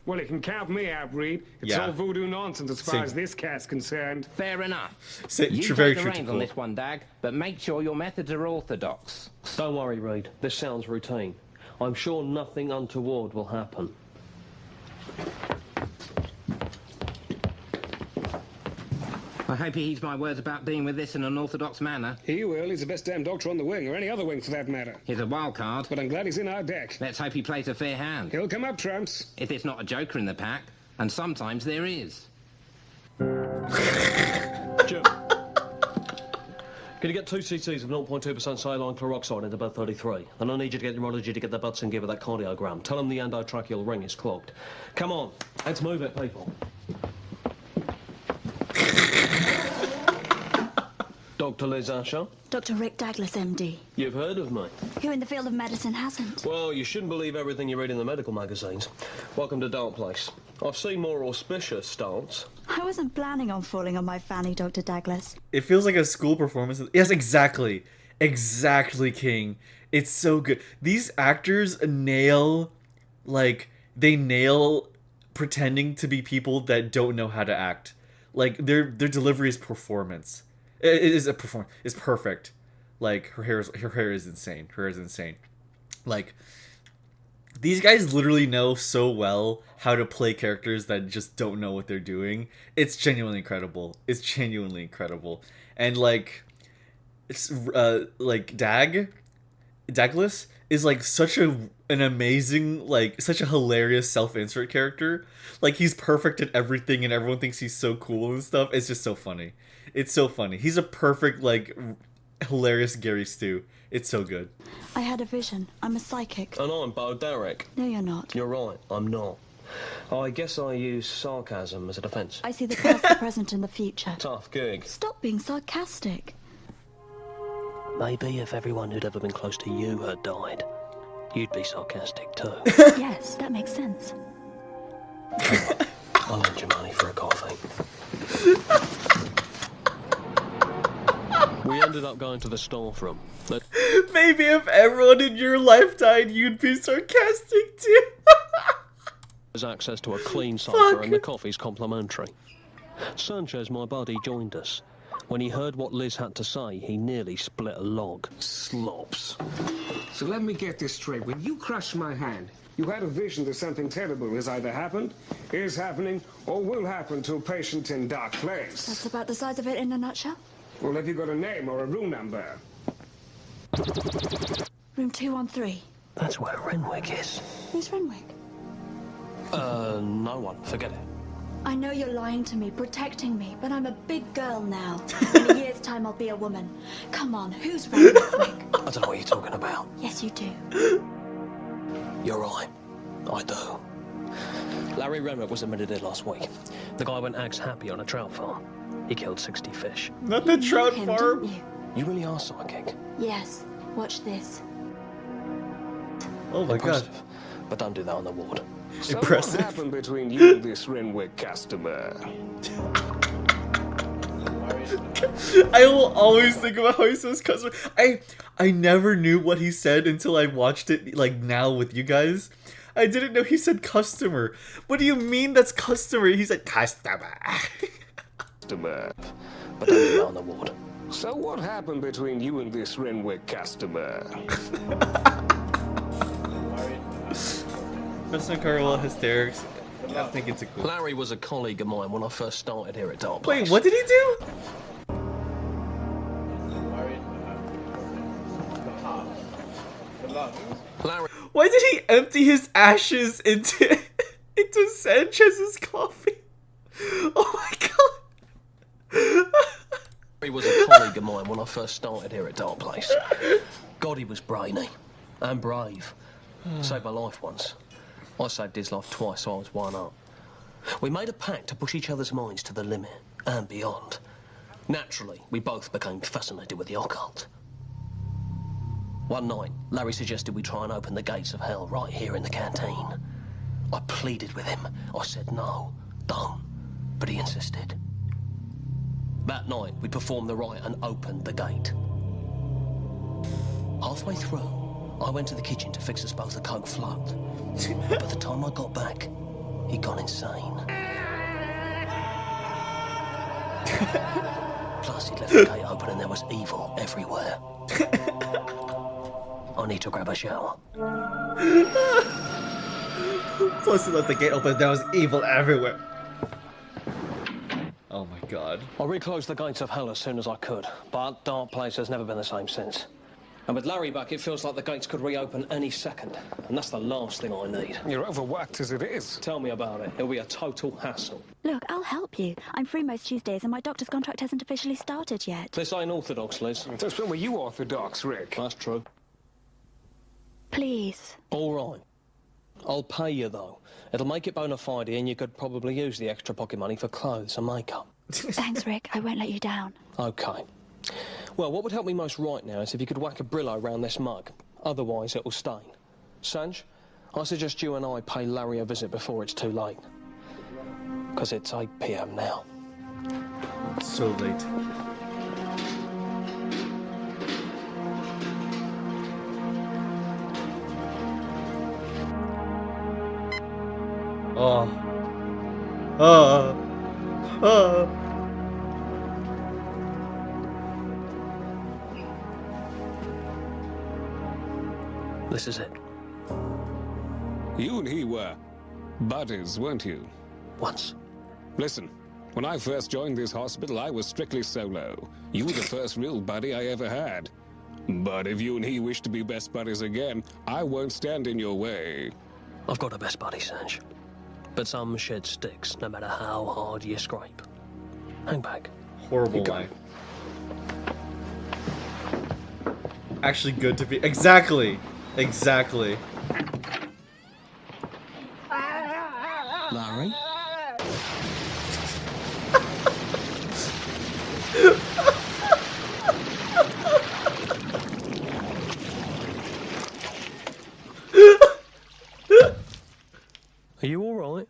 Speaker 8: Well, you can count me out, Reed. It's all voodoo nonsense as far as this cat's concerned.
Speaker 12: Fair enough.
Speaker 1: Very
Speaker 12: You take the
Speaker 1: true
Speaker 12: reins on this one, Dag, but make sure your methods are orthodox.
Speaker 10: Don't worry, Reed. This sounds routine. I'm sure nothing untoward will happen.
Speaker 12: I hope he heeds my words about being with this in an orthodox manner.
Speaker 8: He will. He's the best damn doctor on the wing, or any other wing for that matter.
Speaker 12: He's a wild card.
Speaker 8: But I'm glad he's in our deck.
Speaker 12: Let's hope he plays a fair hand.
Speaker 8: He'll come up trumps.
Speaker 12: If it's not a joker in the pack, and sometimes there is.
Speaker 10: Jim. Can you get 2 cc's of 0.2% saline chloroxide into bed 33? Then I need you to get urology to get the butts and give it that cardiogram. Tell them the endotracheal ring is clogged. Come on, let's move it, people. Dr. Liz Asher?
Speaker 3: Dr. Rick Douglas, MD.
Speaker 10: You've heard of me.
Speaker 3: Who in the field of medicine hasn't?
Speaker 10: Well, you shouldn't believe everything you read in the medical magazines. Welcome to Dark Place. I've seen more auspicious starts.
Speaker 3: I wasn't planning on falling on my fanny, Dr. Douglas.
Speaker 1: It feels like a school performance. Yes, exactly. Exactly, King. It's so good. These actors nail, they nail pretending to be people that don't know how to act. Like, their delivery is performance. It is a performance. It's perfect. Like, her hair is insane. Her hair is insane. Like, these guys literally know so well how to play characters that just don't know what they're doing. It's genuinely incredible. It's genuinely incredible. And, like, it's, Douglas is, like, such an amazing, like, such a hilarious self-insert character. Like, he's perfect at everything and everyone thinks he's so cool and stuff. It's just so funny. It's so funny. He's a perfect, like, hilarious Gary Stu. It's so good.
Speaker 3: I had a vision. I'm a psychic.
Speaker 10: And I'm Bo Derek.
Speaker 3: No, you're not.
Speaker 10: You're right, I'm not. I guess I use sarcasm as a defense.
Speaker 3: I see the past, the present, and the future.
Speaker 10: Tough gig.
Speaker 3: Stop being sarcastic.
Speaker 10: Maybe if everyone who'd ever been close to you had died, you'd be sarcastic too.
Speaker 3: Yes, that makes sense.
Speaker 10: I'll lend you money for a coffee. We ended up going to the staff room.
Speaker 1: Maybe if everyone in your life died, you'd be sarcastic too.
Speaker 10: There's access to a clean cipher and the coffee's complimentary. Sanchez, my buddy, joined us. When he heard what Liz had to say, he nearly split a log.
Speaker 8: Slops. So let me get this straight. When you crushed my hand, you had a vision that something terrible has either happened, is happening, or will happen to a patient in Dark Place.
Speaker 3: That's about the size of it in a nutshell.
Speaker 8: Well, have you got a name or a room number?
Speaker 3: Room 213.
Speaker 10: That's where Renwick is.
Speaker 3: Who's Renwick?
Speaker 10: No one. Forget it.
Speaker 3: I know you're lying to me, protecting me, but I'm a big girl now. In a year's time, I'll be a woman. Come on, who's Renwick, Rick?
Speaker 10: I don't know what you're talking about.
Speaker 3: Yes, you do.
Speaker 10: You're right. I do. Larry Renwick was admitted in last week. The guy went axe happy on a trout farm. He killed 60 fish.
Speaker 1: Not the trout
Speaker 3: him,
Speaker 1: farm.
Speaker 3: Didn't you?
Speaker 10: You really are psychic.
Speaker 3: Yes. Watch this.
Speaker 1: Oh my god.
Speaker 10: But don't do that on the ward.
Speaker 8: So
Speaker 1: Impressive.
Speaker 8: what happened between you and this Renwick customer?
Speaker 1: I will always think about how he says customer. I never knew what he said until I watched it, like, now with you guys. I didn't know he said customer. What do you mean that's customer? He said customer.
Speaker 8: Customer.
Speaker 10: But don't do that on the ward.
Speaker 8: So what happened between you and this Renwick customer?
Speaker 1: President Carwell hysterics. I think it's a cool.
Speaker 10: Larry was a colleague of mine when I first started here at Dark
Speaker 1: Wait,
Speaker 10: Place.
Speaker 1: what did he do?
Speaker 10: Larry.
Speaker 1: Why did he empty his ashes into Sanchez's coffee? Oh my god.
Speaker 10: He was a colleague of mine when I first started here at Dark Place. God, he was brainy and brave. Saved my life once. I saved his life twice, so I was one up. We made a pact to push each other's minds to the limit and beyond. Naturally, we both became fascinated with the occult. One night, Larry suggested we try and open the gates of hell right here in the canteen. I pleaded with him. I said no, don't. But he insisted. That night, we performed the rite and opened the gate. Halfway through, I went to the kitchen to fix us both a Coke float. By the time I got back, he'd gone insane. Plus, he'd left the gate open and there was evil everywhere. I need to grab a shower.
Speaker 1: Plus, he left the gate open. There was evil everywhere. Oh my god.
Speaker 10: I reclosed the gates of hell as soon as I could, but Dark Place has never been the same since. And with Larry back, it feels like the gates could reopen any second. And that's the last thing I need.
Speaker 8: You're overworked as it is.
Speaker 10: Tell me about it. It'll be a total hassle.
Speaker 3: Look, I'll help you. I'm free most Tuesdays and my doctor's contract hasn't officially started yet.
Speaker 10: This ain't orthodox, Liz.
Speaker 8: Just when were you orthodox, Rick?
Speaker 10: That's true.
Speaker 3: Please.
Speaker 10: All right. I'll pay you, though. It'll make it bona fide, and you could probably use the extra pocket money for clothes and makeup.
Speaker 3: Thanks, Rick. I won't let you down.
Speaker 10: Okay. Well, what would help me most right now is if you could whack a Brillo round this mug. Otherwise, it'll stain. Sanj, I suggest you and I pay Larry a visit before it's too late. Because it's 8 p.m. now.
Speaker 1: It's so late. Oh.
Speaker 10: This is it.
Speaker 8: You and he were buddies, weren't you?
Speaker 10: Once.
Speaker 8: Listen, when I first joined this hospital, I was strictly solo. You were the first real buddy I ever had. But if you and he wish to be best buddies again, I won't stand in your way.
Speaker 10: I've got a best buddy, Sanj. But some shit sticks, no matter how hard you scrape. Hang back.
Speaker 1: Horrible line. Actually good to be... Exactly! Exactly.
Speaker 10: Larry? Are you alright?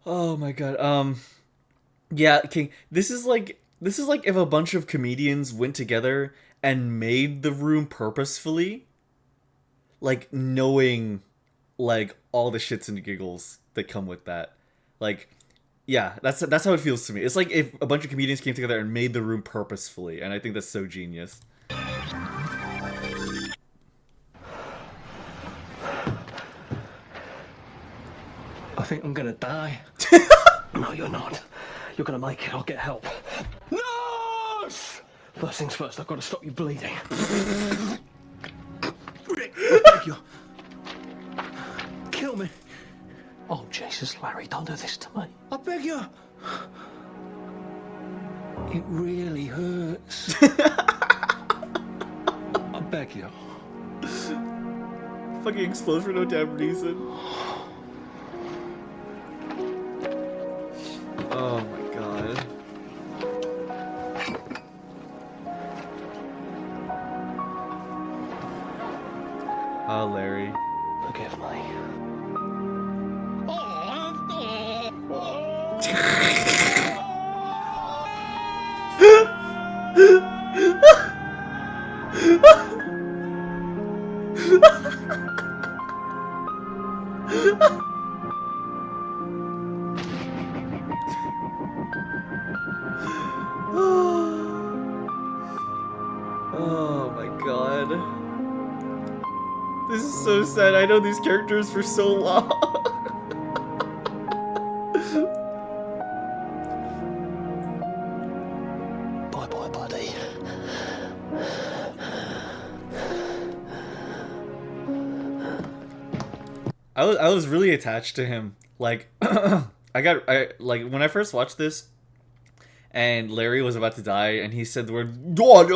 Speaker 1: Oh my god. Yeah, King, this is like if a bunch of comedians went together and made The Room purposefully, like knowing like all the shits and giggles that come with that. Like, yeah, that's how it feels to me. It's like if a bunch of comedians came together and made The Room purposefully, and I think that's so genius.
Speaker 10: I think I'm gonna die. No, you're not. You're gonna make it. I'll get help. Nurse! First things first, I've got to stop you bleeding. Rick, I beg you. Kill me. Oh, Jesus, Larry, don't do this to me. I beg you. It really hurts. I beg you.
Speaker 1: Fucking explodes for no damn reason. Oh my god. Oh, Larry.
Speaker 10: Forgive me.
Speaker 1: Oh my god. This is so sad. I know these characters for so long.
Speaker 10: Bye bye, buddy.
Speaker 1: I was really attached to him. Like I like when I first watched this and Larry was about to die and he said the word God,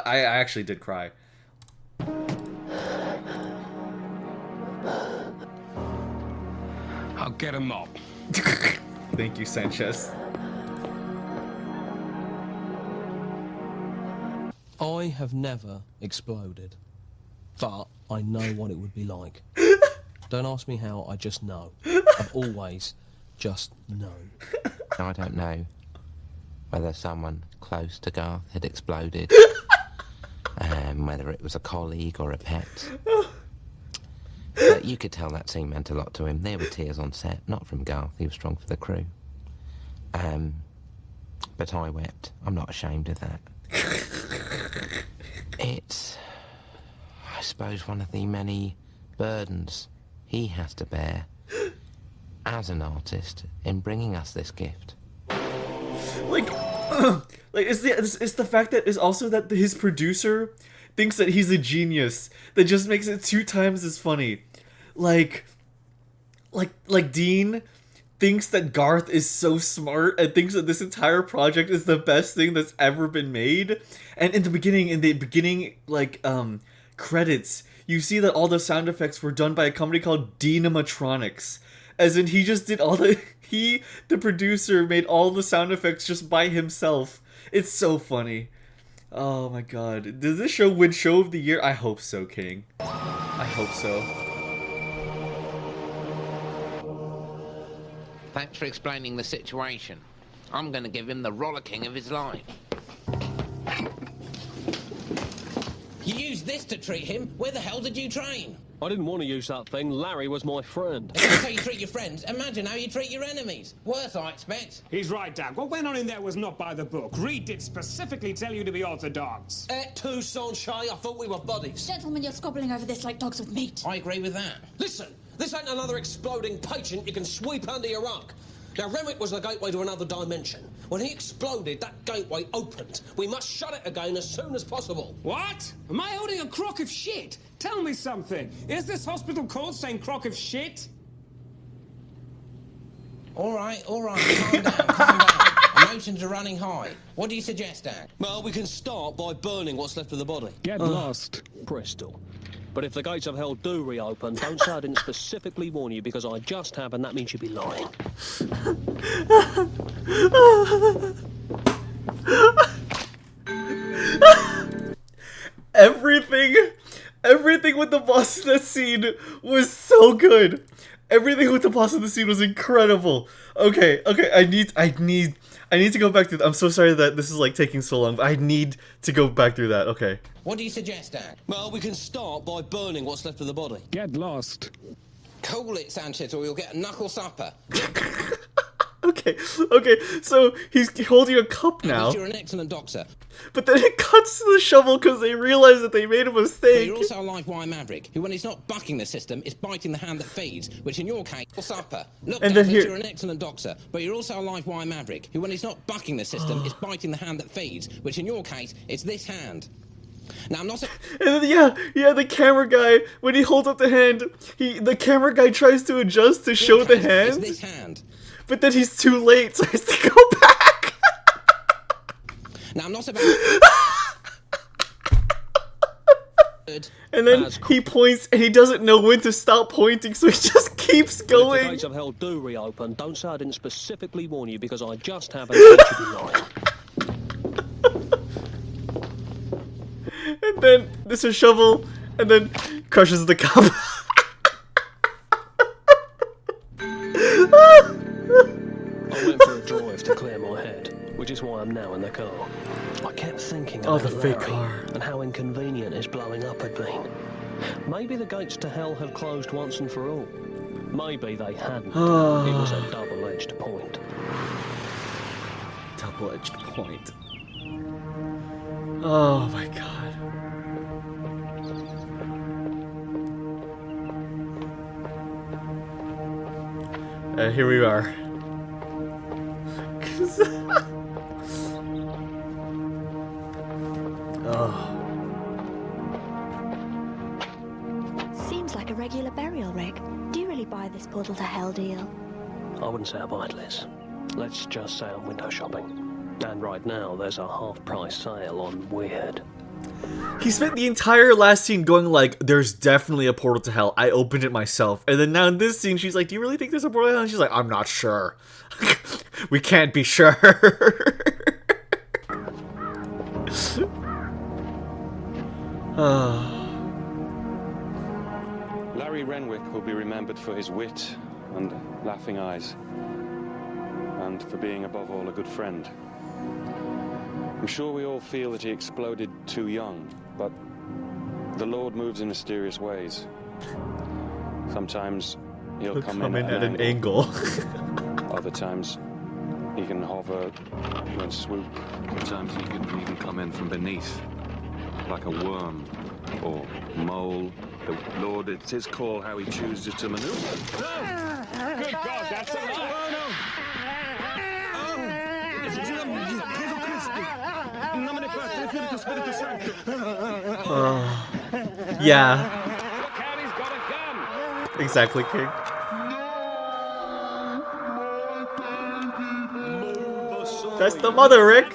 Speaker 1: I actually did cry.
Speaker 8: I'll get him up.
Speaker 1: Thank you, Sanchez.
Speaker 10: I have never exploded, but I know what it would be like. Don't ask me how, I just know. I've always just known.
Speaker 9: I don't know whether someone close to Garth had exploded, whether it was a colleague or a pet. But you could tell that scene meant a lot to him. There were tears on set, not from Garth, he was strong for the crew. But I wept. I'm not ashamed of that. It's, I suppose, one of the many burdens he has to bear as an artist in bringing us this gift.
Speaker 1: Like it's the fact that is also that his producer thinks that he's a genius that just makes it 2 times as funny. Like Dean thinks that Garth is so smart and thinks that this entire project is the best thing that's ever been made. And in the beginning like credits, you see that all the sound effects were done by a company called Dynamatronics. As in, he just did all the... the producer, made all the sound effects just by himself. It's so funny. Oh my god. Does this show win Show of the Year? I hope so, King. I hope so.
Speaker 9: Thanks for explaining the situation. I'm going to give him the rollicking of his life. You used this to treat him? Where the hell did you train?
Speaker 10: I didn't want to use that thing. Larry was my friend.
Speaker 12: If that's how you treat your friends, imagine how you treat your enemies. Worse, I expect.
Speaker 2: He's right, Dad. What went on in there was not by the book. Reed did specifically tell you to be orthodox.
Speaker 4: Et tu, Sanchez? I thought we were buddies.
Speaker 3: Gentlemen, you're squabbling over this like dogs with meat.
Speaker 12: I agree with that.
Speaker 4: Listen, this ain't another exploding patient you can sweep under your rug. Now, Renwick was the gateway to another dimension. When he exploded, that gateway opened. We must shut it again as soon as possible.
Speaker 2: What? Am I holding a crock of shit? Tell me something. Is this hospital called St. Crock of Shit?
Speaker 12: All right, calm down, calm down. Emotions are running high. What do you suggest, Dad?
Speaker 4: Well, we can start by burning what's left of the body.
Speaker 10: Get lost, Bristol. But if the gates of hell do reopen, don't say I didn't specifically warn you, because I just have, and that means you'd be lying.
Speaker 1: Everything with the boss in that scene was so good. Everything with the boss in the scene was incredible. Okay, I need to go back through that. I'm so sorry that this is like taking so long, but I need to go back through that. Okay.
Speaker 12: What do you suggest, Dad?
Speaker 4: Well, we can start by burning what's left of the body.
Speaker 8: Get lost.
Speaker 12: Cool it, Sanchez, or you'll get a knuckle supper.
Speaker 1: Okay, so he's holding a cup now.
Speaker 12: You're an excellent doctor.
Speaker 1: But then it cuts to the shovel because they realize that they made a
Speaker 12: But
Speaker 1: mistake.
Speaker 12: you're also a live wire maverick, who when he's not bucking the system, is biting the hand that feeds, which in your case, will supper. Look,
Speaker 1: And then
Speaker 12: Douglas,
Speaker 1: here-
Speaker 12: you're an excellent doctor, but you're also a live wire maverick, who when he's not bucking the system, is biting the hand that feeds, which in your case, is this hand. Now, I'm not saying...
Speaker 1: And then, yeah, the camera guy, when he holds up the hand, the camera guy tries to adjust to show the hand.
Speaker 12: It's this hand.
Speaker 1: But then he's too late, so he has to go back.
Speaker 12: Now, I'm not about...
Speaker 1: And then he points, and he doesn't know when to stop pointing, so he just keeps
Speaker 10: But if the
Speaker 1: going.
Speaker 10: gates of hell do reopen, don't say I didn't specifically warn you, because I just have, and that means you'd be lying.
Speaker 1: And then there's a shovel, and then crushes the cup.
Speaker 10: I went for a drive to clear my head, which is why I'm now in the car. I kept thinking about
Speaker 1: the fake
Speaker 10: Larry
Speaker 1: car.
Speaker 10: and how inconvenient his blowing up had been. Maybe the gates to hell had closed once and for all. Maybe they hadn't. It was a double-edged point.
Speaker 1: Double-edged point. Oh my god. Here we are.
Speaker 3: Seems like a regular burial rig. Do you really buy this portal to hell deal?
Speaker 10: I wouldn't say I buy it, Liz. Let's just say I'm window shopping. And right now, there's a half-price sale on Weird.
Speaker 1: He spent the entire last scene going like, there's definitely a portal to hell. I opened it myself. And then now in this scene, she's like, do you really think there's a portal to hell? And she's like, I'm not sure. We can't be sure.
Speaker 5: Larry Renwick will be remembered for his wit and laughing eyes, and for being above all a good friend. I'm sure we all feel that he exploded too young, but the Lord moves in mysterious ways. Sometimes he'll come in
Speaker 1: at an angle.
Speaker 5: Other times he can hover and swoop.
Speaker 6: Sometimes he can even come in from beneath, like a worm or mole. The Lord, it's his call how he chooses to maneuver.
Speaker 2: Good God, that's a lot.
Speaker 1: Yeah. Exactly, King. That's the mother, Rick.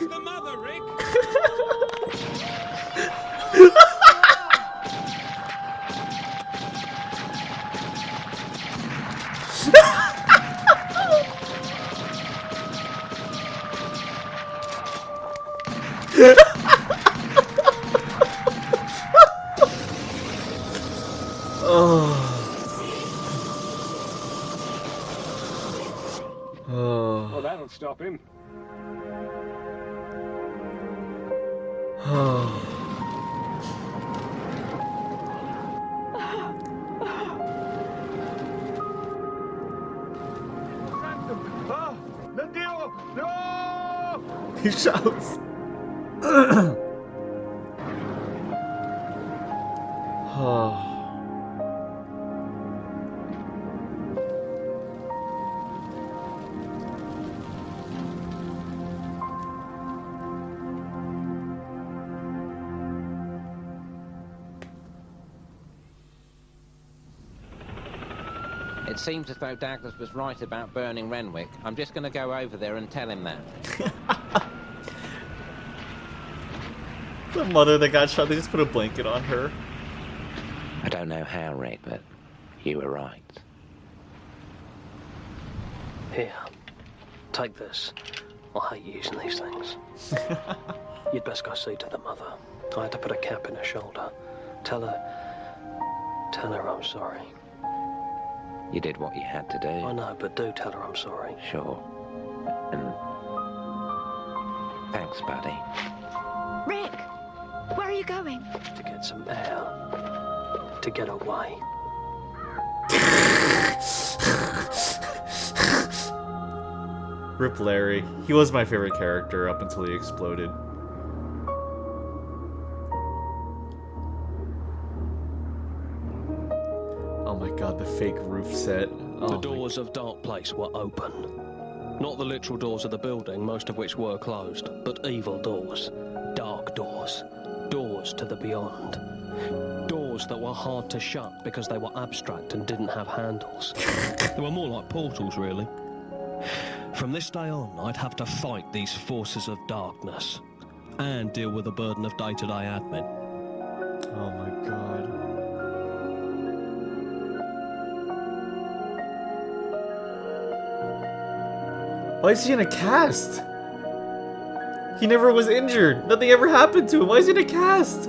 Speaker 8: Well, that'll stop him.
Speaker 1: He shouts.
Speaker 9: It seems as though Douglas was right about burning Renwick. I'm just going to go over there and tell him that.
Speaker 1: The mother that got shot, they just put a blanket on her.
Speaker 12: I don't know how, Rick, but you were right.
Speaker 10: Here, take this. I hate using these things. You'd best go see to the mother. I had to put a cap in her shoulder. Tell her I'm sorry.
Speaker 12: You did what you had to do.
Speaker 10: I know, but do tell her I'm sorry.
Speaker 12: Sure. And thanks, buddy.
Speaker 3: Rick, where are you going?
Speaker 10: To get some air. To get away.
Speaker 1: Rip Larry. He was my favorite character up until he exploded. Oh my god, the fake roof set. Oh
Speaker 10: The doors of Dark Place were open. Not the literal doors of the building, most of which were closed, but evil doors. Dark doors. Doors to the beyond. Doors that were hard to shut because they were abstract and didn't have handles. They were more like portals, really. From this day on, I'd have to fight these forces of darkness and deal with the burden of day-to-day admin.
Speaker 1: Oh my god. Why is he in a cast? He never was injured. Nothing ever happened to him. Why is he in a cast?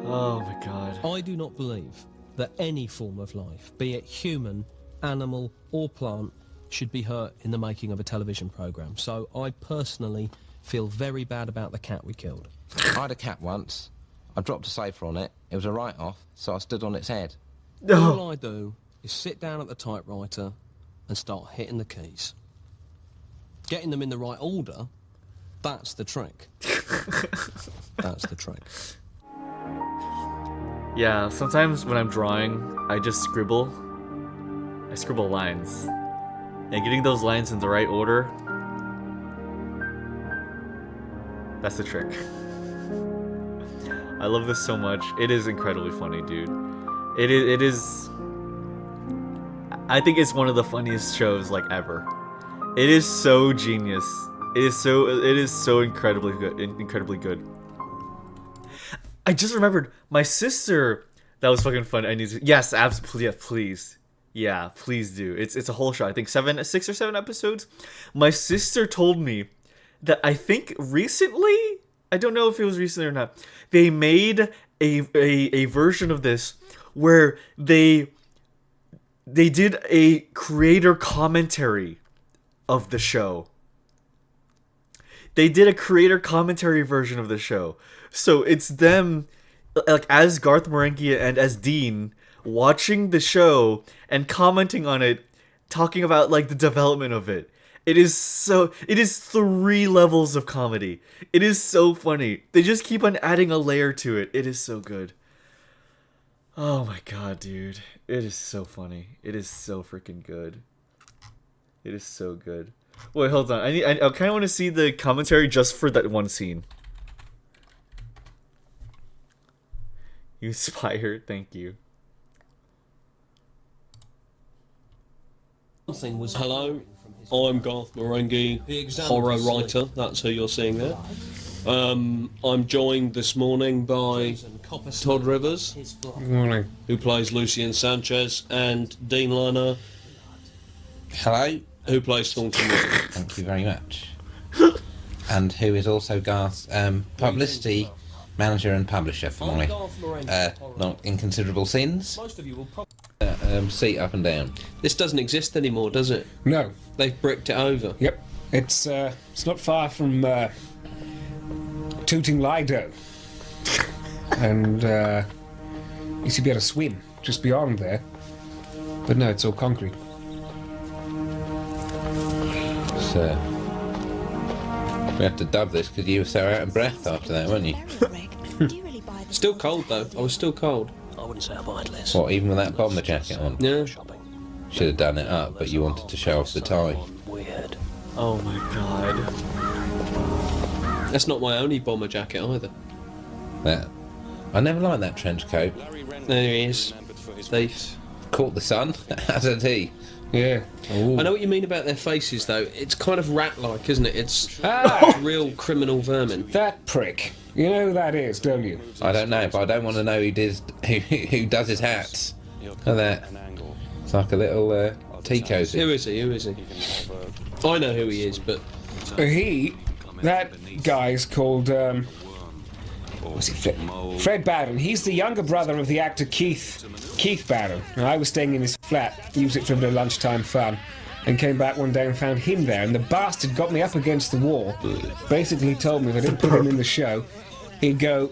Speaker 1: Oh my god.
Speaker 4: I do not believe that any form of life, be it human, animal, or plant, should be hurt in the making of a television programme. So I personally feel very bad about the cat we killed.
Speaker 9: I had a cat once. I dropped a safer on it. It was a write-off, so I stood on its head.
Speaker 4: All I do is sit down at the typewriter and start hitting the keys. Getting them in the right order, that's the trick. That's the trick.
Speaker 1: Yeah, sometimes when I'm drawing, I just scribble. I scribble lines. And getting those lines in the right order, that's the trick. I love this so much. It is incredibly funny, dude. It is... I think it's one of the funniest shows, like, ever. It is so genius. It is so incredibly good. I just remembered my sister. That was fucking fun. I need to. Yes, absolutely. Yeah, please. Yeah, please do. It's a whole show. I think 6 or 7 episodes. My sister told me that I think recently, I don't know if it was recently or not, they made a version of this where they did a creator commentary of the show. They did a creator commentary version of the show. So it's them, like, as Garth Marenghi and as Dean, watching the show and commenting on it, talking about, like, the development of it. It is 3 levels of comedy. It is so funny. They just keep on adding a layer to it. It is so good. Oh my god, dude. It is so funny. It is so freaking good. It is so good. Wait, hold on. I kind of want to see the commentary just for that one scene. You inspired. Thank you.
Speaker 10: Hello, I'm Garth Marenghi, horror writer. That's who you're seeing there.
Speaker 13: I'm joined this morning by Todd Rivers,
Speaker 2: Good morning.
Speaker 13: who plays Lucien Sanchez, and Dean Lerner,
Speaker 9: Hello.
Speaker 13: who plays Thornton Wilson.
Speaker 9: Thank you very much. And who is also Garth's publicity manager and publisher for my not inconsiderable sins.
Speaker 13: Most of you will probably...
Speaker 9: Seat up and down.
Speaker 13: This doesn't exist anymore, does it?
Speaker 2: No.
Speaker 13: They've bricked it over.
Speaker 2: Yep. It's not far from Tooting Lido. And you used to be able to swim just beyond there. But no, it's all concrete.
Speaker 9: So we have to dub this because you were so out of breath after that, weren't you?
Speaker 13: Still cold though. I was still cold.
Speaker 10: I wouldn't say I've eyed less.
Speaker 9: What, even with that bomber jacket on?
Speaker 13: Yeah.
Speaker 9: Should have done it up, but you wanted to show off the tie.
Speaker 10: Weird.
Speaker 1: Oh my god.
Speaker 13: That's not my only bomber jacket either.
Speaker 9: That. I never liked that trench coat.
Speaker 13: There he is. Thief.
Speaker 9: Caught the sun, as did he.
Speaker 2: Yeah. Ooh.
Speaker 13: I know what you mean about their faces though. It's kind of rat-like, isn't it? It's real criminal vermin.
Speaker 2: That prick. You know who that is, don't you?
Speaker 9: I don't know, but I don't want to know who does his hats. Look at that. It's like a little tea cozy.
Speaker 13: Who is he? Who is he? I know who he is, but...
Speaker 2: That guy's called, what's he, Fred Barron. He's the younger brother of the actor Keith Barron. And I was staying in his flat, used it for a bit of lunchtime fun, and came back one day and found him there, and the bastard got me up against the wall, basically told me if I didn't put him in the show, he'd go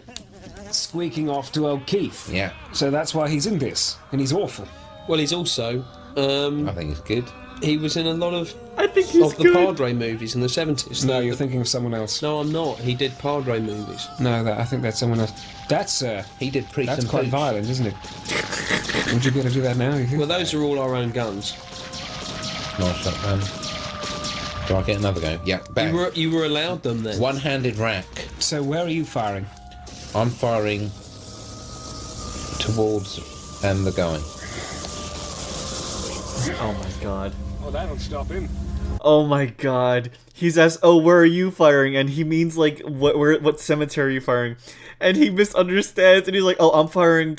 Speaker 2: squeaking off to old Keith.
Speaker 9: Yeah.
Speaker 2: So that's why he's in this, and he's awful.
Speaker 13: Well, he's also...
Speaker 9: I think he's good.
Speaker 13: He was in a lot of
Speaker 1: the
Speaker 13: Padre movies in the 70s.
Speaker 2: No, you're thinking of someone else.
Speaker 13: No, I'm not. He did Padre movies.
Speaker 2: No, I think that's someone else. That's
Speaker 9: he did Priest
Speaker 2: that's
Speaker 9: and
Speaker 2: quite
Speaker 9: Pooch.
Speaker 2: violent, isn't it? Would you be able to do that now? You think?
Speaker 13: Well, those are all our own guns.
Speaker 9: Nice shotgun. Do I get another go? Yeah, bang.
Speaker 13: You were allowed them then.
Speaker 9: One-handed rack.
Speaker 2: So where are you firing?
Speaker 9: I'm firing towards the guy.
Speaker 1: Oh my god.
Speaker 8: Oh, that'll stop him.
Speaker 1: Oh my god. He's asked, oh, where are you firing? And he means like, what cemetery are you firing? And he misunderstands and he's like, oh, I'm firing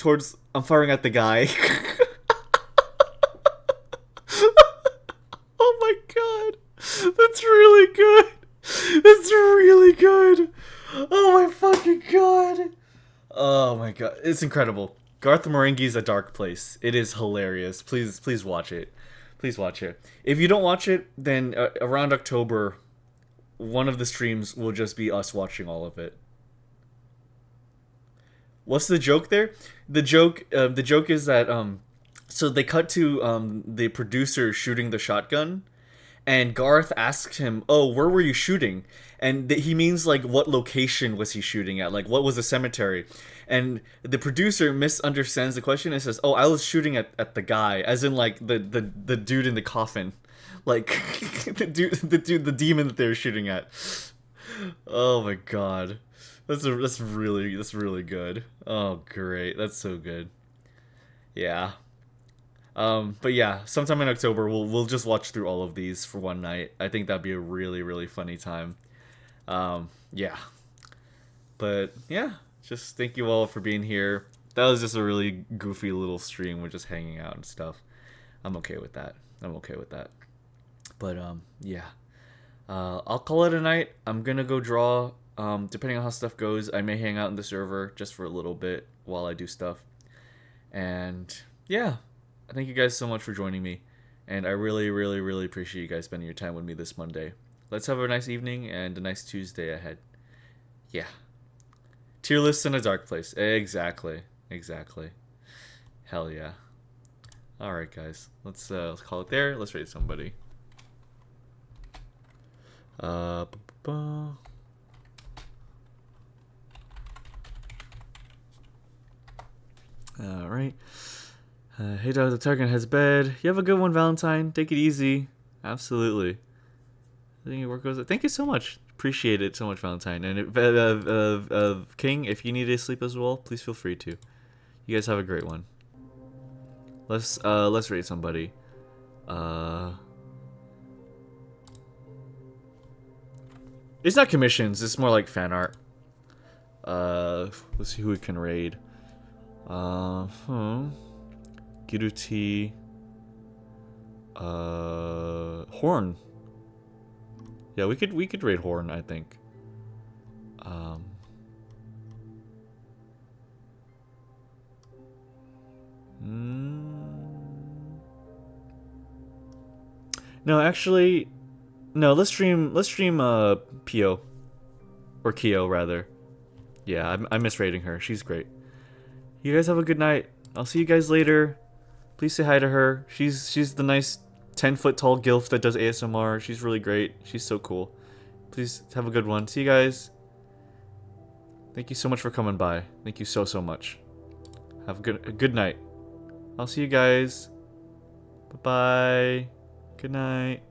Speaker 1: at the guy. Oh my god. That's really good. That's really good. Oh my fucking god. Oh my god. It's incredible. Garth Marenghi's A Dark Place. It is hilarious. Please watch it. Please watch it. If you don't watch it, then around October, one of the streams will just be us watching all of it. What's the joke there? The joke is that so they cut to the producer shooting the shotgun, and Garth asks him, "Oh, where were you shooting?" And he means like, what location was he shooting at? Like, what was the cemetery? And the producer misunderstands the question and says, "Oh, I was shooting at the guy," as in like the dude in the coffin, like the demon that they were shooting at. Oh my god, that's really good. Oh great, that's so good. Yeah. But yeah, sometime in October we'll just watch through all of these for one night. I think that'd be a really funny time. Yeah. But yeah, just thank you all for being here. That was just a really goofy little stream. We're just hanging out and stuff. I'm okay with that. But yeah. I'll call it a night. I'm gonna go draw. Depending on how stuff goes, I may hang out in the server just for a little bit while I do stuff. And yeah. Thank you guys so much for joining me, and I really appreciate you guys spending your time with me this Monday. Let's have a nice evening and a nice Tuesday ahead. Yeah. Tier lists in a dark place. Exactly. Hell yeah. Alright guys. Let's call it there. Let's rate somebody. Alright. Hey dog, the target has bed. You have a good one, Valentine. Take it easy. Absolutely. I think your work goes. Thank you so much. Appreciate it so much, Valentine. And King, if you need to sleep as well, please feel free to. You guys have a great one. Let's rate somebody. It's not commissions. It's more like fan art. Let's see who we can raid. Giruti. Horn. Yeah, we could raid Horn, I think. No, actually, no. Let's stream Pio, or Kyo rather. Yeah, I'm misrating her. She's great. You guys have a good night. I'll see you guys later. Please say hi to her. She's the nice 10-foot tall gilf that does ASMR. She's really great. She's so cool. Please have a good one. See you guys. Thank you so much for coming by. Thank you so much. Have a good night. I'll see you guys. Bye-bye. Good night.